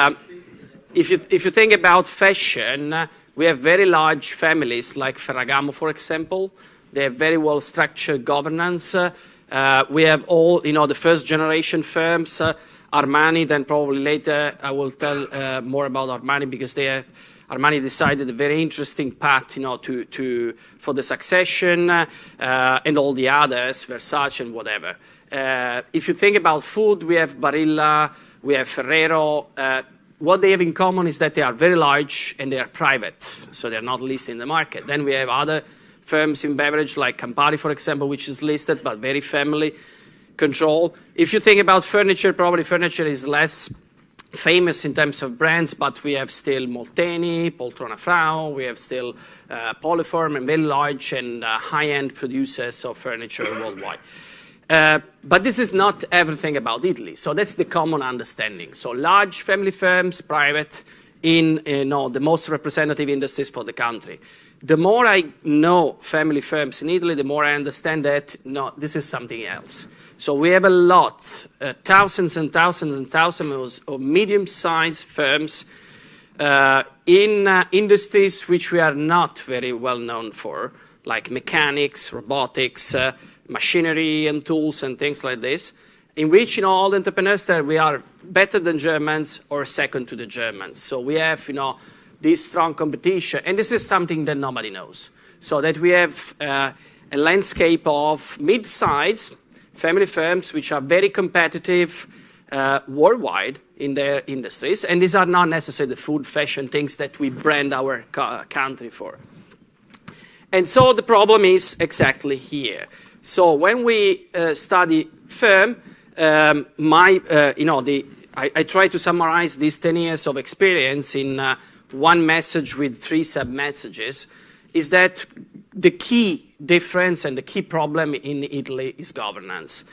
if you think about fashion, we have very large families like Ferragamo, for example. They have very well-structured governance. We have all, the first-generation firms, Armani, then probably later I will tell more about Armani because Armani decided a very interesting path, for the succession and all the others, Versace and whatever. If you think about food, we have Barilla, we have Ferrero. What they have in common is that they are very large and they are private, so they're not listed in the market. Then we have other firms in beverage like Campari, for example, which is listed but very family control. If you think about furniture, probably furniture is less famous in terms of brands, but we have still Molteni, Poltrona Frau, we have still Polyform and very large and high-end producers of furniture worldwide. But this is not everything about Italy, so that's the common understanding. So large family firms, private, in the most representative industries for the country. The more I know family firms in Italy, the more I understand that, no, this is something else. So we have a lot, thousands and thousands and thousands of medium-sized firms in industries which we are not very well known for, like mechanics, robotics, machinery and tools and things like this, in which, all the entrepreneurs there, we are better than Germans or second to the Germans. So we have, this strong competition, and this is something that nobody knows. So that we have a landscape of mid-sized family firms which are very competitive worldwide in their industries, and these are not necessarily the food, fashion things that we brand our country for. And so the problem is exactly here. So when we study firm, I try to summarize these 10 years of experience in one message with 3 sub-messages, is that the key difference and the key problem in Italy is governance.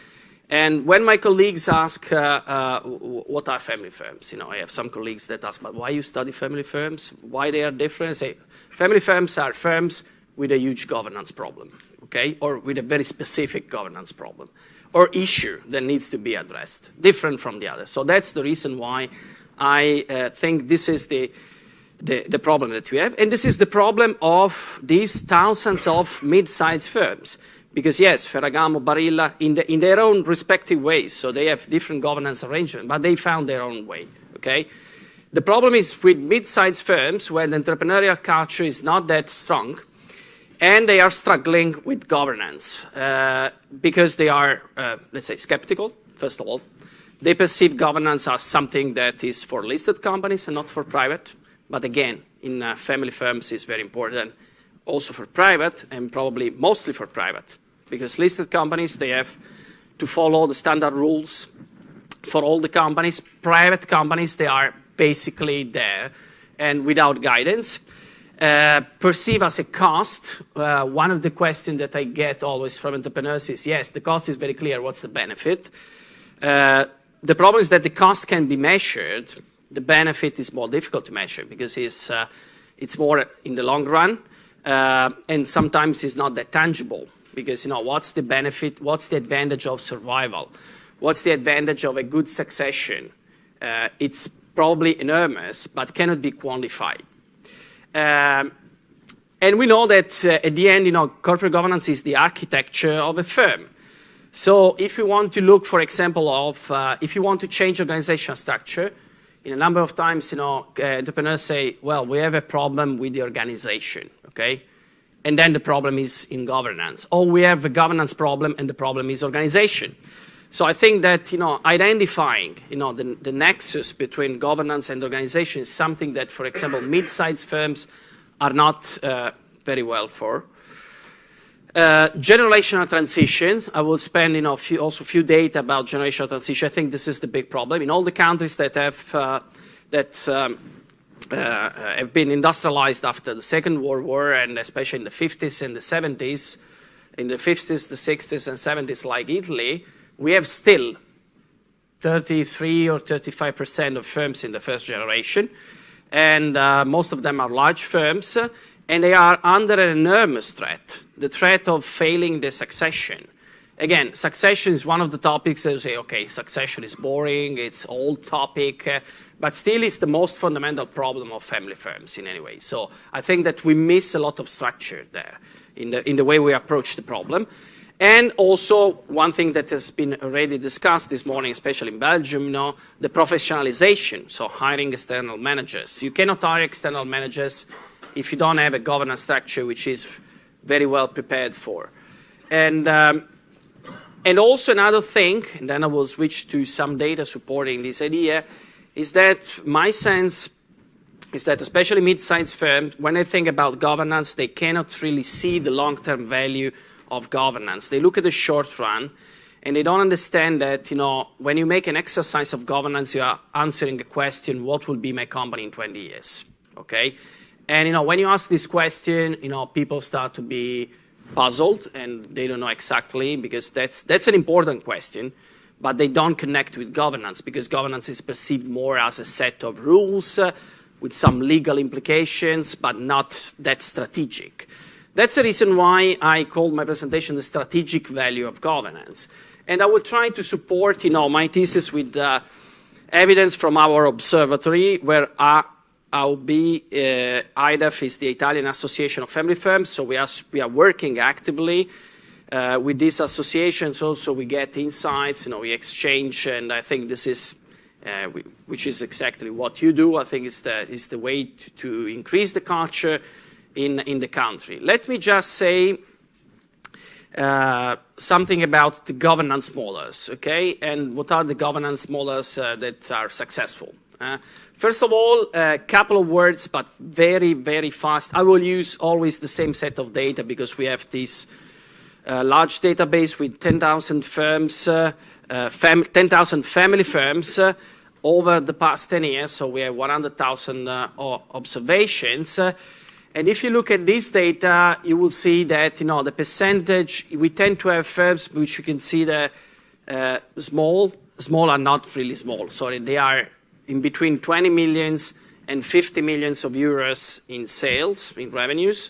And when my colleagues ask, what are family firms? I have some colleagues that ask, but why you study family firms? Why they are different? I say, family firms are firms with a huge governance problem, okay? Or with a very specific governance problem or issue that needs to be addressed, different from the others. So that's the reason why I think this is the problem that we have. And this is the problem of these thousands of mid-sized firms. Because yes, Ferragamo, Barilla, in their own respective ways, so they have different governance arrangements, but they found their own way, okay? The problem is with mid-sized firms where the entrepreneurial culture is not that strong, and they are struggling with governance because they are, let's say, skeptical, first of all. They perceive governance as something that is for listed companies and not for private. But again, in family firms it's very important, also for private and probably mostly for private. Because listed companies, they have to follow the standard rules for all the companies. Private companies, they are basically there and without guidance. Perceive as a cost. One of the questions that I get always from entrepreneurs is, yes, the cost is very clear, what's the benefit? The problem is that the cost can be measured. The benefit is more difficult to measure because it's more in the long run, and sometimes it's not that tangible because, what's the benefit, what's the advantage of survival? What's the advantage of a good succession? It's probably enormous, but cannot be quantified. And we know that at the end, corporate governance is the architecture of a firm. So if you want to look, for example, if you want to change organizational structure, in a number of times, entrepreneurs say, well, we have a problem with the organization, okay? And then the problem is in governance. Or we have a governance problem and the problem is organization. So I think that, identifying, the nexus between governance and organization is something that, for example, mid-sized firms are not very well for. Generational transition, I will spend a few data about generational transition. I think this is the big problem. In all the countries that have been industrialized after the Second World War, and especially in the 50s and the 70s, in the 50s, the 60s and 70s like Italy, we have still 33 or 35% of firms in the first generation. And most of them are large firms, and they are under an enormous threat, the threat of failing the succession. Again, succession is one of the topics that you say, okay, succession is boring, it's old topic, but still it's the most fundamental problem of family firms in any way. So I think that we miss a lot of structure there in the way we approach the problem. And also, one thing that has been already discussed this morning, especially in Belgium, the professionalization, so hiring external managers. You cannot hire external managers if you don't have a governance structure which is very well prepared for. And also another thing, and then I will switch to some data supporting this idea, is that my sense is that especially mid-sized firms, when they think about governance, they cannot really see the long-term value of governance. They look at the short run, and they don't understand that, when you make an exercise of governance, you are answering a question, what will be my company in 20 years, okay? And, when you ask this question, people start to be puzzled, and they don't know exactly, because that's an important question, but they don't connect with governance, because governance is perceived more as a set of rules with some legal implications, but not that strategic. That's the reason why I called my presentation the strategic value of governance. And I will try to support, my thesis with evidence from our observatory, where IDAF is the Italian Association of Family Firms. So we are working actively with these associations. Also, we get insights, we exchange, and I think this is, which is exactly what you do. I think is the way to increase the culture in the country. Let me just say something about the governance models, okay? And what are the governance models that are successful? First of all, a couple of words, but very, very fast. I will use always the same set of data because we have this large database with 10,000 firms, 10,000 family firms over the past 10 years. So we have 100,000 observations. And if you look at this data, you will see that, the percentage, we tend to have firms which you can see the small are not really small. Sorry, they are in between 20 millions and 50 millions of euros in sales, in revenues.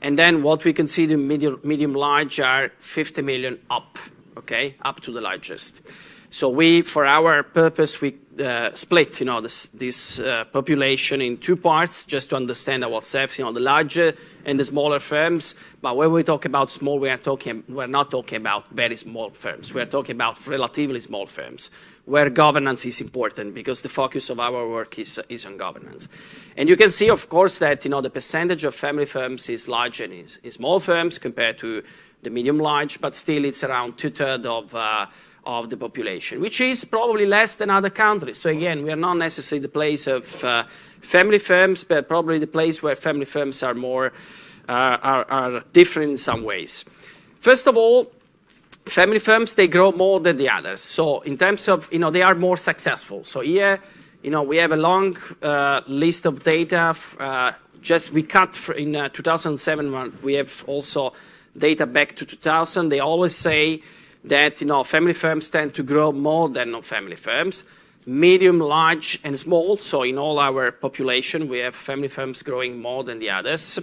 And then what we consider medium large are 50 million up, okay, up to the largest. So we, for our purpose, we split, this population in two parts, just to understand ourselves, the larger and the smaller firms. But when we talk about small, we're not talking about very small firms. We're talking about relatively small firms, where governance is important because the focus of our work is on governance. And you can see, of course, that, the percentage of family firms is larger in small firms compared to the medium-large, but still it's around 2/3 of the population, which is probably less than other countries. So again, we are not necessarily the place of family firms, but probably the place where family firms are more are different in some ways. First of all, family firms, they grow more than the others. So in terms of, they are more successful. So here, we have a long list of data. We cut in 2007, we have also data back to 2000. They always say that, family firms tend to grow more than non-family firms, medium, large, and small. So in all our population, we have family firms growing more than the others.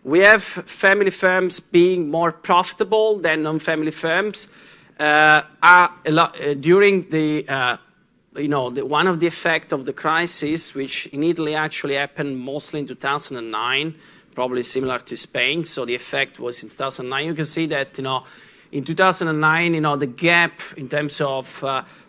We have family firms being more profitable than non-family firms. During the, one of the effects of the crisis, which in Italy actually happened mostly in 2009, probably similar to Spain. So the effect was in 2009. You can see that, in 2009, the gap in terms of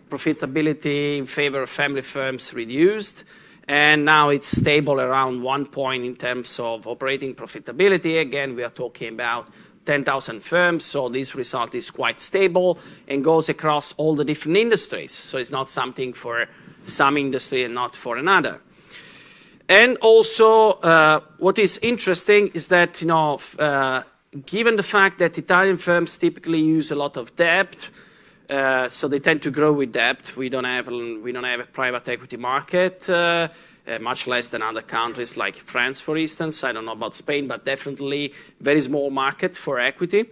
profitability in favor of family firms reduced, and now it's stable around 1 point in terms of operating profitability. Again, we are talking about 10,000 firms, so this result is quite stable and goes across all the different industries. So it's not something for some industry and not for another. And also, what is interesting is that, given the fact that Italian firms typically use a lot of debt, so they tend to grow with debt. We don't have a private equity market, much less than other countries like France, for instance. I don't know about Spain, but definitely very small market for equity.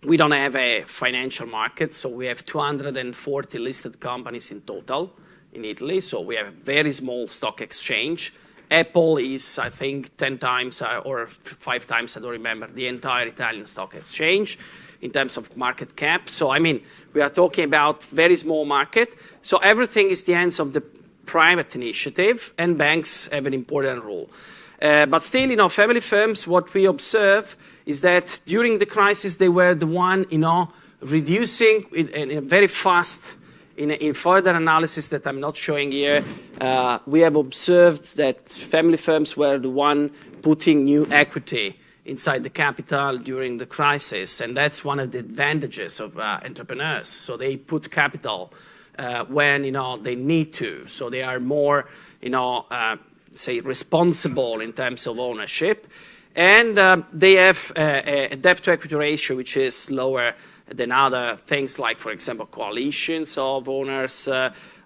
We don't have a financial market, so we have 240 listed companies in total in Italy, so we have a very small stock exchange. Apple is, I think, 10 times or 5 times, I don't remember, the entire Italian stock exchange in terms of market cap. So, I mean, we are talking about very small market. So everything is the hands of the private initiative, and banks have an important role. But still, you know, family firms, what we observe is that during the crisis, they were the one, you know, reducing in a very fast, in further analysis that I'm not showing here, we have observed that family firms were the one putting new equity inside the capital during the crisis, and that's one of the advantages of entrepreneurs. So they put capital when, you know, they need to. So they are more, you know, say responsible in terms of ownership, and they have a debt-to-equity ratio which is lower than other things like, for example, coalitions of owners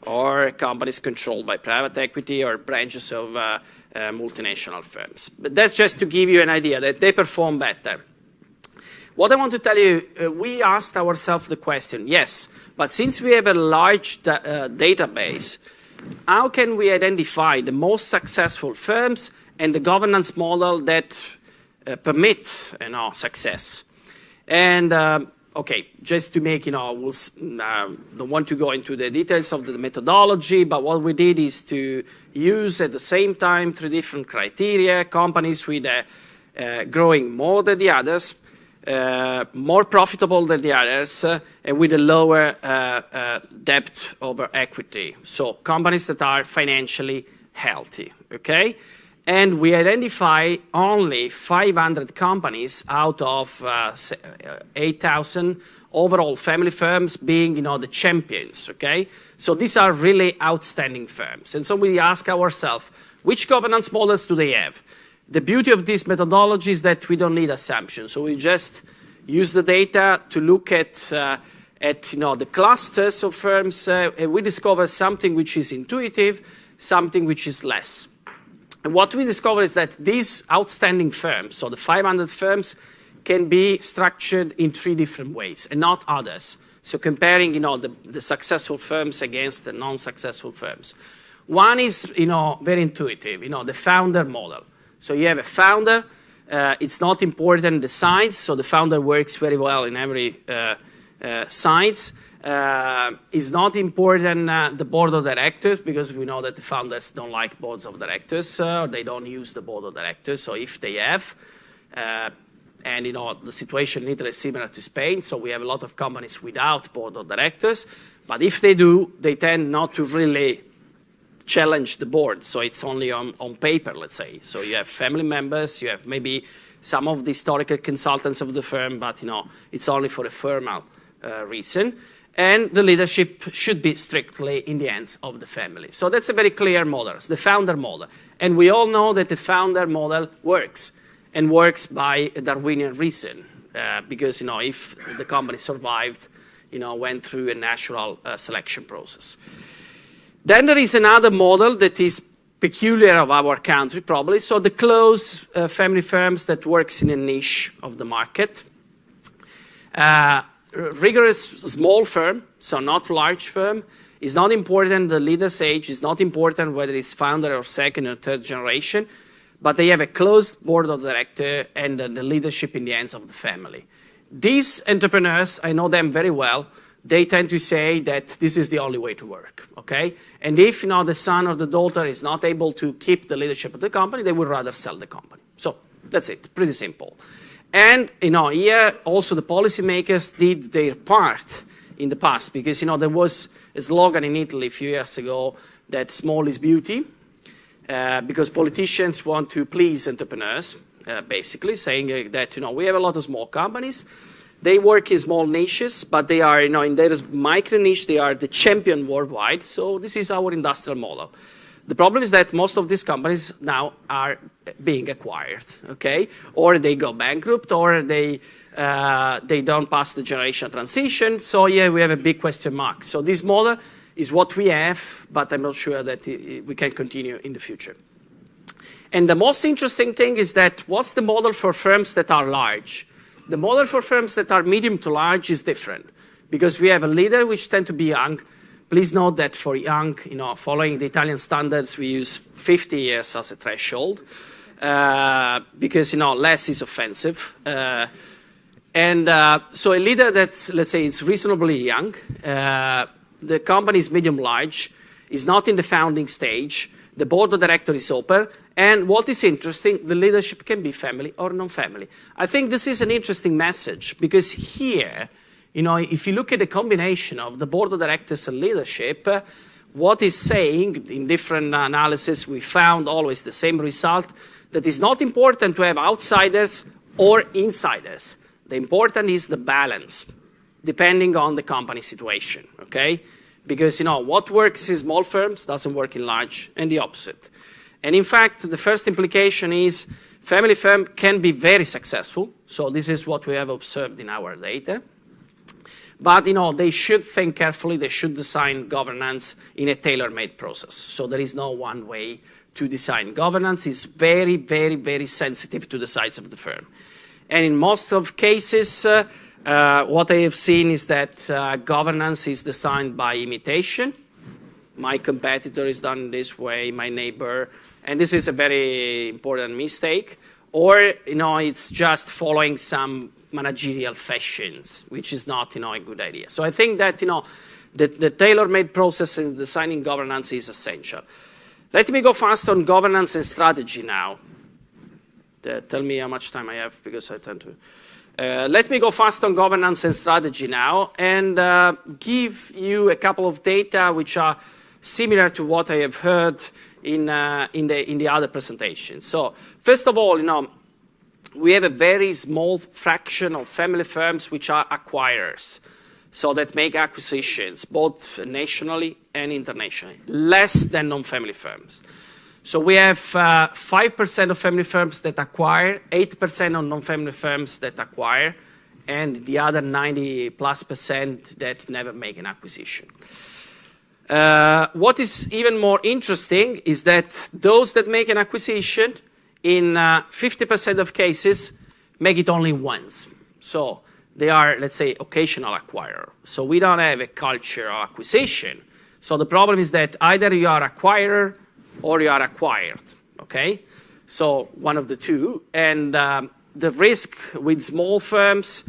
or companies controlled by private equity or branches of multinational firms. But that's just to give you an idea that they perform better. What I want to tell you, we asked ourselves the question, yes, but since we have a large database, how can we identify the most successful firms and the governance model that permit, you know, success? And okay, just to make, you know, we'll don't want to go into the details of the methodology, but what we did is to use at the same time 3 different criteria: companies with growing more than the others, more profitable than the others, and with a lower debt over equity. So companies that are financially healthy, okay? And we identify only 500 companies out of 8,000 overall family firms being, you know, the champions, okay? So these are really outstanding firms. And so we ask ourselves, which governance models do they have? The beauty of this methodology is that we don't need assumptions. So we just use the data to look at you know, the clusters of firms, and we discover something which is intuitive, something which is less. And what we discover is that these outstanding firms, so the 500 firms, can be structured in 3 different ways and not others. So comparing, you know, the successful firms against the non-successful firms. One is, you know, very intuitive, you know, the founder model. So you have a founder, it's not important the size, so the founder works very well in every size. It's not important the board of directors, because we know that the founders don't like boards of directors, they don't use the board of directors. So if they have, and you know, the situation in Italy is similar to Spain, so we have a lot of companies without board of directors, but if they do, they tend not to really challenge the board, so it's only on paper, let's say. So you have family members, you have maybe some of the historical consultants of the firm, but you know, it's only for a formal reason. And the leadership should be strictly in the hands of the family. So that's a very clear model, the founder model. And we all know that the founder model works, and works by a Darwinian reason, because, you know, if the company survived, you know, went through a natural selection process. Then there is another model that is peculiar of our country, probably. So the close family firms that works in a niche of the market. Rigorous small firm, so not large firm, is not important the leader's age, is not important whether it's founder or second or third generation, but they have a closed board of directors and the leadership in the hands of the family. These entrepreneurs, I know them very well, they tend to say that this is the only way to work, okay? And if, you know, the son or the daughter is not able to keep the leadership of the company, they would rather sell the company. So that's it, pretty simple. And, you know, here also the policymakers did their part in the past, because, you know, there was a slogan in Italy a few years ago that small is beauty, because politicians want to please entrepreneurs, basically, saying that, you know, we have a lot of small companies, they work in small niches, but they are, you know, in their micro niche, they are the champion worldwide, so this is our industrial model. The problem is that most of these companies now are being acquired, okay? Or they go bankrupt, or they don't pass the generational transition. So yeah, we have a big question mark. So this model is what we have, but I'm not sure that we can continue in the future. And the most interesting thing is that what's the model for firms that are large? The model for firms that are medium to large is different because we have a leader which tend to be young. Please note that for young, following the Italian standards, we use 50 years as a threshold because, less is offensive. So a leader that's, let's say, is reasonably young, the company is medium-large, is not in the founding stage, the board of directors is open, and what is interesting, the leadership can be family or non-family. I think this is an interesting message because here, if you look at the combination of the board of directors and leadership, what is saying in different analysis, we found always the same result, that it's not important to have outsiders or insiders. The important is the balance, depending on the company situation, okay? Because, what works in small firms doesn't work in large, and the opposite. And in fact, the first implication is family firm can be very successful. So this is what we have observed in our data. But, they should think carefully. They should design governance in a tailor-made process. So there is no one way to design governance. It's very, very, very sensitive to the size of the firm. And in most of cases, what I have seen is that governance is designed by imitation. My competitor is done this way, my neighbor, and this is a very important mistake. Or, it's just following some managerial fashions, which is not, a good idea. So I think that, the tailor-made process in designing governance is essential. Let me go fast on governance and strategy now. Tell me how much time I have, because I tend to... let me go fast on governance and strategy now, and give you a couple of data which are similar to what I have heard in the other presentations. So, first of all, we have a very small fraction of family firms which are acquirers, so that make acquisitions, both nationally and internationally, less than non-family firms. So we have 5% of family firms that acquire, 8% of non-family firms that acquire, and the other 90+% that never make an acquisition. What is even more interesting is that those that make an acquisition, in 50% of cases, make it only once. So they are, let's say, occasional acquirer. So we don't have a culture of acquisition. So the problem is that either you are acquirer or you are acquired, okay? So one of the two. And the risk with small firms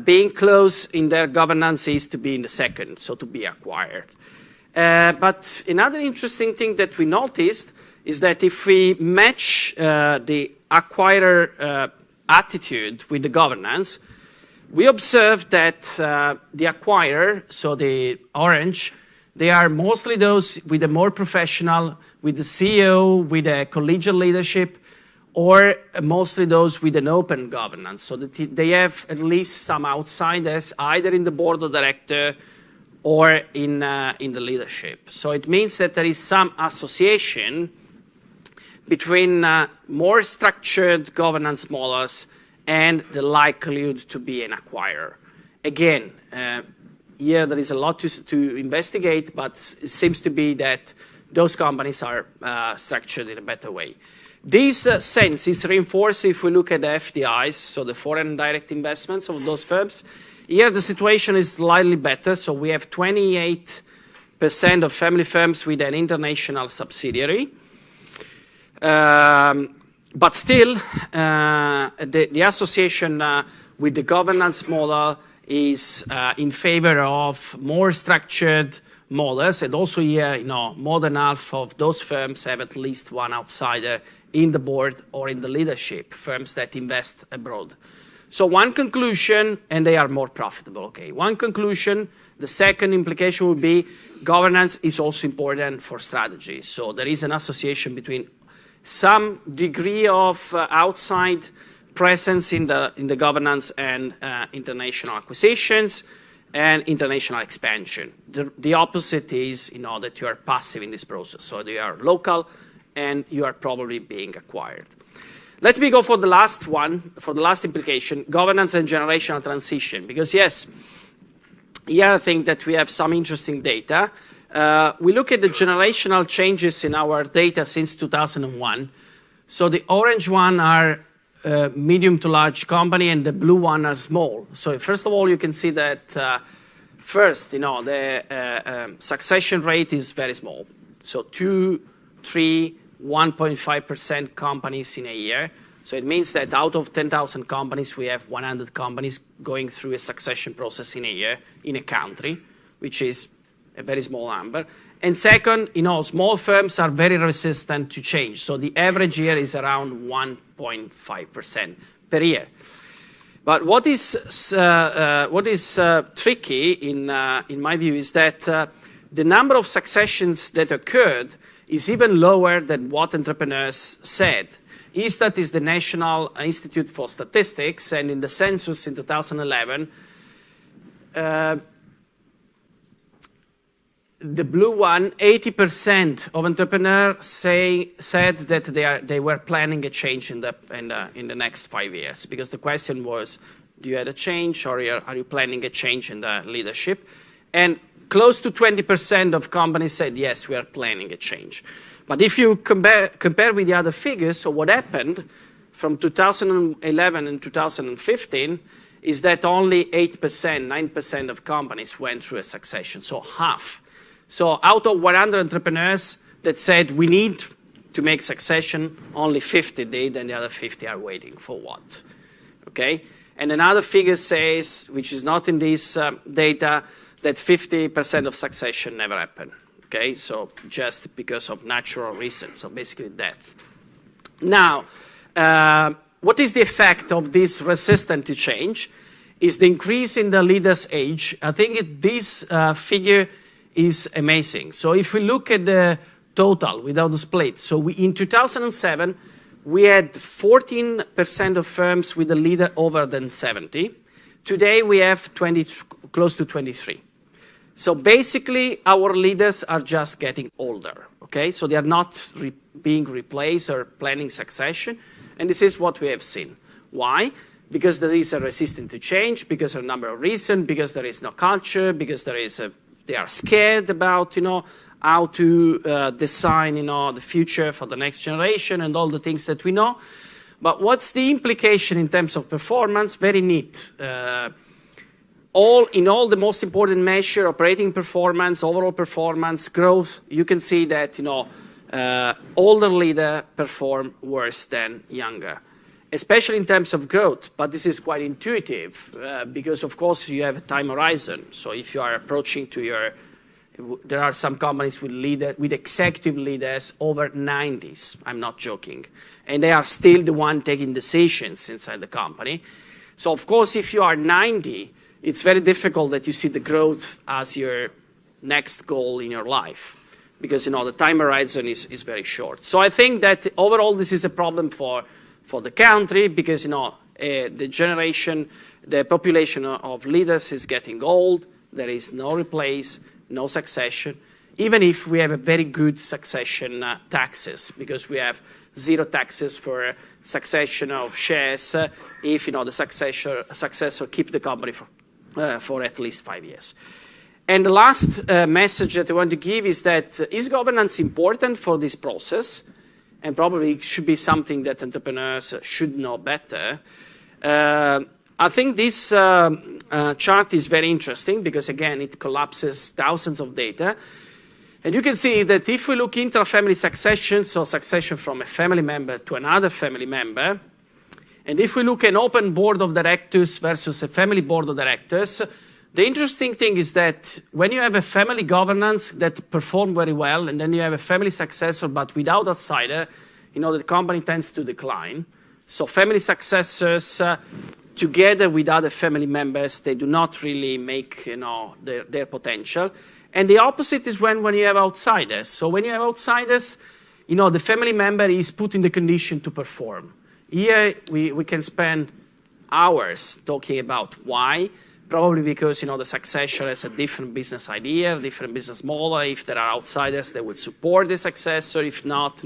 being close in their governance is to be in the second, so to be acquired. But another interesting thing that we noticed is that if we match the acquirer attitude with the governance, we observed that the acquirer, so the orange, they are mostly those with a more professional, with the CEO, with a collegial leadership, or mostly those with an open governance. So that they have at least some outsiders, either in the board of directors or in the leadership. So it means that there is some association between more structured governance models and the likelihood to be an acquirer. Again, here there is a lot to investigate, but it seems to be that those companies are structured in a better way. This sense is reinforced if we look at the FDIs, so the foreign direct investments of those firms. Here the situation is slightly better, so we have 28% of family firms with an international subsidiary. But still, the association with the governance model is in favor of more structured models, and also here, more than half of those firms have at least one outsider in the board or in the leadership, firms that invest abroad. So one conclusion, and they are more profitable, okay. One conclusion, the second implication would be governance is also important for strategy. So there is an association between some degree of outside presence in the governance and international acquisitions and international expansion. The opposite is, that you are passive in this process. So you are local and you are probably being acquired. Let me go for the last one, for the last implication, governance and generational transition. Because yes, here I think that we have some interesting data. We look at the generational changes in our data since 2001. So the orange one are medium to large company, and the blue one are small. So first of all, you can see that first, the succession rate is very small. So 2, 3, 1.5% companies in a year. So it means that out of 10,000 companies, we have 100 companies going through a succession process in a year in a country, which is a very small number. And second, small firms are very resistant to change. So the average year is around 1.5% per year. But what is tricky, in my view, is that the number of successions that occurred is even lower than what entrepreneurs said. ISTAT is the National Institute for Statistics, and in the census in 2011, the blue one, 80% of entrepreneurs said that they were planning a change in the next 5 years. Because the question was, do you have a change, or are you planning a change in the leadership? And close to 20% of companies said, yes, we are planning a change. But if you compare with the other figures, so what happened from 2011 and 2015 is that only 8%, 9% of companies went through a succession, so half. So out of 100 entrepreneurs that said we need to make succession, only 50 did, and the other 50 are waiting for what? Okay? And another figure says, which is not in this data, that 50% of succession never happened. Okay? So just because of natural reasons, so basically death. Now, what is the effect of this resistance to change? Is the increase in the leader's age. I think this figure is amazing. So if we look at the total without the split, so in 2007, we had 14% of firms with a leader over than 70. Today, we have close to 23. So basically, our leaders are just getting older, okay? So they are not being replaced or planning succession, and this is what we have seen. Why? Because there is a resistance to change, because of a number of reasons, because there is no culture, because they are scared about, how to design, the future for the next generation and all the things that we know. But what's the implication in terms of performance? Very neat. In all the most important measure, operating performance, overall performance, growth, you can see that, older leaders perform worse than younger, especially in terms of growth. But this is quite intuitive because, of course, you have a time horizon. So if you are approaching to there are some companies with executive leaders over 90s. I'm not joking. And they are still the one taking decisions inside the company. So, of course, if you are 90, it's very difficult that you see the growth as your next goal in your life because, the time horizon is very short. So I think that overall this is a problem for the country because, the population of leaders is getting old. There is no replace, no succession, even if we have a very good succession taxes because we have 0 taxes for succession of shares if, the successor keep the company for at least 5 years. And the last message that I want to give is that is governance important for this process? And probably it should be something that entrepreneurs should know better. I think this chart is very interesting because, again, it collapses thousands of data. And you can see that if we look intra-family succession, so succession from a family member to another family member, and if we look at an open board of directors versus a family board of directors, the interesting thing is that when you have a family governance that performs very well, and then you have a family successor but without outsider, the company tends to decline. So family successors, together with other family members, they do not really make their potential. And the opposite is when you have outsiders. So when you have outsiders, the family member is put in the condition to perform. Here we can spend hours talking about why. Probably because, the successor has a different business idea, different business model. If there are outsiders, they would support the successor. If not,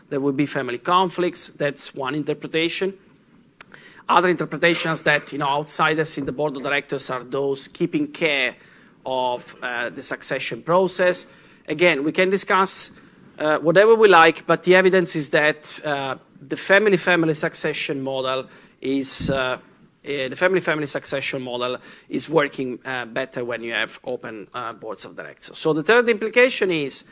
there will be family conflicts. That's one interpretation. Other interpretations that, outsiders in the board of directors are those keeping care of the succession process. Again, we can discuss whatever we like, but the evidence is that the family succession model is working better when you have open boards of directors. So the third implication is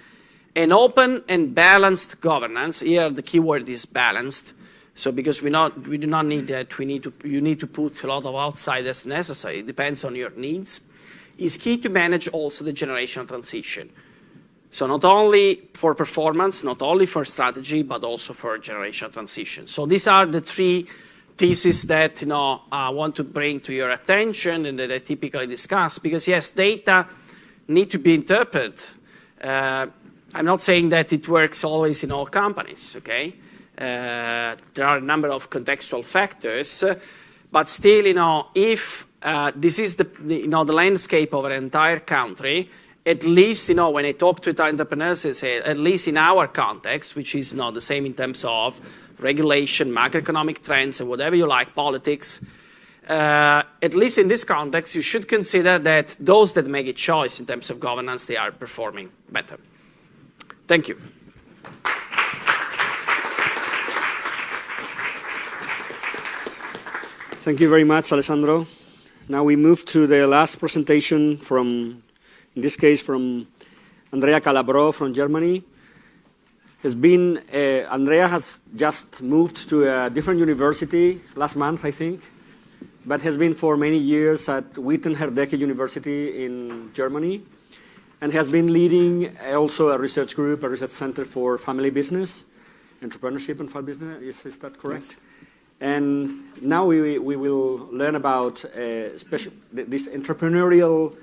an open and balanced governance. Here the key word is balanced. So because we do not need that, you need to put a lot of outsiders necessary. It depends on your needs. Is key to manage also the generational transition. So not only for performance, not only for strategy, but also for generational transition. So these are the three theses that I want to bring to your attention and that I typically discuss. Because yes, data need to be interpreted. I'm not saying that it works always in all companies. Okay. There are a number of contextual factors, but still, if this is the landscape of an entire country, at least, when I talk to entrepreneurs, they say, at least in our context, which is the same in terms of regulation, macroeconomic trends, and whatever you like, politics, at least in this context, you should consider that those that make a choice in terms of governance, they are performing better. Thank you. Thank you very much, Alessandro. Now we move to the last presentation in this case, from Andrea Calabró from Germany. Andrea has just moved to a different university last month, I think, but has been for many years at Witten-Herdecke University in Germany, and has been leading also a research group, a research center for family business, entrepreneurship and family business. Is that correct? Yes. And now we will learn about this entrepreneurial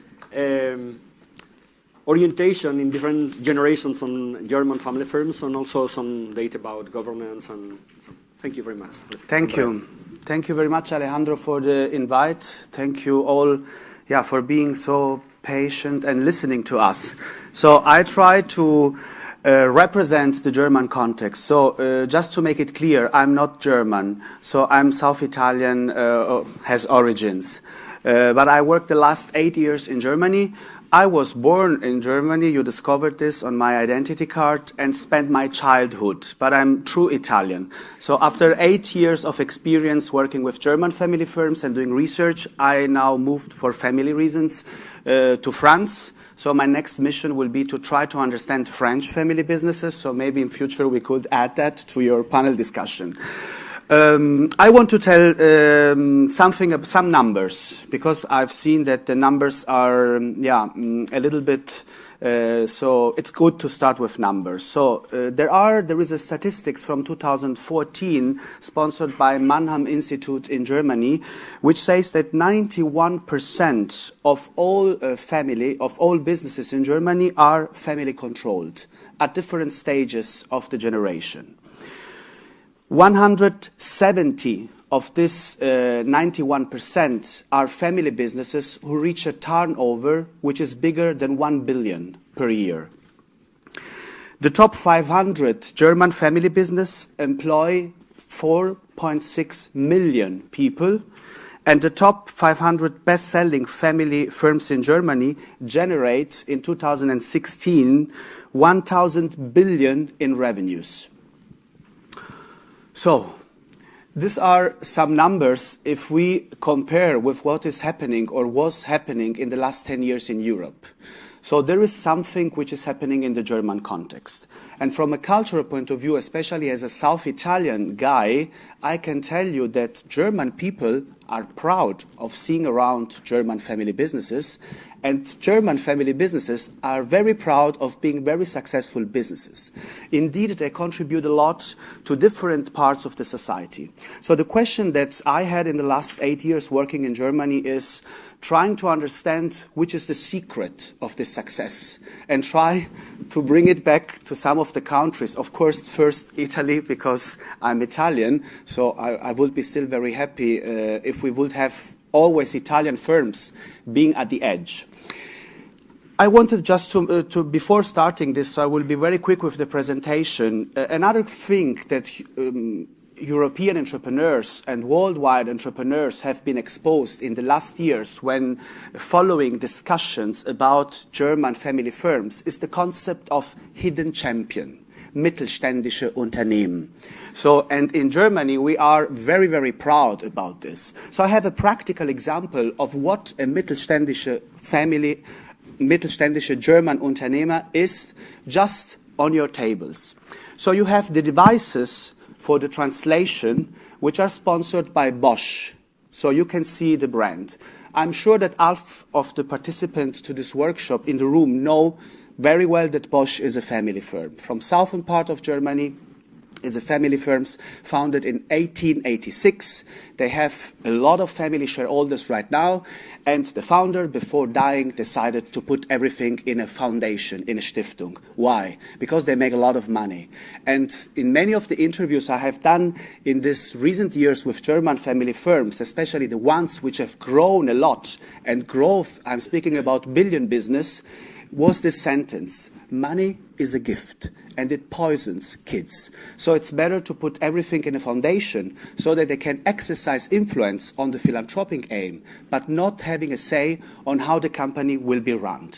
orientation in different generations on German family firms, and also some data about governance. And so thank you very much. Thank you. Thank you very much, Alejandro, for the invite. Thank you all for being so patient and listening to us. So I try to represent the German context. So just to make it clear, I'm not German. So I'm South Italian, has origins. But I worked the last 8 years in Germany. I was born in Germany, you discovered this on my identity card, and spent my childhood, but I'm true Italian. So after 8 years of experience working with German family firms and doing research, I now moved for family reasons to France. So my next mission will be to try to understand French family businesses, so maybe in future we could add that to your panel discussion. I want to tell some numbers, because I've seen that the numbers are a little bit, so it's good to start with numbers. So there is a statistics from 2014 sponsored by Mannheim Institute in Germany, which says that 91% of all businesses in Germany are family controlled at different stages of the generation. 170 of this 91% are family businesses who reach a turnover which is bigger than 1 billion per year. The top 500 German family business employ 4.6 million people, and the top 500 best-selling family firms in Germany generate in 2016 1,000 billion in revenues. So, these are some numbers if we compare with what is happening or was happening in the last 10 years in Europe. So there is something which is happening in the German context. And from a cultural point of view, especially as a South Italian guy, I can tell you that German people are proud of seeing around German family businesses, and German family businesses are very proud of being very successful businesses. Indeed, they contribute a lot to different parts of the society. So the question that I had in the last 8 years working in Germany is trying to understand which is the secret of this success, and try to bring it back to some of the countries. Of course, first Italy, because I'm Italian, so I would be still very happy if we would have always Italian firms being at the edge. I wanted just to before starting this, so I will be very quick with the presentation. Another thing that European entrepreneurs and worldwide entrepreneurs have been exposed in the last years when following discussions about German family firms is the concept of hidden champion. mittelständische Unternehmen. So, and in Germany, we are very, very proud about this. So I have a practical example of what a mittelständische German Unternehmer is just on your tables. So you have the devices for the translation, which are sponsored by Bosch. So you can see the brand. I'm sure that half of the participants to this workshop in the room know very well that Bosch is a family firm. From southern part of Germany, is a family firm founded in 1886. They have a lot of family shareholders right now, and the founder, before dying, decided to put everything in a foundation, in a Stiftung. Why? Because they make a lot of money. And in many of the interviews I have done in these recent years with German family firms, especially the ones which have grown a lot, and growth, I'm speaking about billion business, was this sentence: money is a gift and it poisons kids. So it's better to put everything in a foundation so that they can exercise influence on the philanthropic aim, but not having a say on how the company will be run.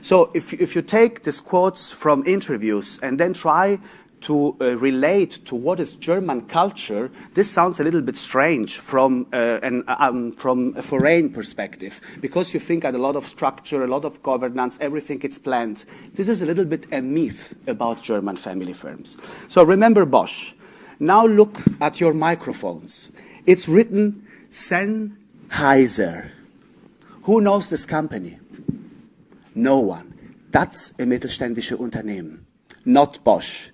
So if you take these quotes from interviews and then try to relate to what is German culture, this sounds a little bit strange from a foreign perspective, because you think at a lot of structure, a lot of governance, everything is planned. This is a little bit a myth about German family firms. So remember Bosch. Now look at your microphones. It's written Sennheiser. Who knows this company? No one. That's a mittelständische Unternehmen, not Bosch.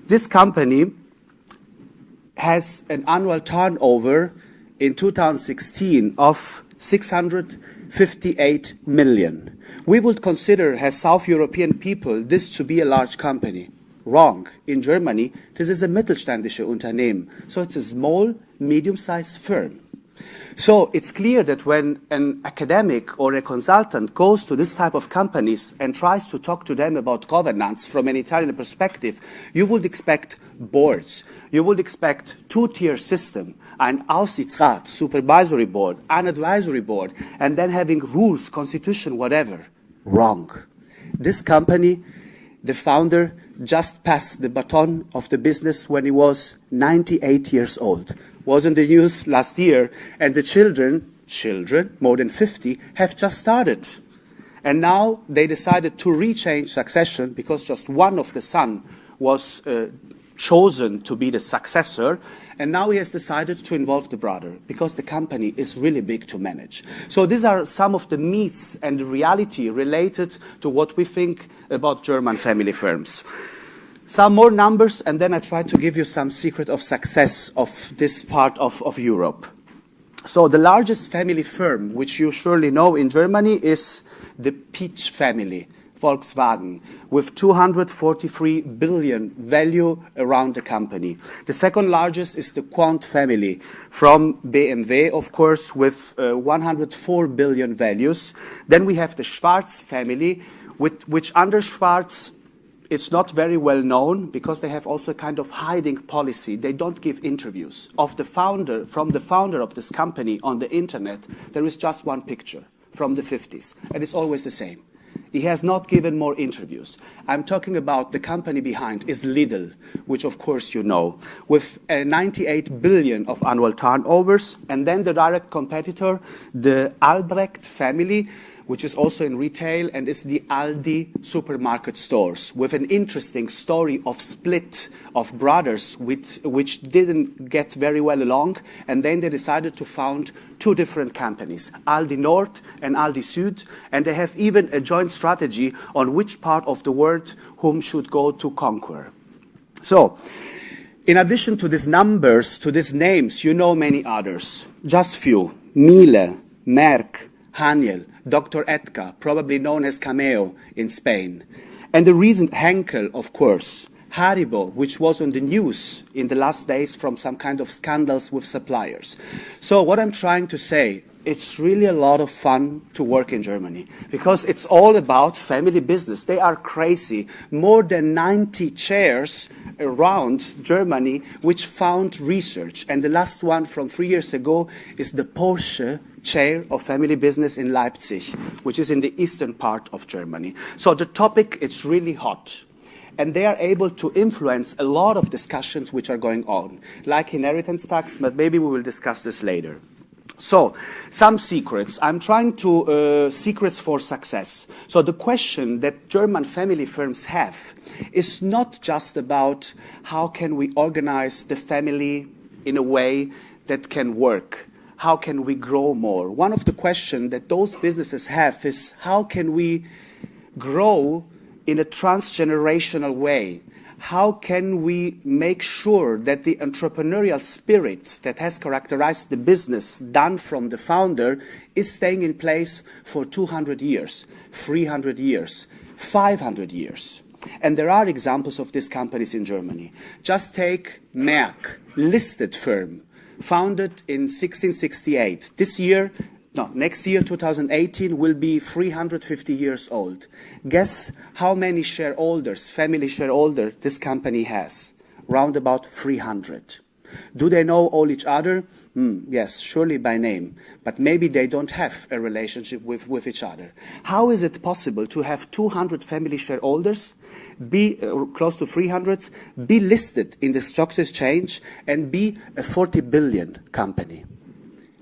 This company has an annual turnover in 2016 of 658 million. We would consider, as South European people, this to be a large company. Wrong. In Germany, this is a mittelständische Unternehmen. So it's a small, medium-sized firm. So it's clear that when an academic or a consultant goes to this type of companies and tries to talk to them about governance from an Italian perspective, you would expect boards. You would expect two-tier system, an Aufsichtsrat, supervisory board, an advisory board, and then having rules, constitution, whatever. Wrong. This company, the founder, just passed the baton of the business when he was 98 years old. Was in the news last year, and the children, more than 50, have just started. And now they decided to rechange succession because just one of the son was chosen to be the successor, and now he has decided to involve the brother because the company is really big to manage. So these are some of the myths and the reality related to what we think about German family firms. Some more numbers, and then I try to give you some secret of success of this part of Europe. So the largest family firm, which you surely know in Germany, is the Peach family, Volkswagen, with 243 billion value around the company. The second largest is the Quant family from BMW, of course, with 104 billion values. Then we have the Schwarz family, which under Schwarz, it's not very well known because they have also a kind of hiding policy. They don't give interviews. From the founder of this company on the internet, there is just one picture from the 50s, and it's always the same. He has not given more interviews. I'm talking about the company behind is Lidl, which of course you know, with 98 billion of annual turnovers, and then the direct competitor, the Albrecht family, which is also in retail and is the Aldi supermarket stores, with an interesting story of split of brothers which didn't get very well along, and then they decided to found two different companies, Aldi Nord and Aldi Süd, and they have even a joint strategy on which part of the world whom should go to conquer. So, in addition to these numbers, to these names, you know many others. Just few. Miele, Merck, Haniel, Dr. Edka, probably known as Cameo in Spain. And the recent Henkel, of course. Haribo, which was on the news in the last days from some kind of scandals with suppliers. So what I'm trying to say, it's really a lot of fun to work in Germany because it's all about family business. They are crazy. More than 90 chairs around Germany which found research. And the last one from 3 years ago is the Porsche chair of family business in Leipzig, which is in the eastern part of Germany. So the topic is really hot. and they are able to influence a lot of discussions which are going on, like inheritance tax, but maybe we will discuss this later. So, some secrets. I'm trying to, secrets for success. So the question that German family firms have is not just about how can we organize the family in a way that can work. How can we grow more? One of the questions that those businesses have is how can we grow in a transgenerational way? How can we make sure that the entrepreneurial spirit that has characterized the business done from the founder is staying in place for 200 years, 300 years, 500 years? And there are examples of these companies in Germany. Just take Merck, listed firm, founded in 1668. Next year, 2018, will be 350 years old. Guess how many shareholders, family shareholders, this company has? Round about 300. Do they know all each other? Yes, surely by name. But maybe they don't have a relationship with each other. How is it possible to have 200 family shareholders, be close to 300, be listed in the stock exchange, and be a 40 billion company?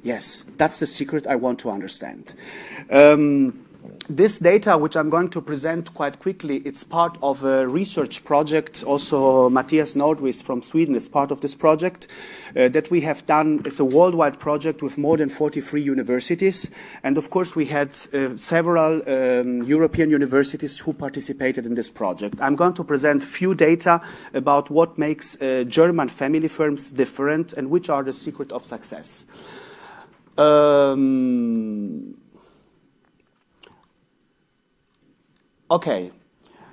Yes, that's the secret I want to understand. This data, which I'm going to present quite quickly, it's part of a research project. Also, Matthias Norvest from Sweden is part of this project that we have done. It's a worldwide project with more than 43 universities. And of course, we had several European universities who participated in this project. I'm going to present few data about what makes German family firms different and which are the secret of success. Okay,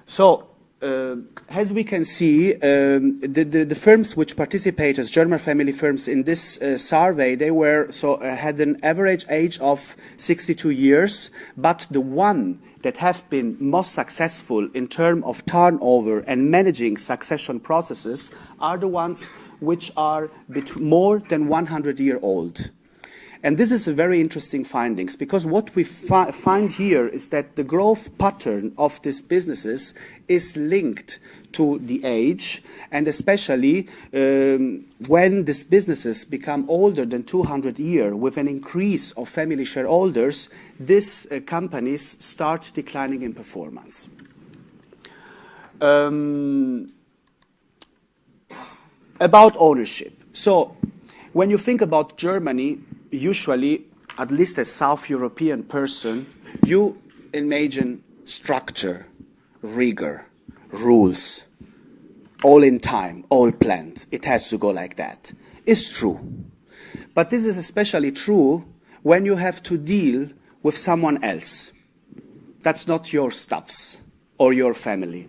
so as we can see, the firms which participate as German family firms in this survey, they were had an average age of 62 years, but the one that have been most successful in terms of turnover and managing succession processes are the ones which are more than 100 years old. And this is a very interesting findings, because what we find here is that the growth pattern of these businesses is linked to the age, and especially when these businesses become older than 200 years, with an increase of family shareholders, these companies start declining in performance. About ownership. So, when you think about Germany, usually, at least a South European person, you imagine structure, rigor, rules, all in time, all planned. It has to go like that. It's true. But this is especially true when you have to deal with someone else. That's not your stuffs or your family.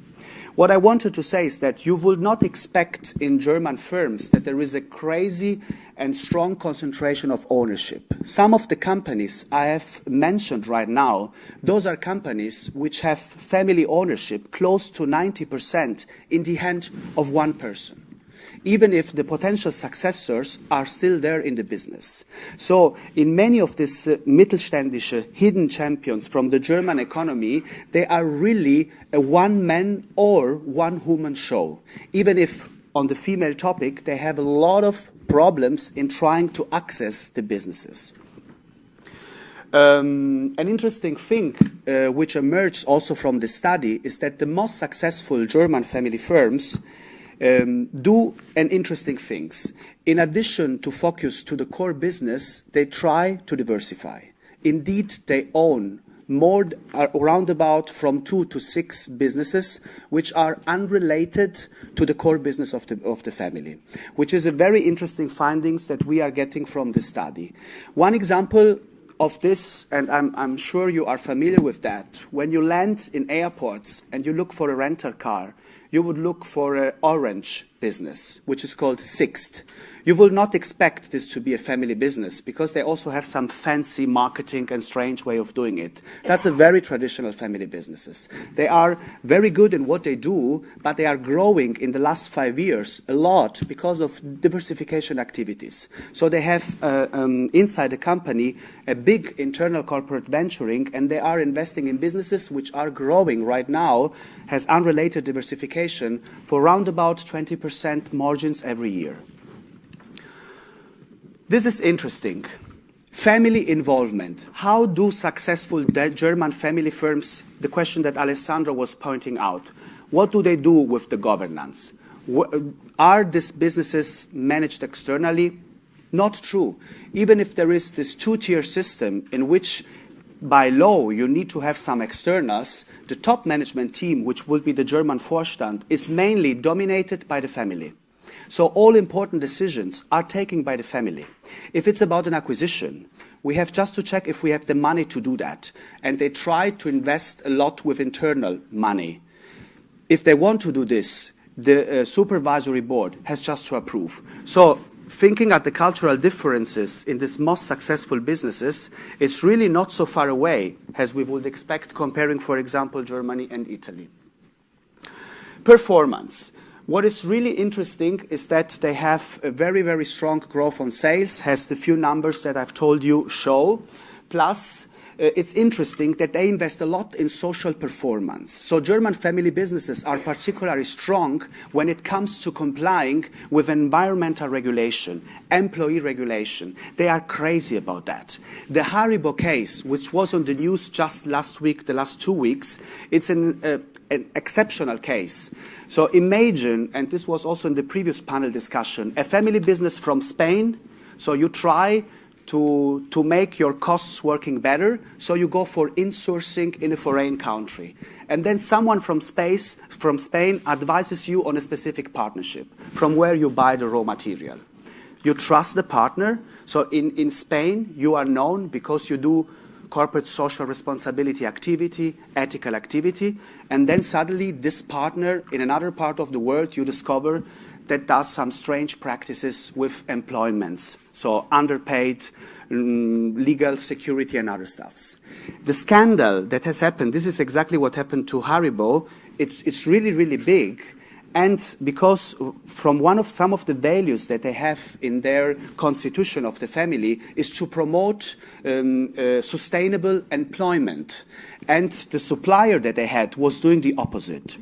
What I wanted to say is that you would not expect in German firms that there is a crazy and strong concentration of ownership. Some of the companies I have mentioned right now, those are companies which have family ownership close to 90% in the hand of one person, even if the potential successors are still there in the business. So in many of these mittelständische hidden champions from the German economy, they are really a one-man or one-woman show. Even if on the female topic, they have a lot of problems in trying to access the businesses. An interesting thing which emerged also from the study is that the most successful German family firms do an interesting things. In addition to focus to the core business, they try to diversify. Indeed, they own around about from 2 to 6 businesses which are unrelated to the core business of the family, which is a very interesting findings that we are getting from the study. One example of this, and I'm sure you are familiar with that, when you land in airports and you look for a rental car, you would look for an orange business, which is called Sixt. You will not expect this to be a family business because they also have some fancy marketing and strange way of doing it. That's a very traditional family businesses. They are very good in what they do, but they are growing in the last 5 years a lot because of diversification activities. So they have inside the company a big internal corporate venturing, and they are investing in businesses which are growing right now, has unrelated diversification for around about 20% margins every year. This is interesting. Family involvement. How do successful German family firms, the question that Alessandro was pointing out, what do they do with the governance? Are these businesses managed externally? Not true. Even if there is this two-tier system in which by law you need to have some externals, the top management team, which would be the German Vorstand, is mainly dominated by the family. So all important decisions are taken by the family. If it's about an acquisition, we have just to check if we have the money to do that. And they try to invest a lot with internal money. If they want to do this, the supervisory board has just to approve. So thinking at the cultural differences in these most successful businesses, it's really not so far away as we would expect comparing, for example, Germany and Italy. Performance. What is really interesting is that they have a very, very strong growth on sales, as the few numbers that I've told you show. Plus, it's interesting that they invest a lot in social performance. So German family businesses are particularly strong when it comes to complying with environmental regulation, employee regulation. They are crazy about that. The Haribo case, which was on the news just last week, the last 2 weeks, it's an exceptional case. So imagine, and this was also in the previous panel discussion, a family business from Spain. So you try to make your costs working better, so you go for insourcing in a foreign country. And then someone from Spain advises you on a specific partnership, from where you buy the raw material. You trust the partner, so in Spain you are known because you do corporate social responsibility activity, ethical activity, and then suddenly this partner in another part of the world you discover that does some strange practices with employments, so underpaid, legal security and other stuffs. The scandal that has happened, this is exactly what happened to Haribo. It's really, really big. And because from some of the values that they have in their constitution of the family is to promote sustainable employment. And the supplier that they had was doing the opposite.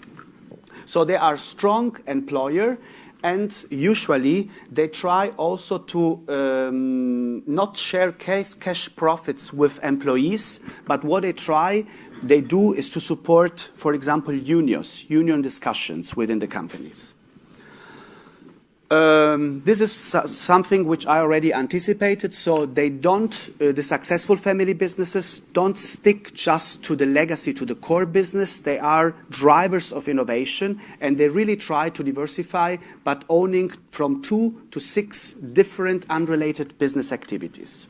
So they are a strong employer, and usually they try also to not share cash profits with employees, but what they do is to support, for example, union discussions within the companies. This is something which I already anticipated, so they don't, the successful family businesses don't stick just to the legacy, to the core business. They are drivers of innovation, and they really try to diversify, but owning from 2 to 6 different unrelated business activities.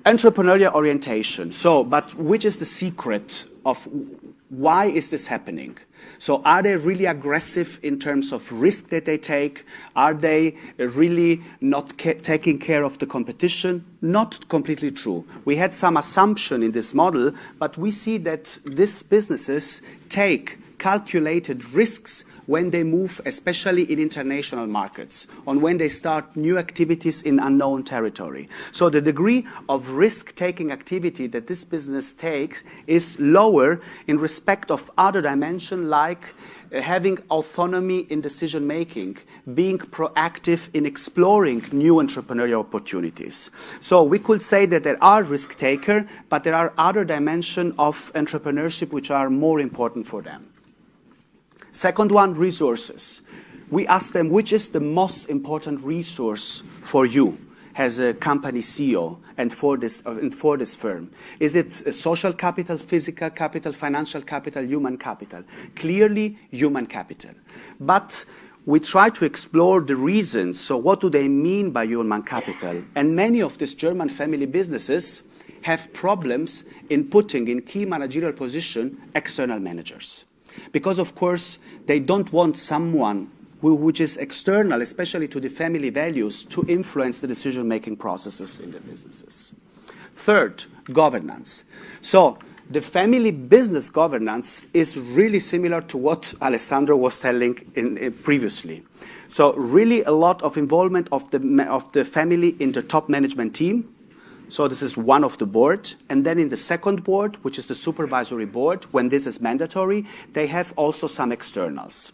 Entrepreneurial orientation. So, but which is the secret of why is this happening? So are they really aggressive in terms of risk that they take? Are they really not taking care of the competition? Not completely true. We had some assumption in this model, but we see that these businesses take calculated risks when they move, especially in international markets, on when they start new activities in unknown territory. So the degree of risk-taking activity that this business takes is lower in respect of other dimensions like having autonomy in decision-making, being proactive in exploring new entrepreneurial opportunities. So we could say that there are risk-takers, but there are other dimensions of entrepreneurship which are more important for them. Second one, resources. We asked them, which is the most important resource for you as a company CEO and for this firm? Is it a social capital, physical capital, financial capital, human capital? Clearly, human capital. But we try to explore the reasons. So what do they mean by human capital? And many of these German family businesses have problems in putting in key managerial position external managers. Because, of course, they don't want someone which is external, especially to the family values, to influence the decision-making processes in the businesses. Third, governance. So the family business governance is really similar to what Alessandro was telling previously. So really a lot of involvement of the family in the top management team. So this is one of the board. And then in the second board, which is the supervisory board, when this is mandatory, they have also some externals.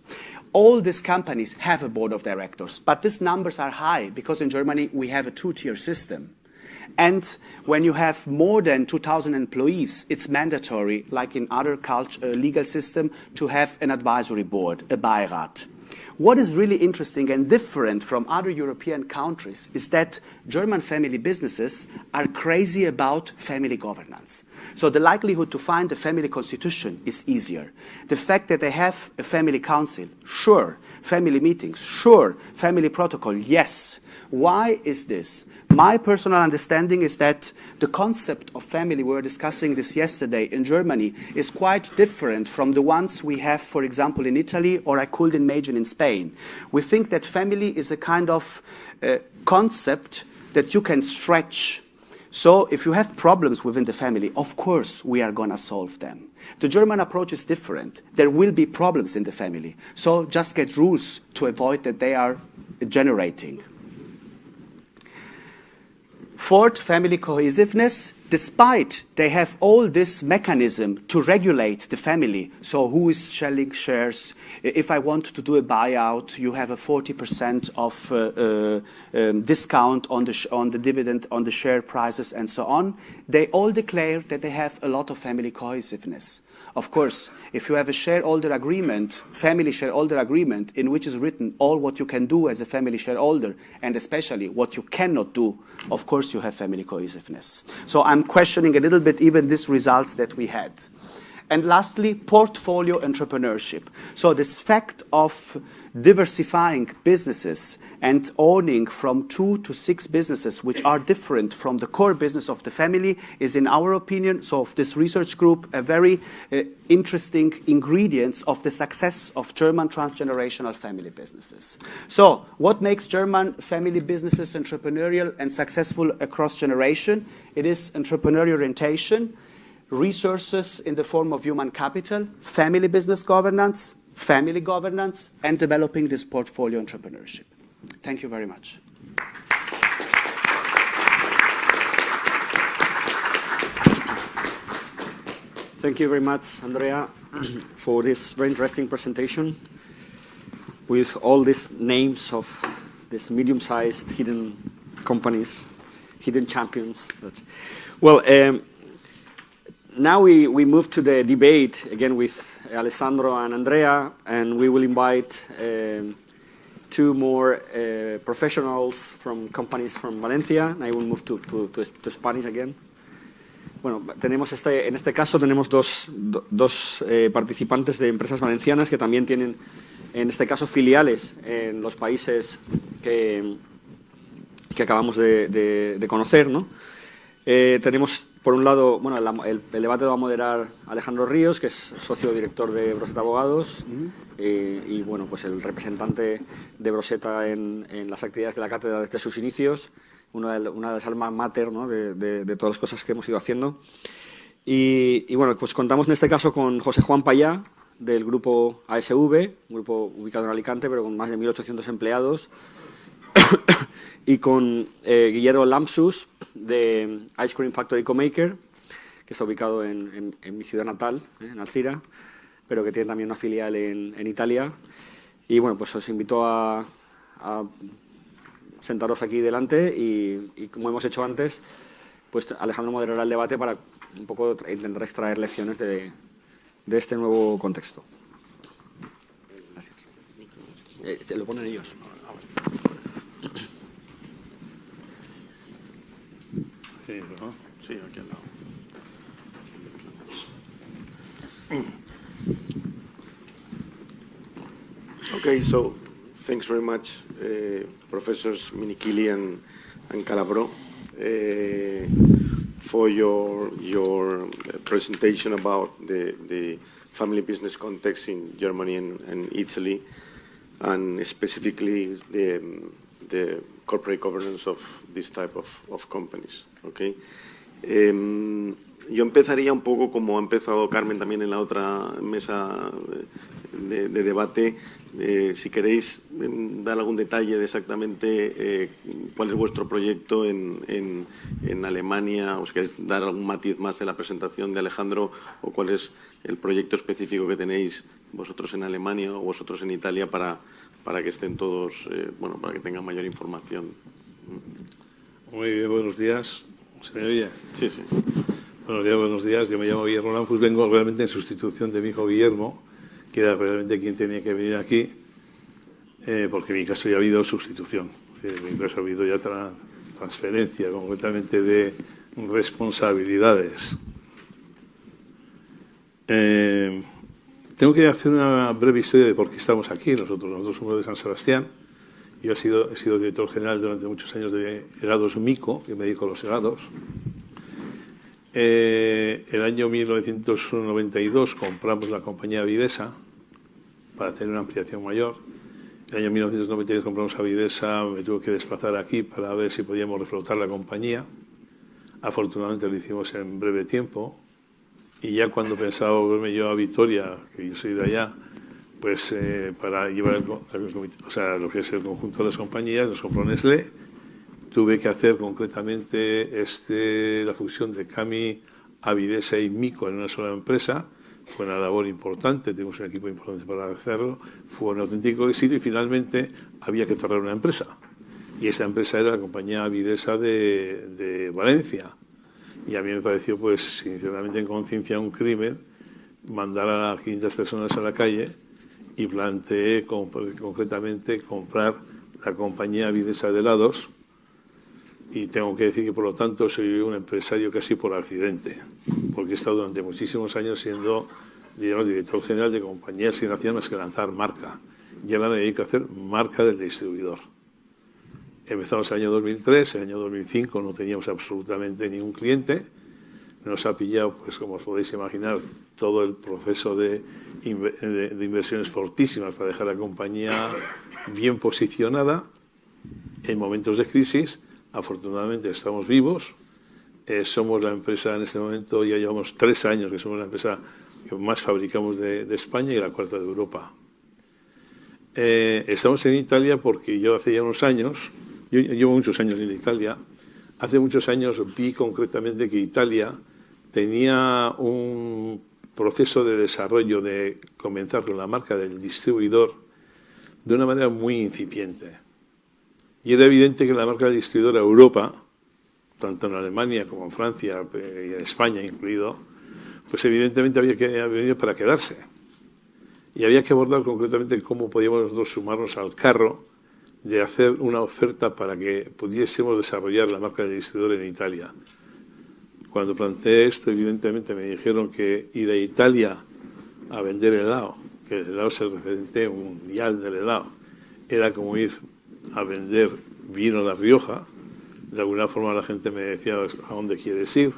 All these companies have a board of directors, but these numbers are high because in Germany we have a two-tier system. And when you have more than 2,000 employees, it's mandatory, like in other legal system, to have an advisory board, a Beirat. What is really interesting and different from other European countries is that German family businesses are crazy about family governance. So the likelihood to find a family constitution is easier. The fact that they have a family council, sure. Family meetings, sure. Family protocol, yes. Why is this? My personal understanding is that the concept of family, we were discussing this yesterday in Germany, is quite different from the ones we have, for example, in Italy, or I could imagine in Spain. We think that family is a kind of concept that you can stretch. So if you have problems within the family, of course we are going to solve them. The German approach is different. There will be problems in the family. So just get rules to avoid that they are generating. Fourth, family cohesiveness. Despite they have all this mechanism to regulate the family, so who is selling shares, if I want to do a buyout, you have a 40% of discount on the dividend, on the share prices, and so on. They all declare that they have a lot of family cohesiveness. Of course, if you have a shareholder agreement, family shareholder agreement, in which is written all what you can do as a family shareholder, and especially what you cannot do, of course you have family cohesiveness. So I'm questioning a little bit even these results that we had. And lastly, portfolio entrepreneurship. So this fact of diversifying businesses and owning from 2 to 6 businesses which are different from the core business of the family is, in our opinion, so of this research group, a very interesting ingredient of the success of German transgenerational family businesses. So what makes German family businesses entrepreneurial and successful across generation? It is entrepreneurial orientation, resources in the form of human capital, family business governance, family governance, and developing this portfolio entrepreneurship. Thank you very much. Thank you very much, Andrea, for this very interesting presentation with all these names of these medium-sized hidden companies, hidden champions. Well, now we move to the debate again with Alessandro and Andrea, and we will invite 2 more professionals from companies from Valencia. And I will move to Spanish again. Bueno, en este caso tenemos dos participantes de empresas valencianas que también tienen, en este caso, filiales en los países que acabamos de conocer, ¿no? Tenemos, por un lado, bueno, el debate lo va a moderar Alejandro Ríos, que es socio director de Broseta Abogados, y bueno, pues el representante de Broseta en las actividades de la cátedra desde sus inicios, una de las alma mater, ¿no?, de todas las cosas que hemos ido haciendo. Y bueno, pues contamos en este caso con José Juan Payá, del grupo ASV, un grupo ubicado en Alicante, pero con más de 1.800 empleados, y con Guillermo Lampsus, de Ice Cream Factory Co-Maker, que está ubicado en mi ciudad natal, en Alcira, pero que tiene también una filial en Italia. Y bueno, pues os invito a sentaros aquí delante y como hemos hecho antes, pues Alejandro moderará el debate para un poco intentar extraer lecciones de este nuevo contexto. Gracias. Se lo ponen ellos. Sí, aquí al lado. Okay, so thanks very much, Professors Minikili and Calabró, for your presentation about the family business context in Germany and Italy. and specifically the corporate governance of this type of companies. Okay. Yo empezaría un poco como ha empezado Carmen también en la otra mesa de debate. Si queréis dar algún detalle de exactamente cuál es vuestro proyecto en Alemania, o si queréis dar algún matiz más de la presentación de Alejandro, o cuál es el proyecto específico que tenéis vosotros en Alemania o vosotros en Italia para que estén todos, bueno, para que tengan mayor información. Muy bien, buenos días. ¿Se me oye? Sí, sí. Buenos días. Yo me llamo Guillermo Lanfus, vengo realmente en sustitución de mi hijo Guillermo, que era realmente quien tenía que venir aquí, porque en mi caso ya ha habido sustitución. En mi caso ha habido ya transferencia concretamente de responsabilidades. Tengo que hacer una breve historia de por qué estamos aquí. Nosotros somos de San Sebastián. Yo he sido director general durante muchos años de helados Mico, que me dedico a los helados. El año 1992 compramos la compañía Videsa para tener una ampliación mayor. El año 1992 compramos a Videsa, me tuve que desplazar aquí para ver si podíamos reflotar la compañía. Afortunadamente lo hicimos en breve tiempo. Y ya cuando pensaba volverme yo a Vitoria, que yo soy de allá, pues para llevar lo que es el conjunto de las compañías, nos compró Nestlé. Tuve que hacer concretamente la fusión de Cami, Avidesa y Mico en una sola empresa. Fue una labor importante, tuvimos un equipo importante para hacerlo. Fue un auténtico éxito y finalmente había que cerrar una empresa. Y esa empresa era la compañía Avidesa de Valencia. Y a mí me pareció, pues, sinceramente, en conciencia un crimen mandar a 500 personas a la calle y planteé concretamente comprar la compañía Avidesa de helados. Y tengo que decir que, por lo tanto, soy un empresario casi por accidente, porque he estado durante muchísimos años siendo, digamos, director general de compañías que no hacían más que lanzar marca. Y ahora me dedico a hacer marca del distribuidor. Empezamos el año 2003, el año 2005 no teníamos absolutamente ningún cliente. Nos ha pillado, pues como os podéis imaginar, todo el proceso de inversiones fortísimas para dejar la compañía bien posicionada en momentos de crisis. Afortunadamente estamos vivos. Somos la empresa en este momento, ya llevamos 3 años que somos la empresa que más fabricamos de España y la 4ª de Europa. Estamos en Italia porque yo hace ya unos años, yo llevo muchos años en Italia, hace muchos años vi concretamente que Italia tenía un proceso de desarrollo de comenzar con la marca del distribuidor de una manera muy incipiente. Y era evidente que la marca del distribuidor a Europa, tanto en Alemania como en Francia y en España incluido, pues evidentemente había venido para quedarse. Y había que abordar concretamente cómo podíamos nosotros sumarnos al carro de hacer una oferta para que pudiésemos desarrollar la marca del distribuidor en Italia. Cuando planteé esto, evidentemente me dijeron que ir a Italia a vender helado, que el helado es el referente mundial del helado, era como ir a vender vino de La Rioja. De alguna forma la gente me decía, ¿a dónde quieres ir?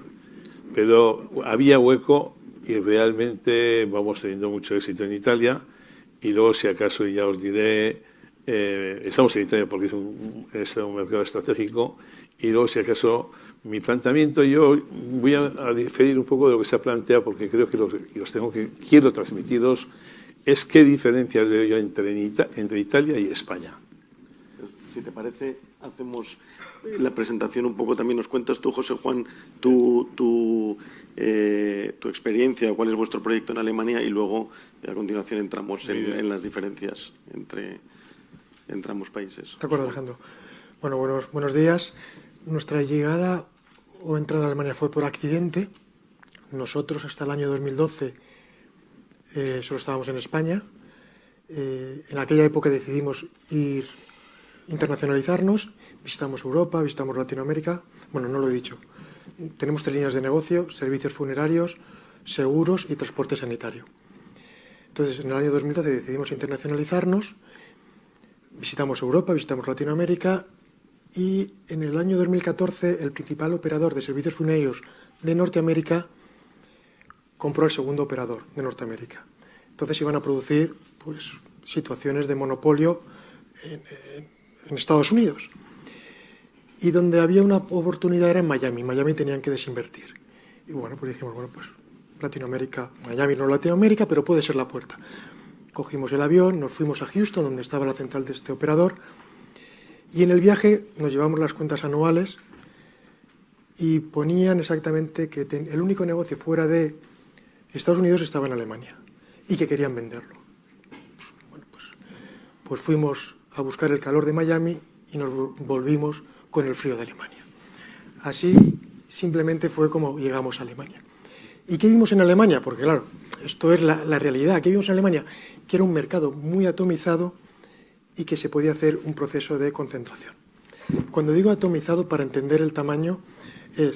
Pero había hueco y realmente vamos teniendo mucho éxito en Italia. Y luego, si acaso, ya os diré, estamos en Italia porque es un mercado estratégico. Y luego, si acaso, mi planteamiento, yo voy a diferir un poco de lo que se ha planteado porque creo que quiero transmitiros, es qué diferencias veo yo entre Italia y España. Si te parece, hacemos la presentación un poco. También nos cuentas tú, José Juan, tu experiencia, cuál es vuestro proyecto en Alemania y luego a continuación entramos en las diferencias entre ambos países. De acuerdo, Alejandro. Bueno, buenos días. Nuestra llegada o entrada a Alemania fue por accidente. Nosotros hasta el año 2012 solo estábamos en España. En aquella época decidimos internacionalizarnos, visitamos Europa, visitamos Latinoamérica. Bueno, no lo he dicho. Tenemos 3 líneas de negocio: servicios funerarios, seguros y transporte sanitario. Entonces, en el año 2012 decidimos internacionalizarnos, visitamos Europa, visitamos Latinoamérica y en el año 2014 el principal operador de servicios funerarios de Norteamérica compró el segundo operador de Norteamérica. Entonces iban a producir pues situaciones de monopolio en Estados Unidos. Y donde había una oportunidad era en Miami. Miami tenían que desinvertir. Y bueno, pues dijimos, bueno, pues Latinoamérica, Miami no Latinoamérica, pero puede ser la puerta. Cogimos el avión, nos fuimos a Houston, donde estaba la central de este operador, y en el viaje nos llevamos las cuentas anuales y ponían exactamente que el único negocio fuera de Estados Unidos estaba en Alemania y que querían venderlo. Pues fuimos a buscar el calor de Miami y nos volvimos con el frío de Alemania. Así simplemente fue como llegamos a Alemania. ¿Y qué vimos en Alemania? Porque claro, esto es la realidad. ¿Qué vimos en Alemania? Que era un mercado muy atomizado y que se podía hacer un proceso de concentración. Cuando digo atomizado, para entender el tamaño, en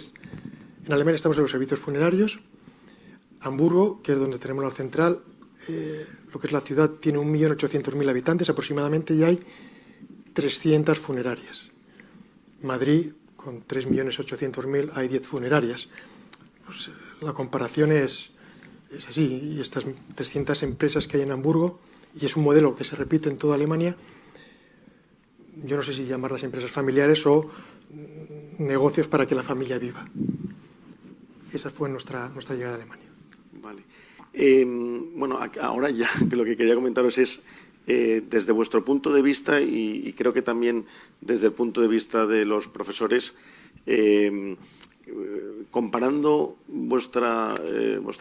Alemania estamos en los servicios funerarios. Hamburgo, que es donde tenemos la central, lo que es la ciudad, tiene 1.800.000 habitantes aproximadamente y hay 300 funerarias. Madrid, con 3.800.000, hay 10 funerarias. Pues, la comparación es así, y estas 300 empresas que hay en Hamburgo, y es un modelo que se repite en toda Alemania, yo no sé si llamarlas empresas familiares o negocios para que la familia viva. Esa fue nuestra llegada a Alemania. Vale. Bueno, ahora ya que lo que quería comentaros es, desde vuestro punto de vista, y creo que también desde el punto de vista de los profesores, comparando vuestra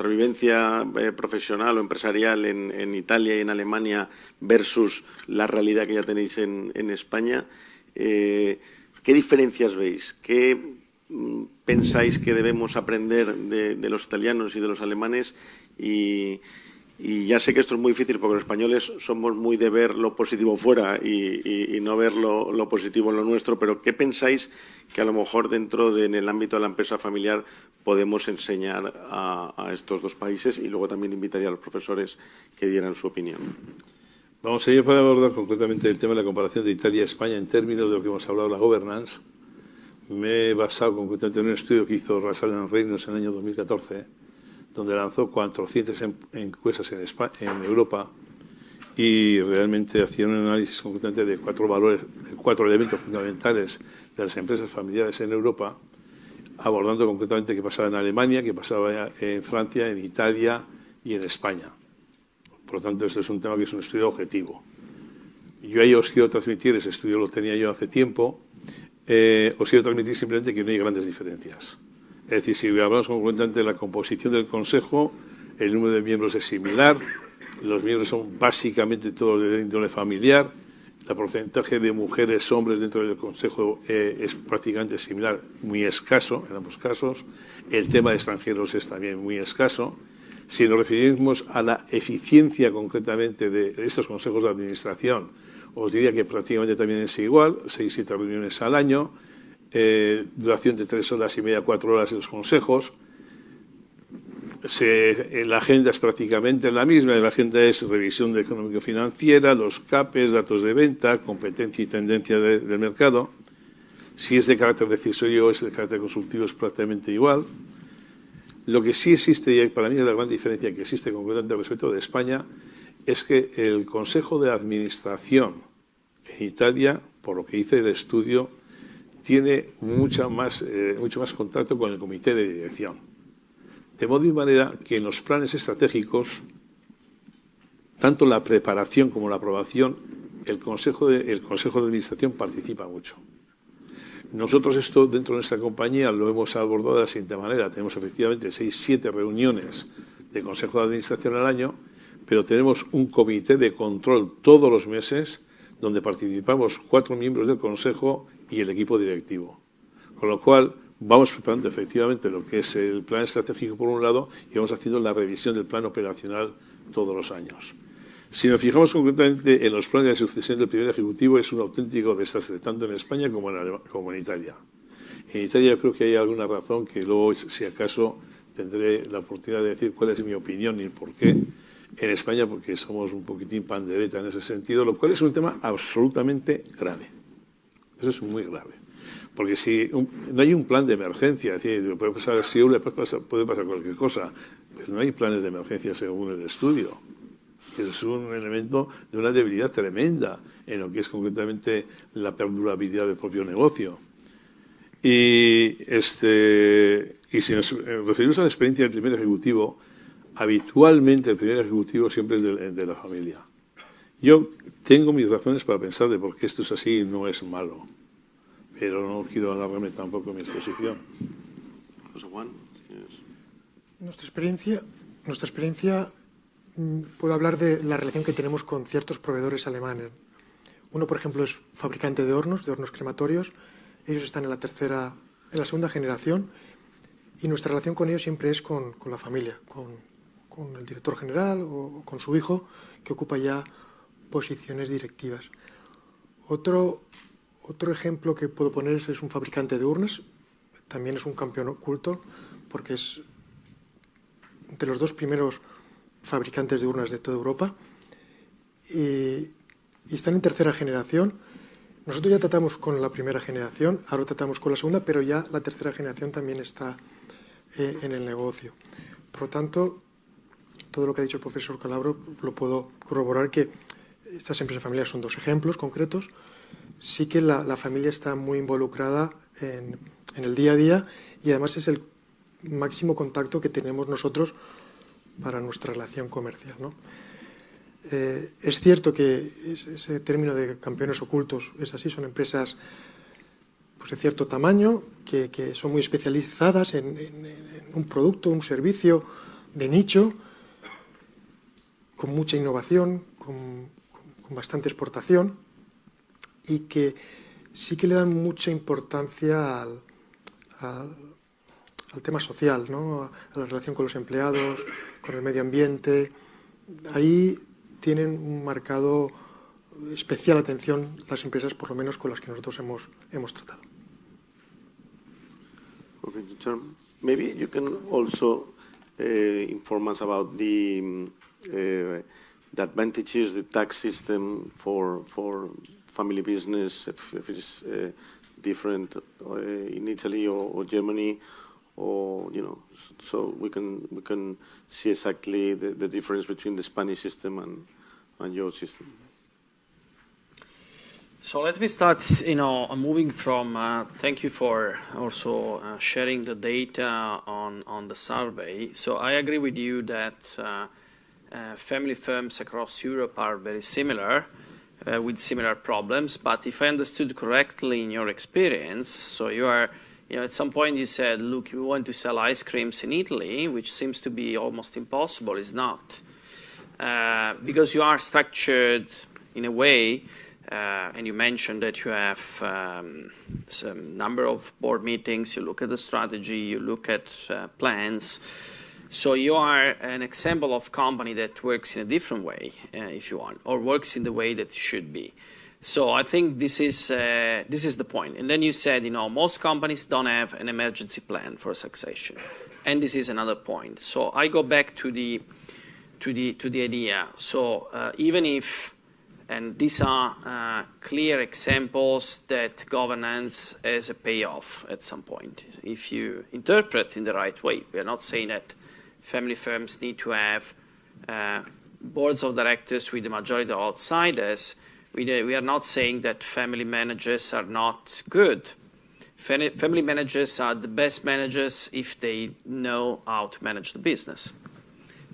vivencia profesional o empresarial en Italia y en Alemania versus la realidad que ya tenéis en España, ¿qué diferencias veis? ¿Qué pensáis que debemos aprender de los italianos y de los alemanes? Y ya sé que esto es muy difícil porque los españoles somos muy de ver lo positivo fuera y no ver lo positivo en lo nuestro, pero ¿qué pensáis que a lo mejor en el ámbito de la empresa familiar podemos enseñar a estos dos países? Y luego también invitaría a los profesores que dieran su opinión. Vamos a ir para abordar concretamente el tema de la comparación de Italia y España en términos de lo que hemos hablado de la governance. Me he basado concretamente en un estudio que hizo Rasal Reynolds en el año 2014, donde lanzó 400 encuestas en Europa y realmente hacía un análisis concretamente de 4 elementos fundamentales de las empresas familiares en Europa, abordando concretamente qué pasaba en Alemania, qué pasaba en Francia, en Italia y en España. Por lo tanto, este es un tema que es un estudio objetivo. Yo ahí os quiero transmitir, ese estudio lo tenía yo hace tiempo, os quiero transmitir simplemente que no hay grandes diferencias. Es decir, si hablamos concretamente de la composición del Consejo, el número de miembros es similar, los miembros son básicamente todos de índole familiar, el porcentaje de mujeres, hombres dentro del Consejo es prácticamente similar, muy escaso en ambos casos, el tema de extranjeros es también muy escaso. Si nos referimos a la eficiencia concretamente de estos consejos de administración, os diría que prácticamente también es igual, 6-7 reuniones al año, duración de 3 horas y media, 4 horas en los consejos. La agenda es prácticamente la misma. La agenda es revisión económico-financiera, los CAPES, datos de venta, competencia y tendencia del mercado. Si es de carácter decisorio o es de carácter consultivo es prácticamente igual. Lo que sí existe, y para mí es la gran diferencia que existe concretamente respecto de España, es que el Consejo de Administración en Italia, por lo que hice el estudio, tiene mucho más contacto con el comité de dirección. De modo y manera que en los planes estratégicos, tanto la preparación como la aprobación, el Consejo de Administración participa mucho. Nosotros esto dentro de nuestra compañía lo hemos abordado de la siguiente manera. Tenemos efectivamente 6-7 reuniones de Consejo de Administración al año, pero tenemos un comité de control todos los meses donde participamos 4 miembros del Consejo y el equipo directivo. Con lo cual, vamos preparando efectivamente lo que es el plan estratégico por un lado y vamos haciendo la revisión del plan operacional todos los años. Si nos fijamos concretamente en los planes de sucesión del primer ejecutivo, es un auténtico desastre, tanto en España como en Italia. En Italia yo creo que hay alguna razón que luego, si acaso, tendré la oportunidad de decir cuál es mi opinión y el por qué. En España, porque somos un poquitín pandereta en ese sentido, lo cual es un tema absolutamente grave. Eso es muy grave. Porque si no hay un plan de emergencia, es decir, puede pasar puede pasar cualquier cosa, pero no hay planes de emergencia según el estudio. Eso es un elemento de una debilidad tremenda en lo que es concretamente la perdurabilidad del propio negocio. Y si nos referimos a la experiencia del primer ejecutivo, habitualmente el primer ejecutivo siempre es de la familia. Yo tengo mis razones para pensar de por qué esto es así y no es malo, pero no quiero alargarme tampoco en mi exposición. José Juan. Nuestra experiencia puedo hablar de la relación que tenemos con ciertos proveedores alemanes. Uno, por ejemplo, es fabricante de hornos crematorios. Ellos están en la segunda generación, y nuestra relación con ellos siempre es con la familia, con el director general o con su hijo, que ocupa ya posiciones directivas. Otro ejemplo que puedo poner es un fabricante de urnas. También es un campeón oculto, porque es de los 2 primeros fabricantes de urnas de toda Europa, y están en tercera generación. Nosotros ya tratamos con la primera generación, ahora tratamos con la segunda, pero ya la tercera generación también está en el negocio. Por lo tanto, todo lo que ha dicho el profesor Calabró lo puedo corroborar, que estas empresas familiares son 2 ejemplos concretos. Sí que la familia está muy involucrada en el día a día, y además es el máximo contacto que tenemos nosotros para nuestra relación comercial, ¿no? Es cierto que ese término de campeones ocultos es así, son empresas pues de cierto tamaño, que son muy especializadas en un producto, un servicio de nicho, con mucha innovación, con bastante exportación, y que sí que le dan mucha importancia al tema social, ¿no? A la relación con los empleados, con el medio ambiente. Ahí tienen un marcado especial atención las empresas, por lo menos con las que nosotros hemos tratado. Okay, Chairman. Maybe you can also inform us about the advantages, the tax system for family business, if it is different in Italy or Germany, or so we can see exactly the difference between the Spanish system and your system. So let me start, moving from, thank you for also sharing the data on the survey. So I agree with you that family firms across Europe are very similar, with similar problems. But if I understood correctly in your experience, so you are, at some point you said, look, you want to sell ice creams in Italy, which seems to be almost impossible. It's not. Because you are structured in a way, and you mentioned that you have some number of board meetings, you look at the strategy, you look at plans. So you are an example of company that works in a different way, if you want, or works in the way that it should be. So I think this is the point. And then you said, most companies don't have an emergency plan for succession, and this is another point. So I go back to the idea. So even if, and these are clear examples that governance has a payoff at some point, if you interpret in the right way. We are not saying that family firms need to have boards of directors with the majority of outsiders. We are not saying that family managers are not good. Family managers are the best managers if they know how to manage the business.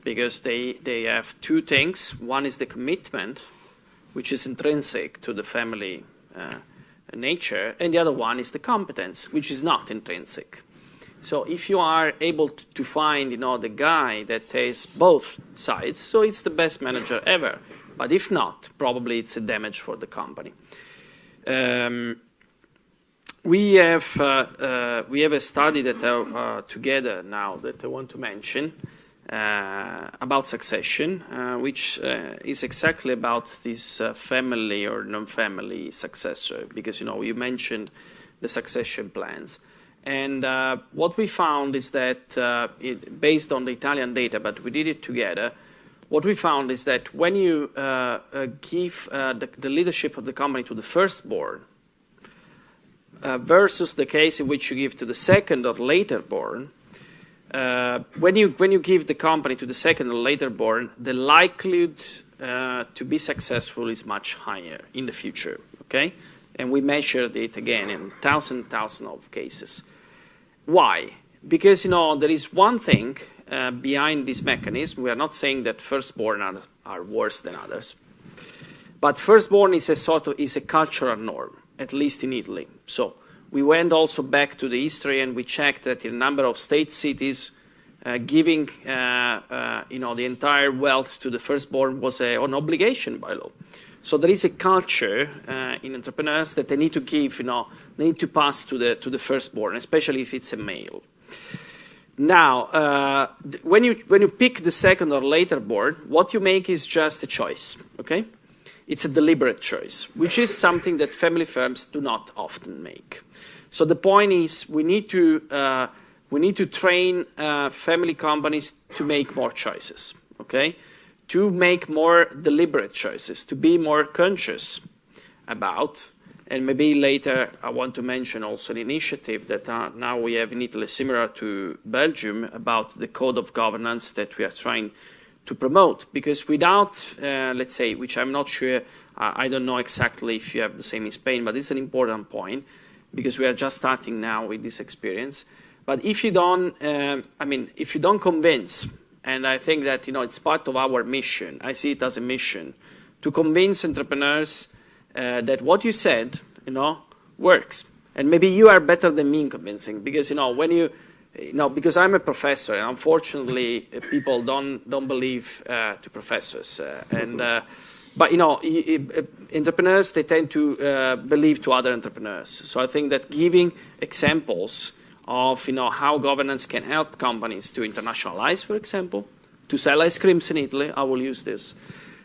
Because they have 2 things. One is the commitment, which is intrinsic to the family nature, and the other one is the competence, which is not intrinsic. So if you are able to find, the guy that has both sides, so it's the best manager ever. But if not, probably it's a damage for the company. We have a study that together now that I want to mention about succession, which is exactly about this family or non-family successor, because you mentioned the succession plans. And what we found is that, based on the Italian data, but we did it together, what we found is that when you give the leadership of the company to the first board versus the case in which you give to the second or later board, when you give the company to the second or later born, the likelihood to be successful is much higher in the future, okay? And we measured it again in thousands of cases. Why? Because, there is one thing behind this mechanism. We are not saying that firstborn are worse than others. But firstborn is a cultural norm, at least in Italy. So we went also back to the history and we checked that in a number of state cities, giving the entire wealth to the firstborn was an obligation by law. So there is a culture in entrepreneurs that they need to give, they need to pass to the firstborn, especially if it's a male. Now, when you pick the second or later born, what you make is just a choice, okay? It's a deliberate choice, which is something that family firms do not often make. So the point is, we need to train family companies to make more choices, okay? To make more deliberate choices, to be more conscious about. And maybe later I want to mention also an initiative that now we have in Italy, similar to Belgium, about the code of governance that we are trying to promote. Because without, let's say, which I'm not sure, I don't know exactly if you have the same in Spain, but it's an important point, because we are just starting now with this experience. But if you don't, if you don't convince, and I think that, it's part of our mission, I see it as a mission, to convince entrepreneurs that what you said, works. And maybe you are better than me in convincing, because, because I'm a professor, and unfortunately, people don't believe to professors. But, entrepreneurs, they tend to believe to other entrepreneurs. So I think that giving examples of how governance can help companies to internationalize, for example, to sell ice creams in Italy. I will use this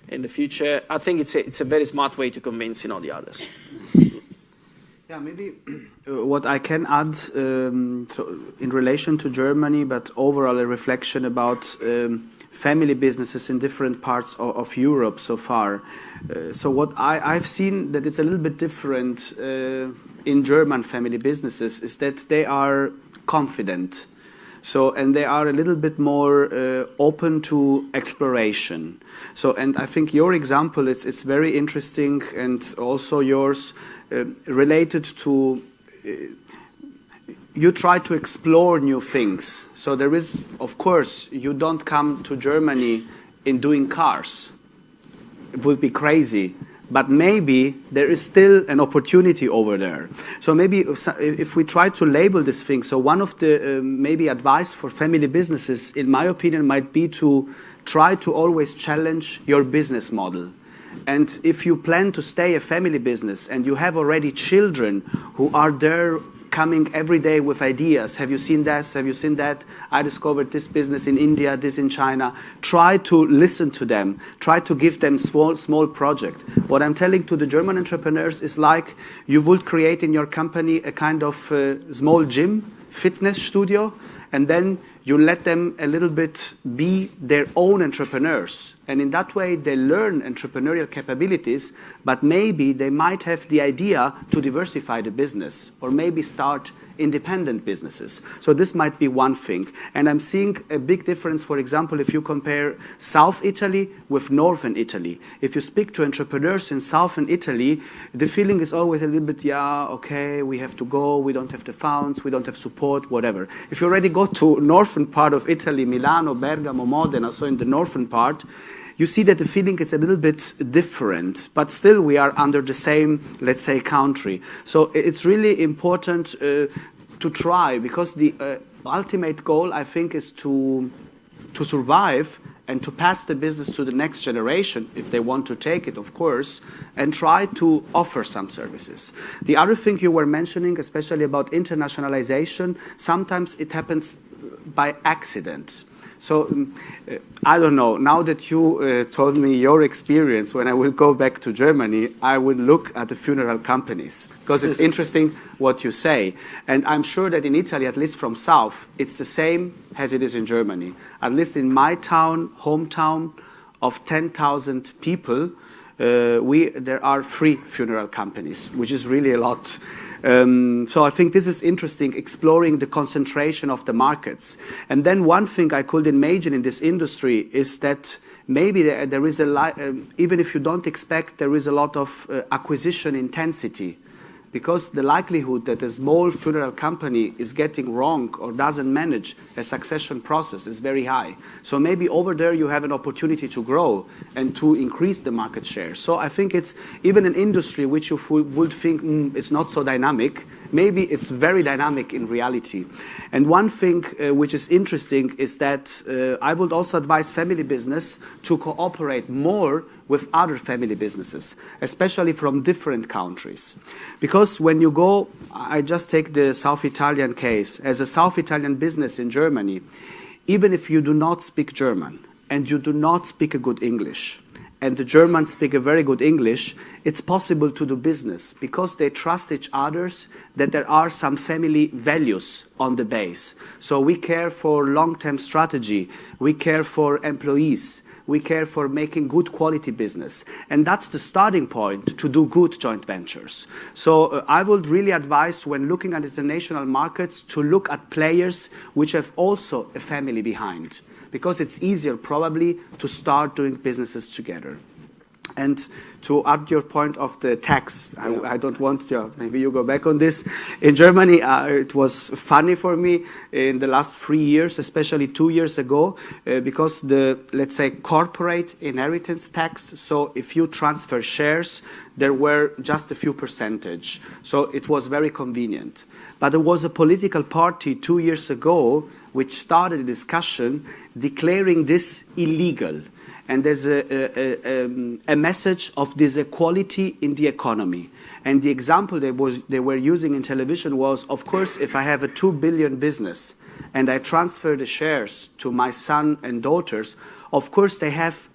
in the future. I think it's a very smart way to convince the others. Yeah, maybe what I can add so in relation to Germany, but overall a reflection about family businesses in different parts of Europe so far. So what I've seen that it's a little bit different in German family businesses is that they are confident. So, and they are a little bit more open to exploration. So, and I think your example, it's very interesting, and also yours related to, you try to explore new things. So there is, of course, you don't come to Germany in doing cars. It would be crazy. But maybe there is still an opportunity over there. So maybe if we try to label this thing, so one of the maybe advice for family businesses, in my opinion, might be to try to always challenge your business model. And if you plan to stay a family business and you have already children who are there coming every day with ideas. Have you seen this? Have you seen that? I discovered this business in India, this in China. Try to listen to them. Try to give them small project. What I'm telling to the German entrepreneurs is like you would create in your company a kind of small gym, fitness studio, and then you let them a little bit be their own entrepreneurs. And in that way, they learn entrepreneurial capabilities, but maybe they might have the idea to diversify the business or maybe start independent businesses. So this might be one thing. And I'm seeing a big difference, for example, if you compare South Italy with Northern Italy. If you speak to entrepreneurs in Southern Italy, the feeling is always a little bit, yeah, okay, we have to go, we don't have the funds, we don't have support, whatever. If you already go to northern part of Italy, Milano, Bergamo, Modena, so in the northern part, you see that the feeling is a little bit different, but still we are under the same, let's say, country. So it's really important to try, because the ultimate goal, I think, is to survive and to pass the business to the next generation, if they want to take it, of course, and try to offer some services. The other thing you were mentioning, especially about internationalization, sometimes it happens by accident. So, I don't know, now that you told me your experience, when I will go back to Germany, I will look at the funeral companies, because it's interesting what you say. And I'm sure that in Italy, at least from south, it's the same as it is in Germany. At least in my town, hometown, of 10,000 people, there are 3 funeral companies, which is really a lot. So I think this is interesting, exploring the concentration of the markets. And then one thing I could imagine in this industry is that maybe there is even if you don't expect, there is a lot of acquisition intensity, because the likelihood that a small funeral company is getting wrong or doesn't manage a succession process is very high. So maybe over there you have an opportunity to grow and to increase the market share. So I think it's even an industry which you would think it's not so dynamic. Maybe it's very dynamic in reality. And one thing which is interesting is that I would also advise family business to cooperate more with other family businesses, especially from different countries. Because when you go, I just take the South Italian case, as a South Italian business in Germany, even if you do not speak German and you do not speak a good English, and the Germans speak a very good English, it's possible to do business because they trust each other, that there are some family values on the base. So we care for long-term strategy, we care for employees, we care for making good quality business. And that's the starting point to do good joint ventures. So I would really advise, when looking at international markets, to look at players which have also a family behind, because it's easier probably to start doing businesses together. And to add your point of the tax, I don't want to, maybe you go back on this. In Germany, it was funny for me in the last 3 years, especially 2 years ago, because the, let's say, corporate inheritance tax, so if you transfer shares, there were just a few percentage. So it was very convenient. But there was a political party 2 years ago which started a discussion declaring this illegal. And there's a message of disequality in the economy. And the example they were using in television was, of course, if I have a 2 billion business and I transfer the shares to my son and daughters, of course they have,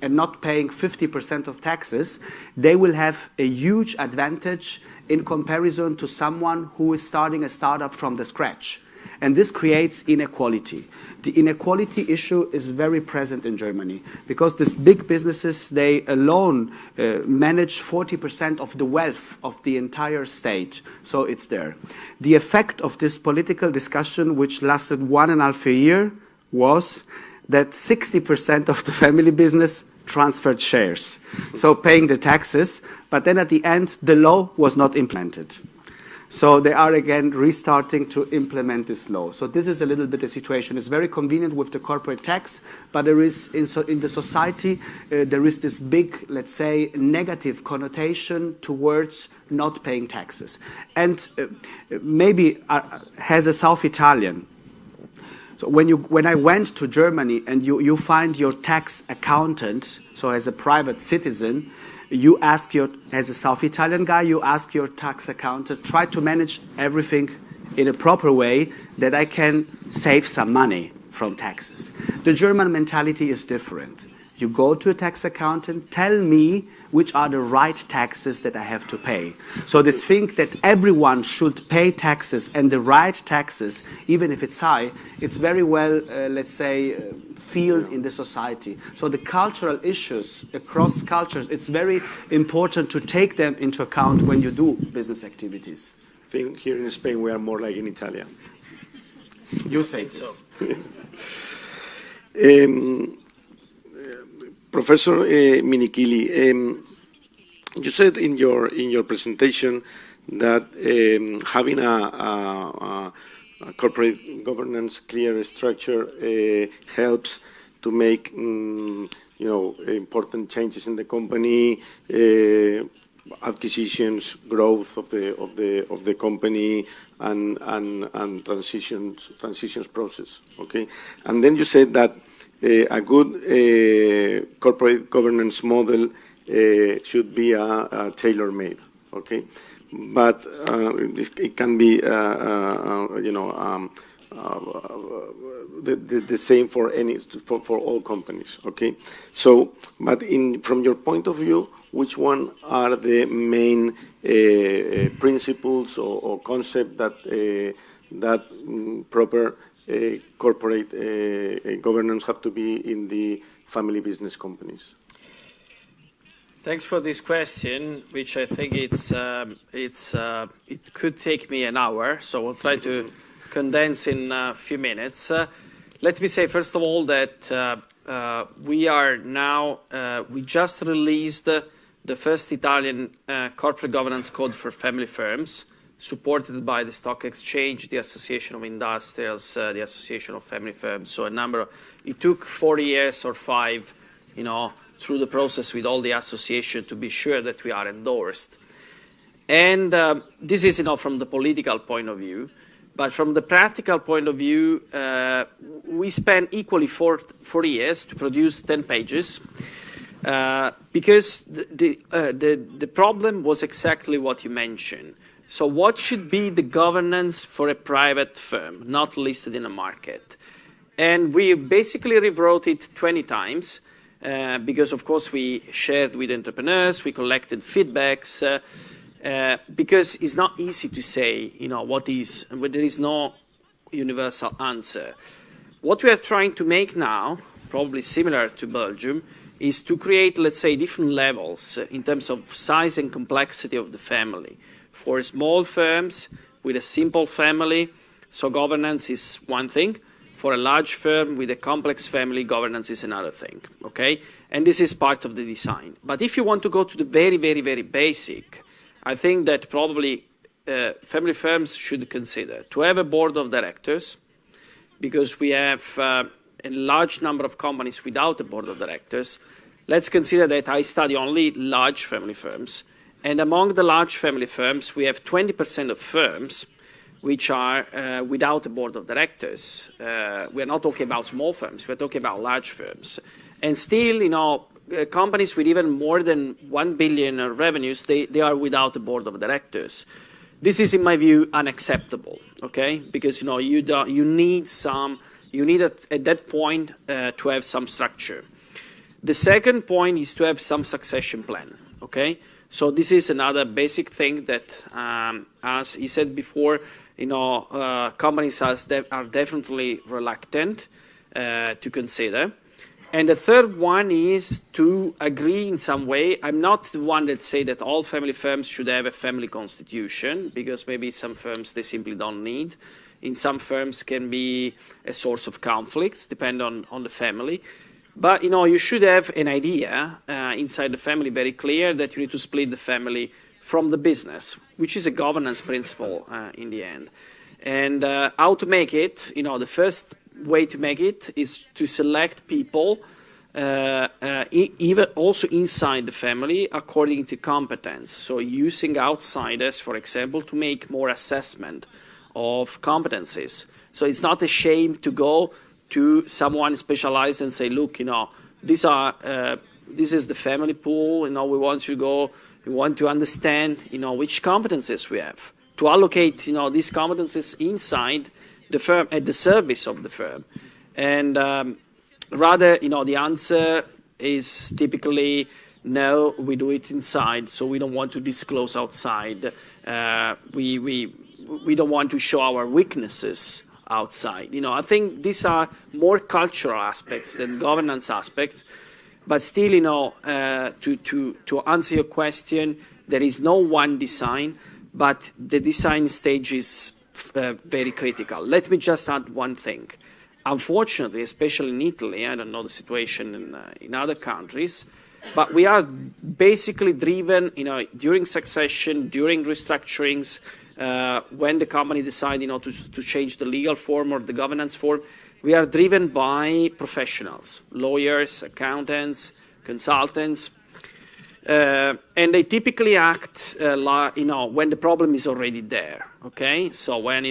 and not paying 50% of taxes, they will have a huge advantage in comparison to someone who is starting a startup from the scratch. And this creates inequality. The inequality issue is very present in Germany because these big businesses, they alone manage 40% of the wealth of the entire state. So it's there. The effect of this political discussion, which lasted 1.5 years, was that 60% of the family business transferred shares, so paying the taxes, but then at the end, the law was not implemented. So they are again restarting to implement this law. So this is a little bit the situation. It's very convenient with the corporate tax, but there is in the society, there is this big, let's say, negative connotation towards not paying taxes. And maybe as a South Italian, so when I went to Germany and you find your tax accountant, so as a private citizen, you ask as a South Italian guy, you ask your tax accountant, try to manage everything in a proper way that I can save some money from taxes. The German mentality is different. You go to a tax accountant, tell me which are the right taxes that I have to pay. So this thing that everyone should pay taxes and the right taxes, even if it's high, it's very well, let's say, feel in the society. So the cultural issues across cultures, it's very important to take them into account when you do business activities. I think here in Spain we are more like in Italy. You say so. Professor Minikili, you said in your presentation that having a corporate governance clear structure helps to make important changes in the company, acquisitions, growth of the company, and transitions process. Okay, and then you said that a good corporate governance model should be a tailor-made. Okay, but it can be the same for all companies. Okay, so but from your point of view, which one are the main principles or concept that proper corporate governance have to be in the family business companies? Thanks for this question, which I think it could take me an hour, so we'll try to condense in a few minutes. Let me say, first of all, that we just released the first Italian corporate governance code for family firms, supported by the Stock Exchange, the Association of Industrials, the Association of Family Firms. So it took 4 years or 5, through the process with all the association to be sure that we are endorsed. And this is, from the political point of view. But from the practical point of view, we spent equally 4 years to produce 10 pages because the problem was exactly what you mentioned. So what should be the governance for a private firm, not listed in a market? And we basically rewrote it 20 times because, of course, we shared with entrepreneurs, we collected feedbacks, because it's not easy to say, what is, but there is no universal answer. What we are trying to make now, probably similar to Belgium, is to create, let's say, different levels in terms of size and complexity of the family. For small firms with a simple family, so governance is one thing. For a large firm with a complex family, governance is another thing, okay? And this is part of the design. But if you want to go to the very, very, very basic, I think that probably family firms should consider to have a board of directors, because we have a large number of companies without a board of directors. Let's consider that I study only large family firms. And among the large family firms, we have 20% of firms which are without a board of directors. We're not talking about small firms, we're talking about large firms. And still, companies with even more than 1 billion revenues, they are without a board of directors. This is, in my view, unacceptable, okay? Because, you need at that point to have some structure. The second point is to have some succession plan, okay? So this is another basic thing that, as he said before, companies are definitely reluctant to consider. And the third one is to agree in some way. I'm not the one that say that all family firms should have a family constitution, because maybe some firms they simply don't need. In some firms can be a source of conflict, depending on the family. But, you should have an idea inside the family very clear that you need to split the family from the business, which is a governance principle in the end. And how to make it, the first way to make it is to select people, even also inside the family, according to competence. So using outsiders, for example, to make more assessment of competencies. So it's not a shame to go to someone specialized and say, look, this is the family pool. We want to understand, which competencies we have, to allocate, these competencies inside the firm at the service of the firm. And rather, the answer is typically no, we do it inside, so we don't want to disclose outside. We don't want to show our weaknesses outside. I think these are more cultural aspects than governance aspects. But still, to answer your question, there is no one design, but the design stage is very critical. Let me just add one thing. Unfortunately, especially in Italy, I don't know the situation in other countries, but we are basically driven, during succession, during restructurings, when the company decides, to change the legal form or the governance form, we are driven by professionals, lawyers, accountants, consultants, and they typically act, when the problem is already there. Okay, so when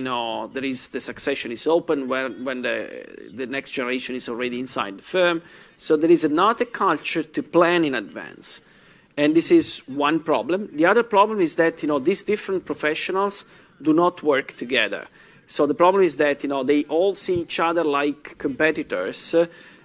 there is the succession is open, when the next generation is already inside the firm, so there is not a culture to plan in advance. And this is one problem. The other problem is that, these different professionals do not work together. So the problem is that, they all see each other like competitors.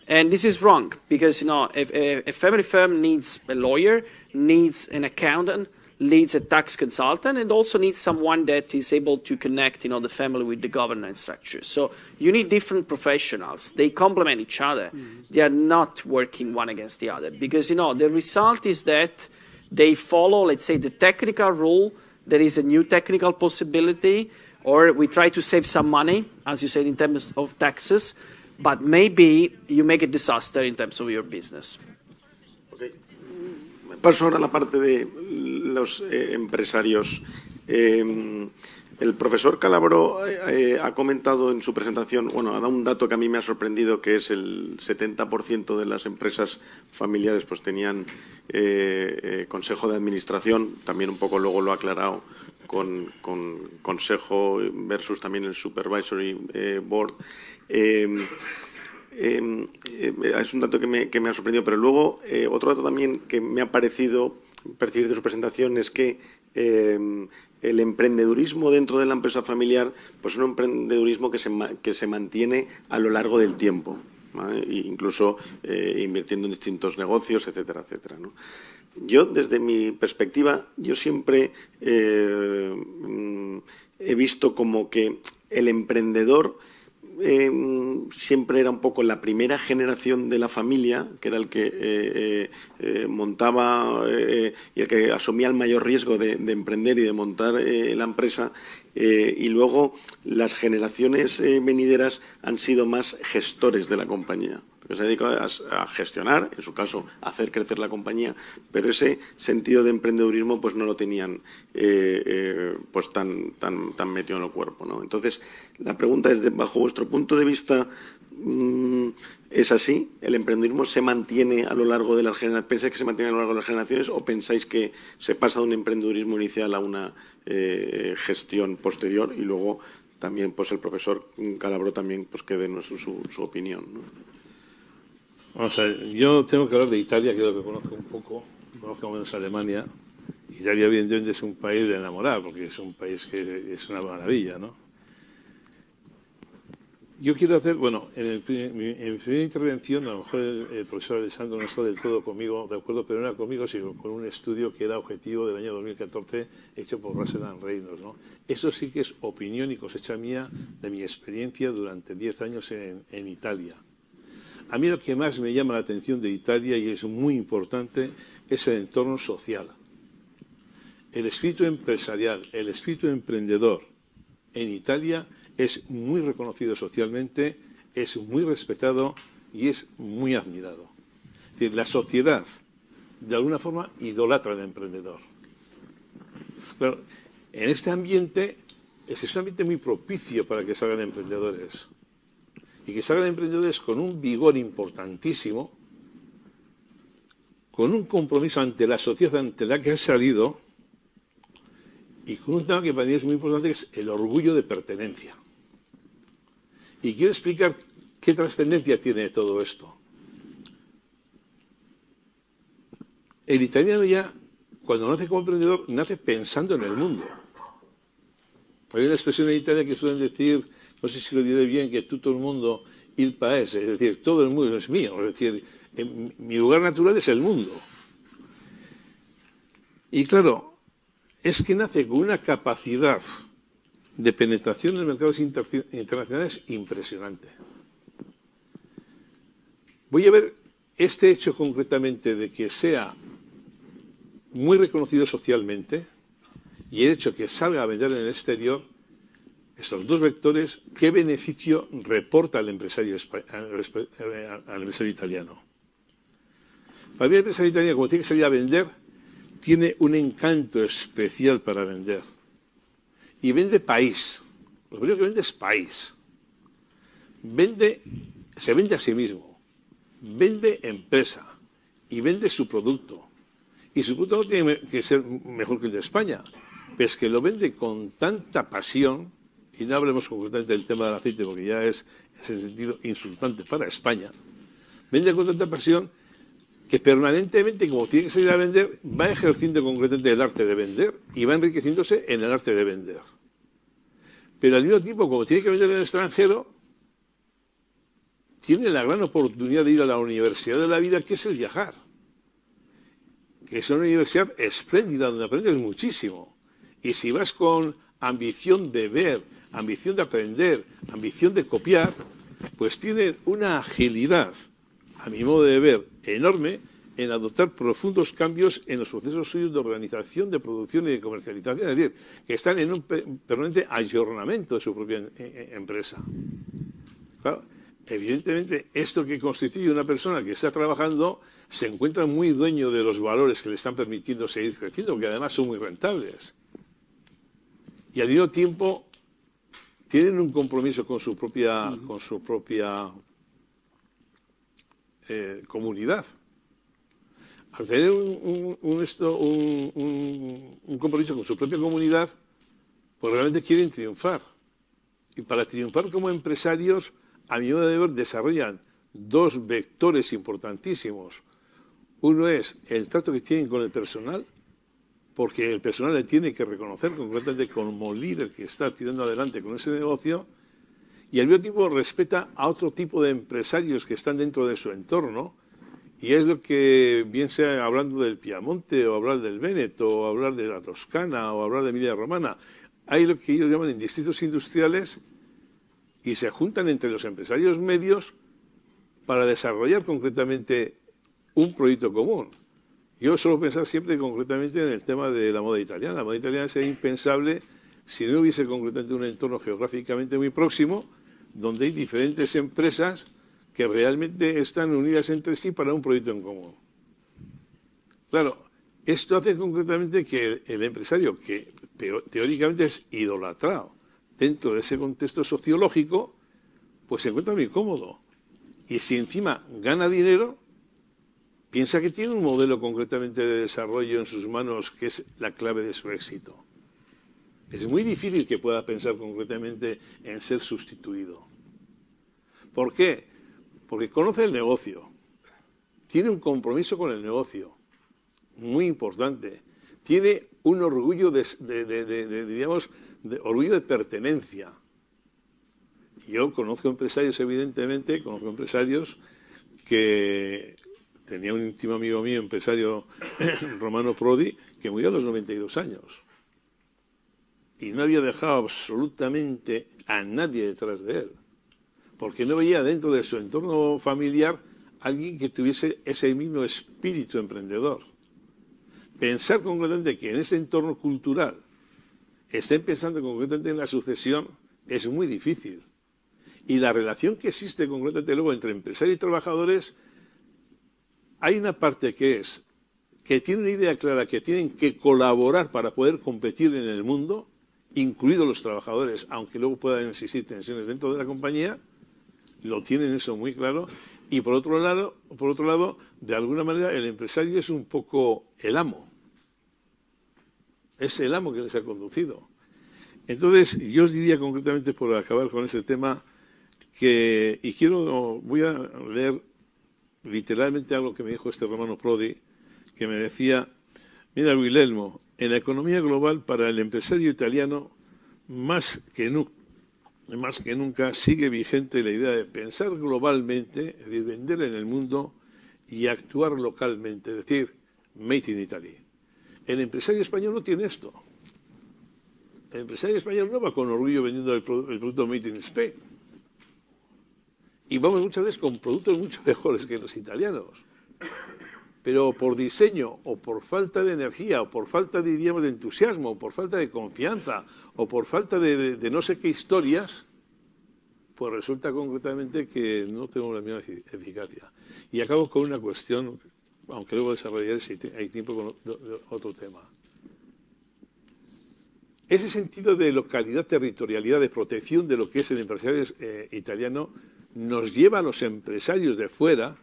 And this is wrong because, a family firm needs a lawyer, needs an accountant, needs a tax consultant, and also needs someone that is able to connect, the family with the governance structure. So you need different professionals. They complement each other. They are not working one against the other because, the result is that they follow, let's say, the technical rule, there is a new technical possibility, or we try to save some money, as you said, in terms of taxes, but maybe you make a disaster in terms of your business. Okay. Paso ahora a la parte de los empresarios. El profesor Calabró ha comentado en su presentación, bueno, ha dado un dato que a mí me ha sorprendido, que es el 70% de las empresas familiares pues tenían consejo de administración, también un poco luego lo ha aclarado con consejo versus también el supervisory board. Es un dato que me ha sorprendido, pero luego otro dato también que me ha parecido percibir de su presentación es que el emprendedurismo dentro de la empresa familiar pues es un emprendedurismo que se mantiene a lo largo del tiempo, ¿vale? E incluso invirtiendo en distintos negocios, etcétera, etcétera, ¿no? Yo, desde mi perspectiva, yo siempre he visto como que el emprendedor siempre era un poco la primera generación de la familia, que era el que montaba y el que asumía el mayor riesgo de emprender y de montar la empresa, y luego las generaciones venideras han sido más gestores de la compañía. Que se dedica a gestionar, en su caso, a hacer crecer la compañía, pero ese sentido de emprendedurismo pues no lo tenían pues tan metido en el cuerpo, ¿no? Entonces, la pregunta es, bajo vuestro punto de vista, ¿es así? ¿El emprendedurismo se mantiene a lo largo de las generaciones? ¿Pensáis que se mantiene a lo largo de las generaciones o pensáis que se pasa de un emprendedurismo inicial a una gestión posterior? Y luego también pues el profesor Calabró también pues que dé su opinión, ¿no? Vamos a ver, yo tengo que hablar de Italia, que es lo que conozco un poco, conozco menos Alemania. Italia, evidentemente, es un país de enamorar, porque es un país que es una maravilla, ¿no? Yo quiero hacer, bueno, en mi primera intervención, a lo mejor el profesor Alessandro no está del todo conmigo, de acuerdo, pero no era conmigo, sino con un estudio que era objetivo del año 2014, hecho por Russell and Reynolds, ¿no? Eso sí que es opinión y cosecha mía de mi experiencia durante 10 años en Italia. A mí lo que más me llama la atención de Italia, y es muy importante, es el entorno social. El espíritu empresarial, el espíritu emprendedor en Italia es muy reconocido socialmente, es muy respetado y es muy admirado. Es decir, la sociedad, de alguna forma, idolatra al emprendedor. Claro, en este ambiente, es un ambiente muy propicio para que salgan emprendedores. Y que salgan emprendedores con un vigor importantísimo, con un compromiso ante la sociedad ante la que han salido, y con un tema que para mí es muy importante, que es el orgullo de pertenencia. Y quiero explicar qué trascendencia tiene todo esto. El italiano ya, cuando nace como emprendedor, nace pensando en el mundo. Hay una expresión en Italia que suelen decir, no sé si lo diré bien, que todo el mundo il paese, es decir, todo el mundo es mío, es decir, mi lugar natural es el mundo. Y claro, es que nace con una capacidad de penetración en mercados internacionales impresionante. Voy a ver este hecho concretamente de que sea muy reconocido socialmente y el hecho que salga a vender en el exterior. Estos dos vectores, ¿qué beneficio reporta al empresario italiano? Para mí el empresario italiano, como tiene que salir a vender, tiene un encanto especial para vender. Y vende país. Lo primero que vende es país. Se vende a sí mismo. Vende empresa. Y vende su producto. Y su producto no tiene que ser mejor que el de España. Pero es que lo vende con tanta pasión. Y no hablemos concretamente del tema del aceite, porque ya es en sentido insultante para España. Vende con tanta pasión que permanentemente, como tiene que salir a vender, va ejerciendo concretamente el arte de vender y va enriqueciéndose en el arte de vender. Pero al mismo tiempo, como tiene que vender en el extranjero, tiene la gran oportunidad de ir a la universidad de la vida, que es el viajar. Que es una universidad espléndida, donde aprendes muchísimo. Y si vas con ambición de ver, ambición de aprender, ambición de copiar, pues tienen una agilidad, a mi modo de ver, enorme en adoptar profundos cambios en los procesos suyos de organización, de producción y de comercialización. Es decir, que están en un permanente ayornamiento de su propia empresa. Claro, evidentemente, esto que constituye una persona que está trabajando se encuentra muy dueño de los valores que le están permitiendo seguir creciendo, que además son muy rentables. Y al mismo tiempo tienen un compromiso con su propia, comunidad. Al tener un compromiso con su propia comunidad, pues realmente quieren triunfar. Y para triunfar como empresarios, a mi modo de ver, desarrollan dos vectores importantísimos. Uno es el trato que tienen con el personal, porque el personal le tiene que reconocer concretamente como líder que está tirando adelante con ese negocio, y al mismo tiempo respeta a otro tipo de empresarios que están dentro de su entorno, y es lo que, bien sea hablando del Piamonte, o hablar del Véneto, o hablar de la Toscana, o hablar de Emilia-Romagna, hay lo que ellos llaman en distritos industriales, y se juntan entre los empresarios medios para desarrollar concretamente un proyecto común. Yo suelo pensar siempre concretamente en el tema de la moda italiana. La moda italiana sería impensable si no hubiese concretamente un entorno geográficamente muy próximo, donde hay diferentes empresas que realmente están unidas entre sí para un proyecto en común. Claro, esto hace concretamente que el empresario, que teóricamente es idolatrado dentro de ese contexto sociológico, pues se encuentra muy cómodo. Y si encima gana dinero, piensa que tiene un modelo concretamente de desarrollo en sus manos que es la clave de su éxito. Es muy difícil que pueda pensar concretamente en ser sustituido. ¿Por qué? Porque conoce el negocio, tiene un compromiso con el negocio, muy importante, tiene un orgullo orgullo de pertenencia. Yo conozco empresarios, evidentemente, que tenía un íntimo amigo mío, empresario Romano Prodi, que murió a los 92 años. Y no había dejado absolutamente a nadie detrás de él, porque no veía dentro de su entorno familiar alguien que tuviese ese mismo espíritu emprendedor. Pensar concretamente que en ese entorno cultural estén pensando concretamente en la sucesión es muy difícil. Y la relación que existe concretamente luego entre empresarios y trabajadores, hay una parte que es que tienen una idea clara que tienen que colaborar para poder competir en el mundo, incluidos los trabajadores, aunque luego puedan existir tensiones dentro de la compañía, lo tienen eso muy claro. Y por otro lado, de alguna manera el empresario es un poco el amo. Es el amo que les ha conducido. Entonces, yo os diría concretamente, por acabar con ese tema, voy a leer literalmente algo que me dijo este Romano Prodi, que me decía: mira, Guillermo, en la economía global para el empresario italiano, más que nunca sigue vigente la idea de pensar globalmente, de vender en el mundo y actuar localmente, es decir, made in Italy. El empresario español no tiene esto. El empresario español no va con orgullo vendiendo el producto made in Spain. Y vamos muchas veces con productos mucho mejores que los italianos. Pero por diseño, o por falta de energía, o por falta de entusiasmo, o por falta de confianza, o por falta de no sé qué historias, pues resulta concretamente que no tenemos la misma eficacia. Y acabo con una cuestión, aunque luego desarrollaré si hay tiempo con otro tema. Ese sentido de localidad, territorialidad, de protección de lo que es el empresario italiano, nos lleva a los empresarios de fuera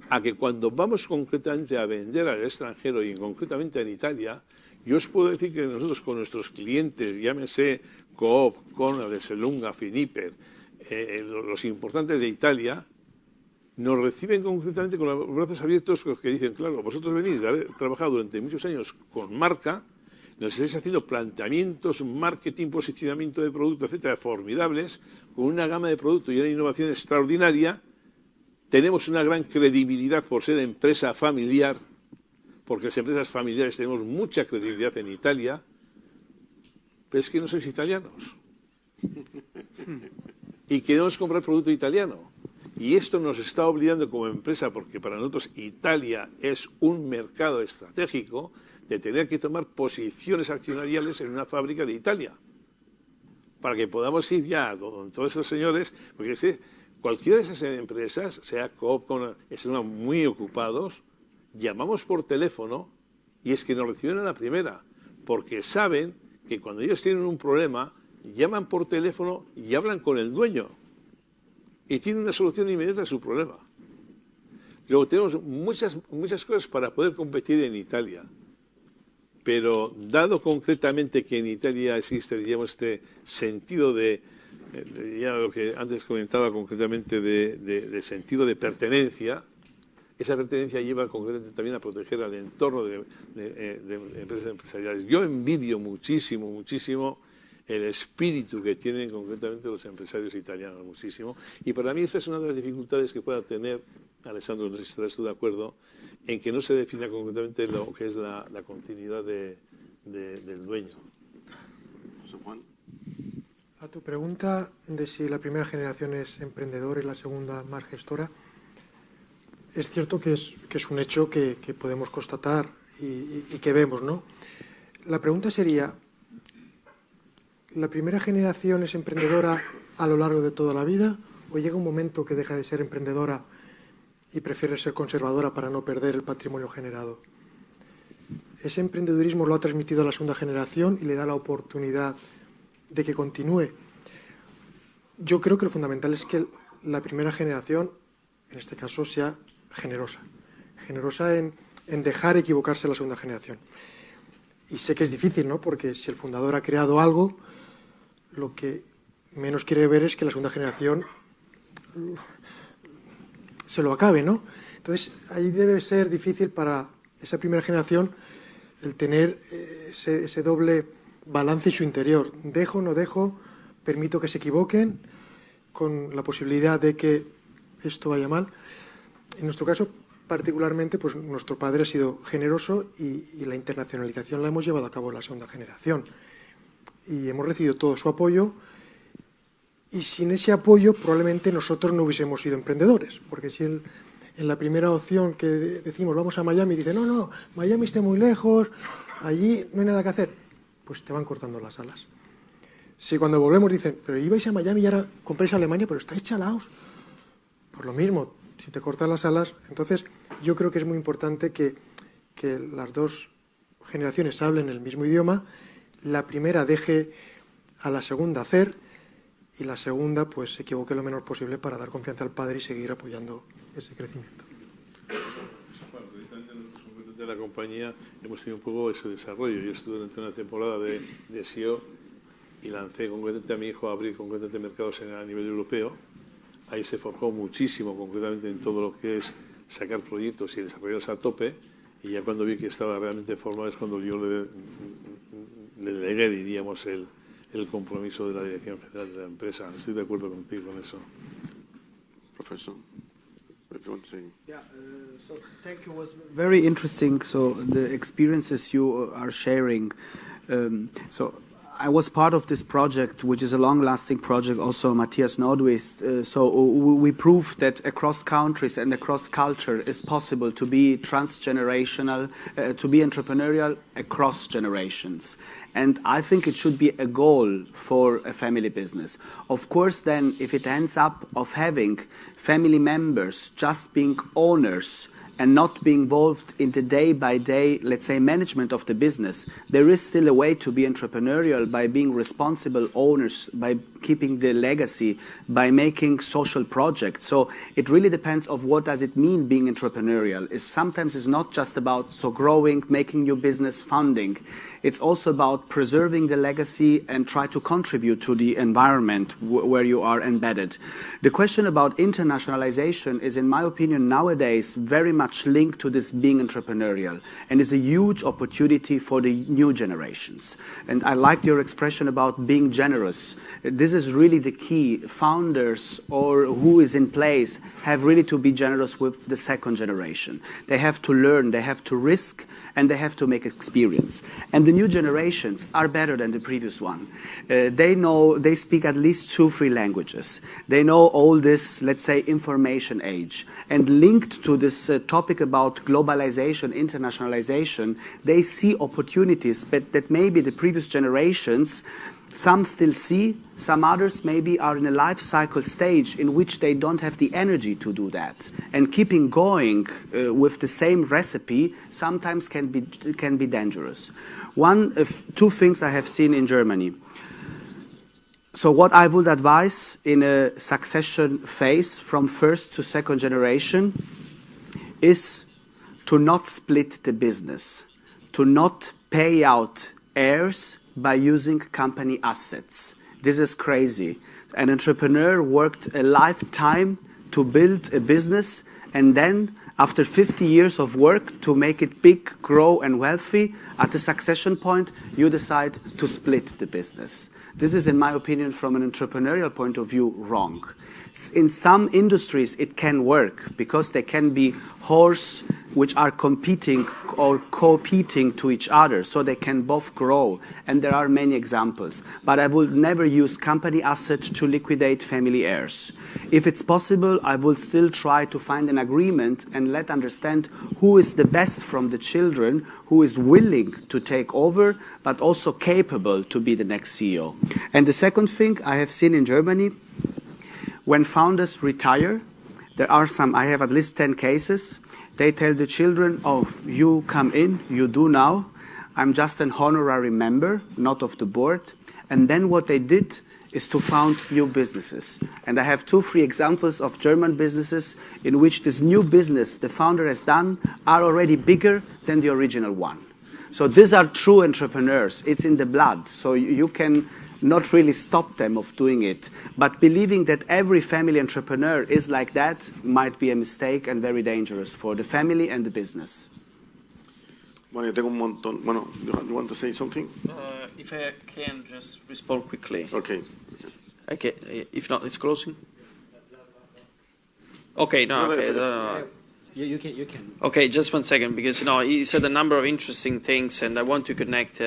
a que cuando vamos concretamente a vender al extranjero, y concretamente en Italia, yo os puedo decir que nosotros con nuestros clientes, llámese Coop, Conad, Selunga, Finiper, los importantes de Italia, nos reciben concretamente con los brazos abiertos, porque dicen, claro, vosotros venís de haber trabajado durante muchos años con marca, nos estáis haciendo planteamientos, marketing, posicionamiento de producto, etcétera, formidables, con una gama de productos y una innovación extraordinaria. Tenemos una gran credibilidad por ser empresa familiar, porque las empresas familiares tenemos mucha credibilidad en Italia, pero es que no sois italianos. Y queremos comprar producto italiano. Y esto nos está obligando como empresa, porque para nosotros Italia es un mercado estratégico, de tener que tomar posiciones accionariales en una fábrica de Italia, para que podamos ir ya con todos esos señores, porque cualquiera de esas empresas, sea Coop, están muy ocupados, llamamos por teléfono y es que nos reciben a la primera, porque saben que cuando ellos tienen un problema, llaman por teléfono y hablan con el dueño y tienen una solución inmediata a su problema. Luego tenemos muchas cosas para poder competir en Italia. Pero dado concretamente que en Italia existe, digamos, este sentido ya lo que antes comentaba concretamente de sentido de pertenencia, esa pertenencia lleva concretamente también a proteger al entorno de empresas empresariales. Yo envidio muchísimo el espíritu que tienen concretamente los empresarios italianos, muchísimo. Y para mí esa es una de las dificultades que pueda tener, Alessandro, no sé si estarás tú de acuerdo, en que no se defina concretamente lo que es la continuidad del dueño. José Juan. A tu pregunta de si la primera generación es emprendedora y la segunda más gestora, es cierto que es un hecho que podemos constatar y que vemos, ¿no? La pregunta sería, ¿la primera generación es emprendedora a lo largo de toda la vida o llega un momento que deja de ser emprendedora y prefiere ser conservadora para no perder el patrimonio generado? Ese emprendedurismo lo ha transmitido a la segunda generación y le da la oportunidad de que continúe. Yo creo que lo fundamental es que la primera generación, en este caso, sea generosa en dejar equivocarse a la segunda generación. Y sé que es difícil, ¿no? Porque si el fundador ha creado algo, lo que menos quiere ver es que la segunda generación se lo acabe, ¿no? Entonces, ahí debe ser difícil para esa primera generación el tener ese doble balance en su interior. Dejo, no dejo, permito que se equivoquen, con la posibilidad de que esto vaya mal. En nuestro caso, particularmente, pues nuestro padre ha sido generoso y la internacionalización la hemos llevado a cabo en la segunda generación. Y hemos recibido todo su apoyo. Y sin ese apoyo probablemente nosotros no hubiésemos sido emprendedores, porque si en la primera opción que decimos vamos a Miami, dice no, Miami está muy lejos, allí no hay nada que hacer, pues te van cortando las alas. Si cuando volvemos dicen, pero ibais a Miami y ahora compráis a Alemania, pero estáis chalaos, por lo mismo, si te cortan las alas, entonces yo creo que es muy importante que las dos generaciones hablen el mismo idioma, la primera deje a la segunda hacer, y la segunda, pues, se equivoque lo menos posible para dar confianza al padre y seguir apoyando ese crecimiento. Bueno, precisamente nosotros de la compañía hemos tenido un poco ese desarrollo. Yo estuve durante una temporada de SEO y lancé concretamente a mi hijo a abrir concretamente mercados a nivel europeo. Ahí se forjó muchísimo concretamente en todo lo que es sacar proyectos y desarrollarlos a tope. Y ya cuando vi que estaba realmente formado es cuando yo le delegué, diríamos, el compromiso de la dirección general de la empresa. Estoy de acuerdo contigo en eso. Professor, if you want to say. Yeah, so thank you. It was very interesting. So the experiences you are sharing. So I was part of this project, which is a long-lasting project, also Matthias Norvest. So we proved that across countries and across culture it's possible to be transgenerational, to be entrepreneurial across generations. And I think it should be a goal for a family business. Of course, then, if it ends up of having family members just being owners and not being involved in the day-by-day, let's say, management of the business, there is still a way to be entrepreneurial by being responsible owners, by keeping the legacy, by making social projects. So it really depends of what does it mean being entrepreneurial. Sometimes it's not just about growing, making new business, funding. It's also about preserving the legacy and try to contribute to the environment where you are embedded. The question about internationalization is, in my opinion, nowadays very much linked to this being entrepreneurial and is a huge opportunity for the new generations. And I liked your expression about being generous. This is really the key. Founders or who is in place have really to be generous with the second generation. They have to learn, they have to risk, and they have to make experience. And the new generations are better than the previous one. They speak at least 2-3 languages. They know all this, let's say, information age. And linked to this topic about globalization, internationalization, they see opportunities that maybe the previous generations, some still see, some others maybe are in a life cycle stage in which they don't have the energy to do that. And keeping going with the same recipe sometimes can be dangerous. Two things I have seen in Germany. So what I would advise in a succession phase from first to second generation is to not split the business, to not pay out heirs by using company assets. This is crazy. An entrepreneur worked a lifetime to build a business, and then after 50 years of work to make it big, grow and wealthy, at the succession point, you decide to split the business. This is, in my opinion, from an entrepreneurial point of view, wrong. In some industries, it can work because they can be horses which are competing or competing to each other, so they can both grow. And there are many examples. But I would never use company assets to liquidate family heirs. If it's possible, I will still try to find an agreement and let understand who is the best from the children, who is willing to take over, but also capable to be the next CEO. And the second thing I have seen in Germany, when founders retire, I have at least 10 cases. They tell the children, oh, you come in, you do now. I'm just an honorary member, not of the board. And then what they did is to found new businesses. And I have 2-3 examples of German businesses in which this new business the founder has done are already bigger than the original one. So these are true entrepreneurs. It's in the blood. So you can not really stop them of doing it. But believing that every family entrepreneur is like that might be a mistake and very dangerous for the family and the business. Bueno, yo tengo un montón. Bueno, you want to say something? If I can just respond quickly. Okay. Okay. If not, it's closing. Okay. No. Okay. No. You can. Okay. Just 1 second, because he said a number of interesting things, and I want to connect.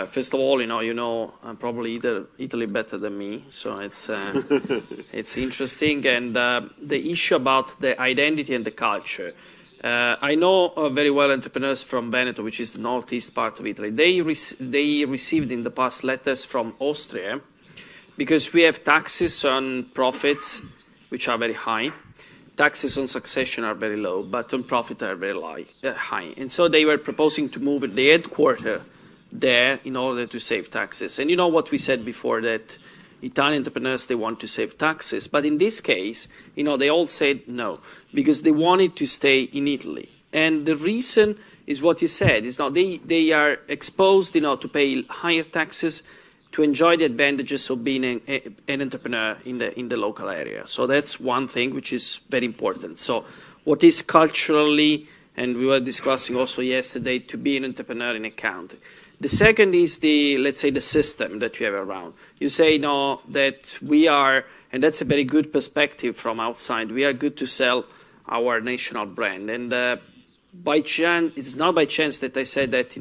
First of all, you know probably Italy better than me, so it's it's interesting, and the issue about the identity and the culture. I know very well entrepreneurs from Veneto, which is the northeast part of Italy. They received in the past letters from Austria because we have taxes on profits, which are very high. Taxes on succession are very low, but on profit are very high. And so they were proposing to move the headquarters there in order to save taxes. And you know what we said before, that Italian entrepreneurs, they want to save taxes. But in this case, they all said no, because they wanted to stay in Italy. And the reason is what you said. Is they are exposed to pay higher taxes to enjoy the advantages of being an entrepreneur in the local area. So that's one thing which is very important. So what is culturally, and we were discussing also yesterday, to be an entrepreneur in a country. The second is let's say, the system that you have around. You say that we are, and that's a very good perspective from outside, we are good to sell our national brand. And by chance, it's not by chance that I said that,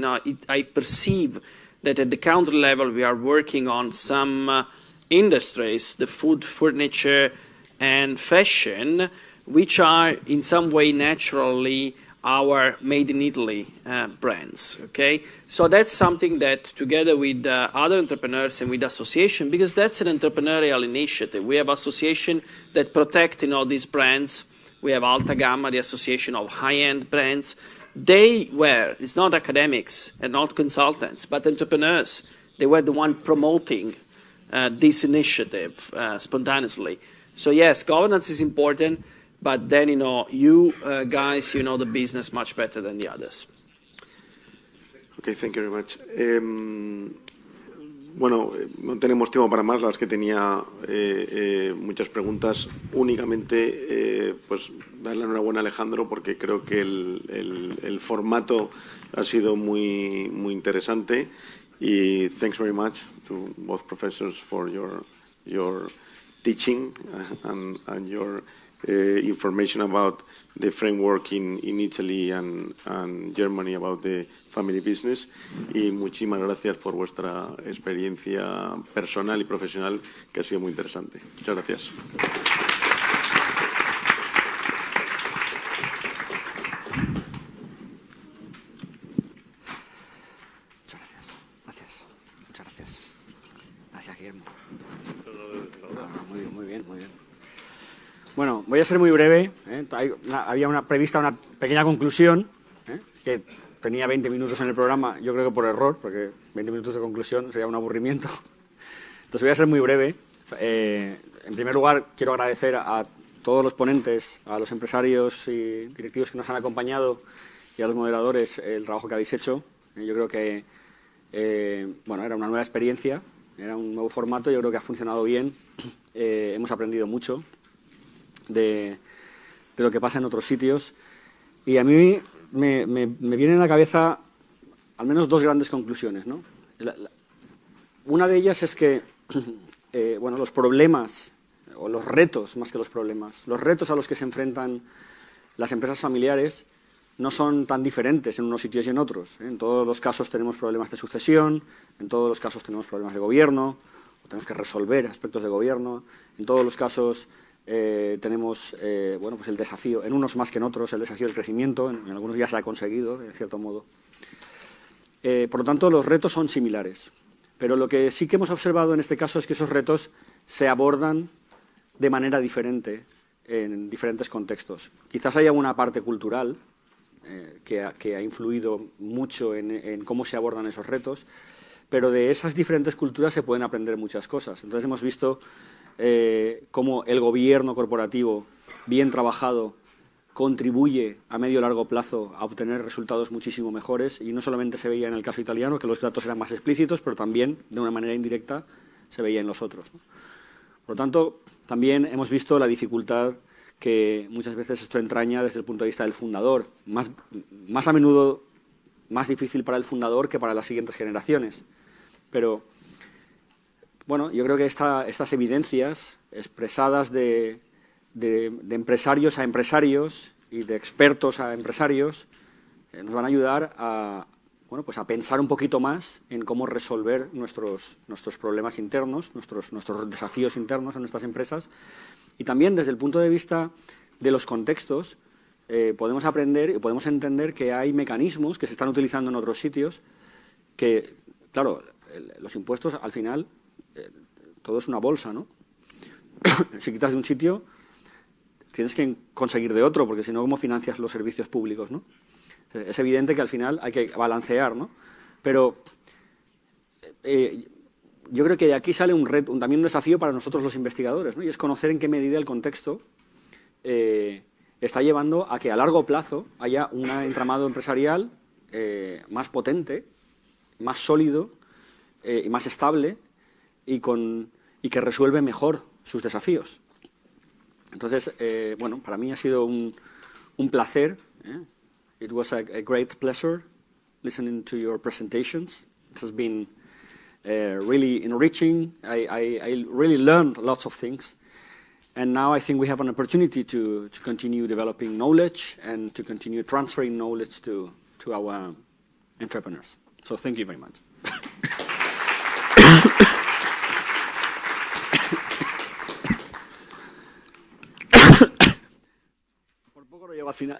I perceive that at the country level we are working on some industries, the food, furniture, and fashion, which are in some way naturally our made in Italy brands, okay? So that's something that together with other entrepreneurs and with association, because that's an entrepreneurial initiative. We have association that protect, these brands. We have Alta Gamma, the association of high-end brands. It's not academics and not consultants, but entrepreneurs. They were the one promoting this initiative spontaneously. So yes, governance is important, but then, you guys, the business much better than the others. Okay, thank you very much. Bueno, no tenemos tiempo para más, las que tenía muchas preguntas. Únicamente, pues, darle enhorabuena a Alejandro, porque creo que el formato ha sido muy interesante. Y thanks very much to both professors for your teaching and your information about the framework in Italy and Germany about the family business. Y muchísimas gracias por vuestra experiencia personal y profesional, que ha sido muy interesante. Muchas gracias. Bueno, voy a ser muy breve. Había prevista una pequeña conclusión, que tenía 20 minutos en el programa, yo creo que por error, porque 20 minutos de conclusión sería un aburrimiento. Entonces voy a ser muy breve. En primer lugar, quiero agradecer a todos los ponentes, a los empresarios y directivos que nos han acompañado y a los moderadores el trabajo que habéis hecho. Yo creo que bueno, era una nueva experiencia, era un nuevo formato, yo creo que ha funcionado bien. Hemos aprendido mucho de lo que pasa en otros sitios, y a mí me vienen a la cabeza al menos dos grandes conclusiones, ¿no? Una de ellas es que bueno, los problemas, o los retos más que los problemas, los retos a los que se enfrentan las empresas familiares no son tan diferentes en unos sitios y en otros. En todos los casos tenemos problemas de sucesión, en todos los casos tenemos problemas de gobierno, o tenemos que resolver aspectos de gobierno, en todos los casos tenemos bueno, pues el desafío, en unos más que en otros, el desafío del crecimiento, en algunos ya se ha conseguido, de cierto modo. Por lo tanto, los retos son similares. Pero lo que sí que hemos observado en este caso es que esos retos se abordan de manera diferente en diferentes contextos. Quizás haya una parte cultural que ha influido mucho en cómo se abordan esos retos, pero de esas diferentes culturas se pueden aprender muchas cosas. Entonces hemos visto cómo el gobierno corporativo, bien trabajado, contribuye a medio y largo plazo a obtener resultados muchísimo mejores, y no solamente se veía en el caso italiano, que los datos eran más explícitos, pero también, de una manera indirecta, se veía en los otros, ¿no? Por lo tanto, también hemos visto la dificultad que muchas veces esto entraña desde el punto de vista del fundador, más a menudo más difícil para el fundador que para las siguientes generaciones. Pero, bueno, yo creo que estas evidencias expresadas de empresarios a empresarios y de expertos a empresarios nos van a ayudar a, bueno, pues a pensar un poquito más en cómo resolver nuestros problemas internos, nuestros desafíos internos en nuestras empresas. Y también desde el punto de vista de los contextos podemos aprender y podemos entender que hay mecanismos que se están utilizando en otros sitios que, claro, los impuestos al final todo es una bolsa, ¿no? Si quitas de un sitio tienes que conseguir de otro, porque si no, ¿cómo financias los servicios públicos, ¿no? Es evidente que al final hay que balancear, ¿no? Pero yo creo que de aquí sale un reto, también un desafío para nosotros los investigadores, ¿no? Y es conocer en qué medida el contexto está llevando a que a largo plazo haya un entramado empresarial más potente, más sólido y más estable y que resuelve mejor sus desafíos. Entonces, bueno, para mí ha sido un placer. It was a great pleasure listening to your presentations. It has been really enriching. I really learned lots of things. And now I think we have an opportunity to continue developing knowledge and to continue transferring knowledge to our entrepreneurs. So thank you very much. Por poco lo llevo al final.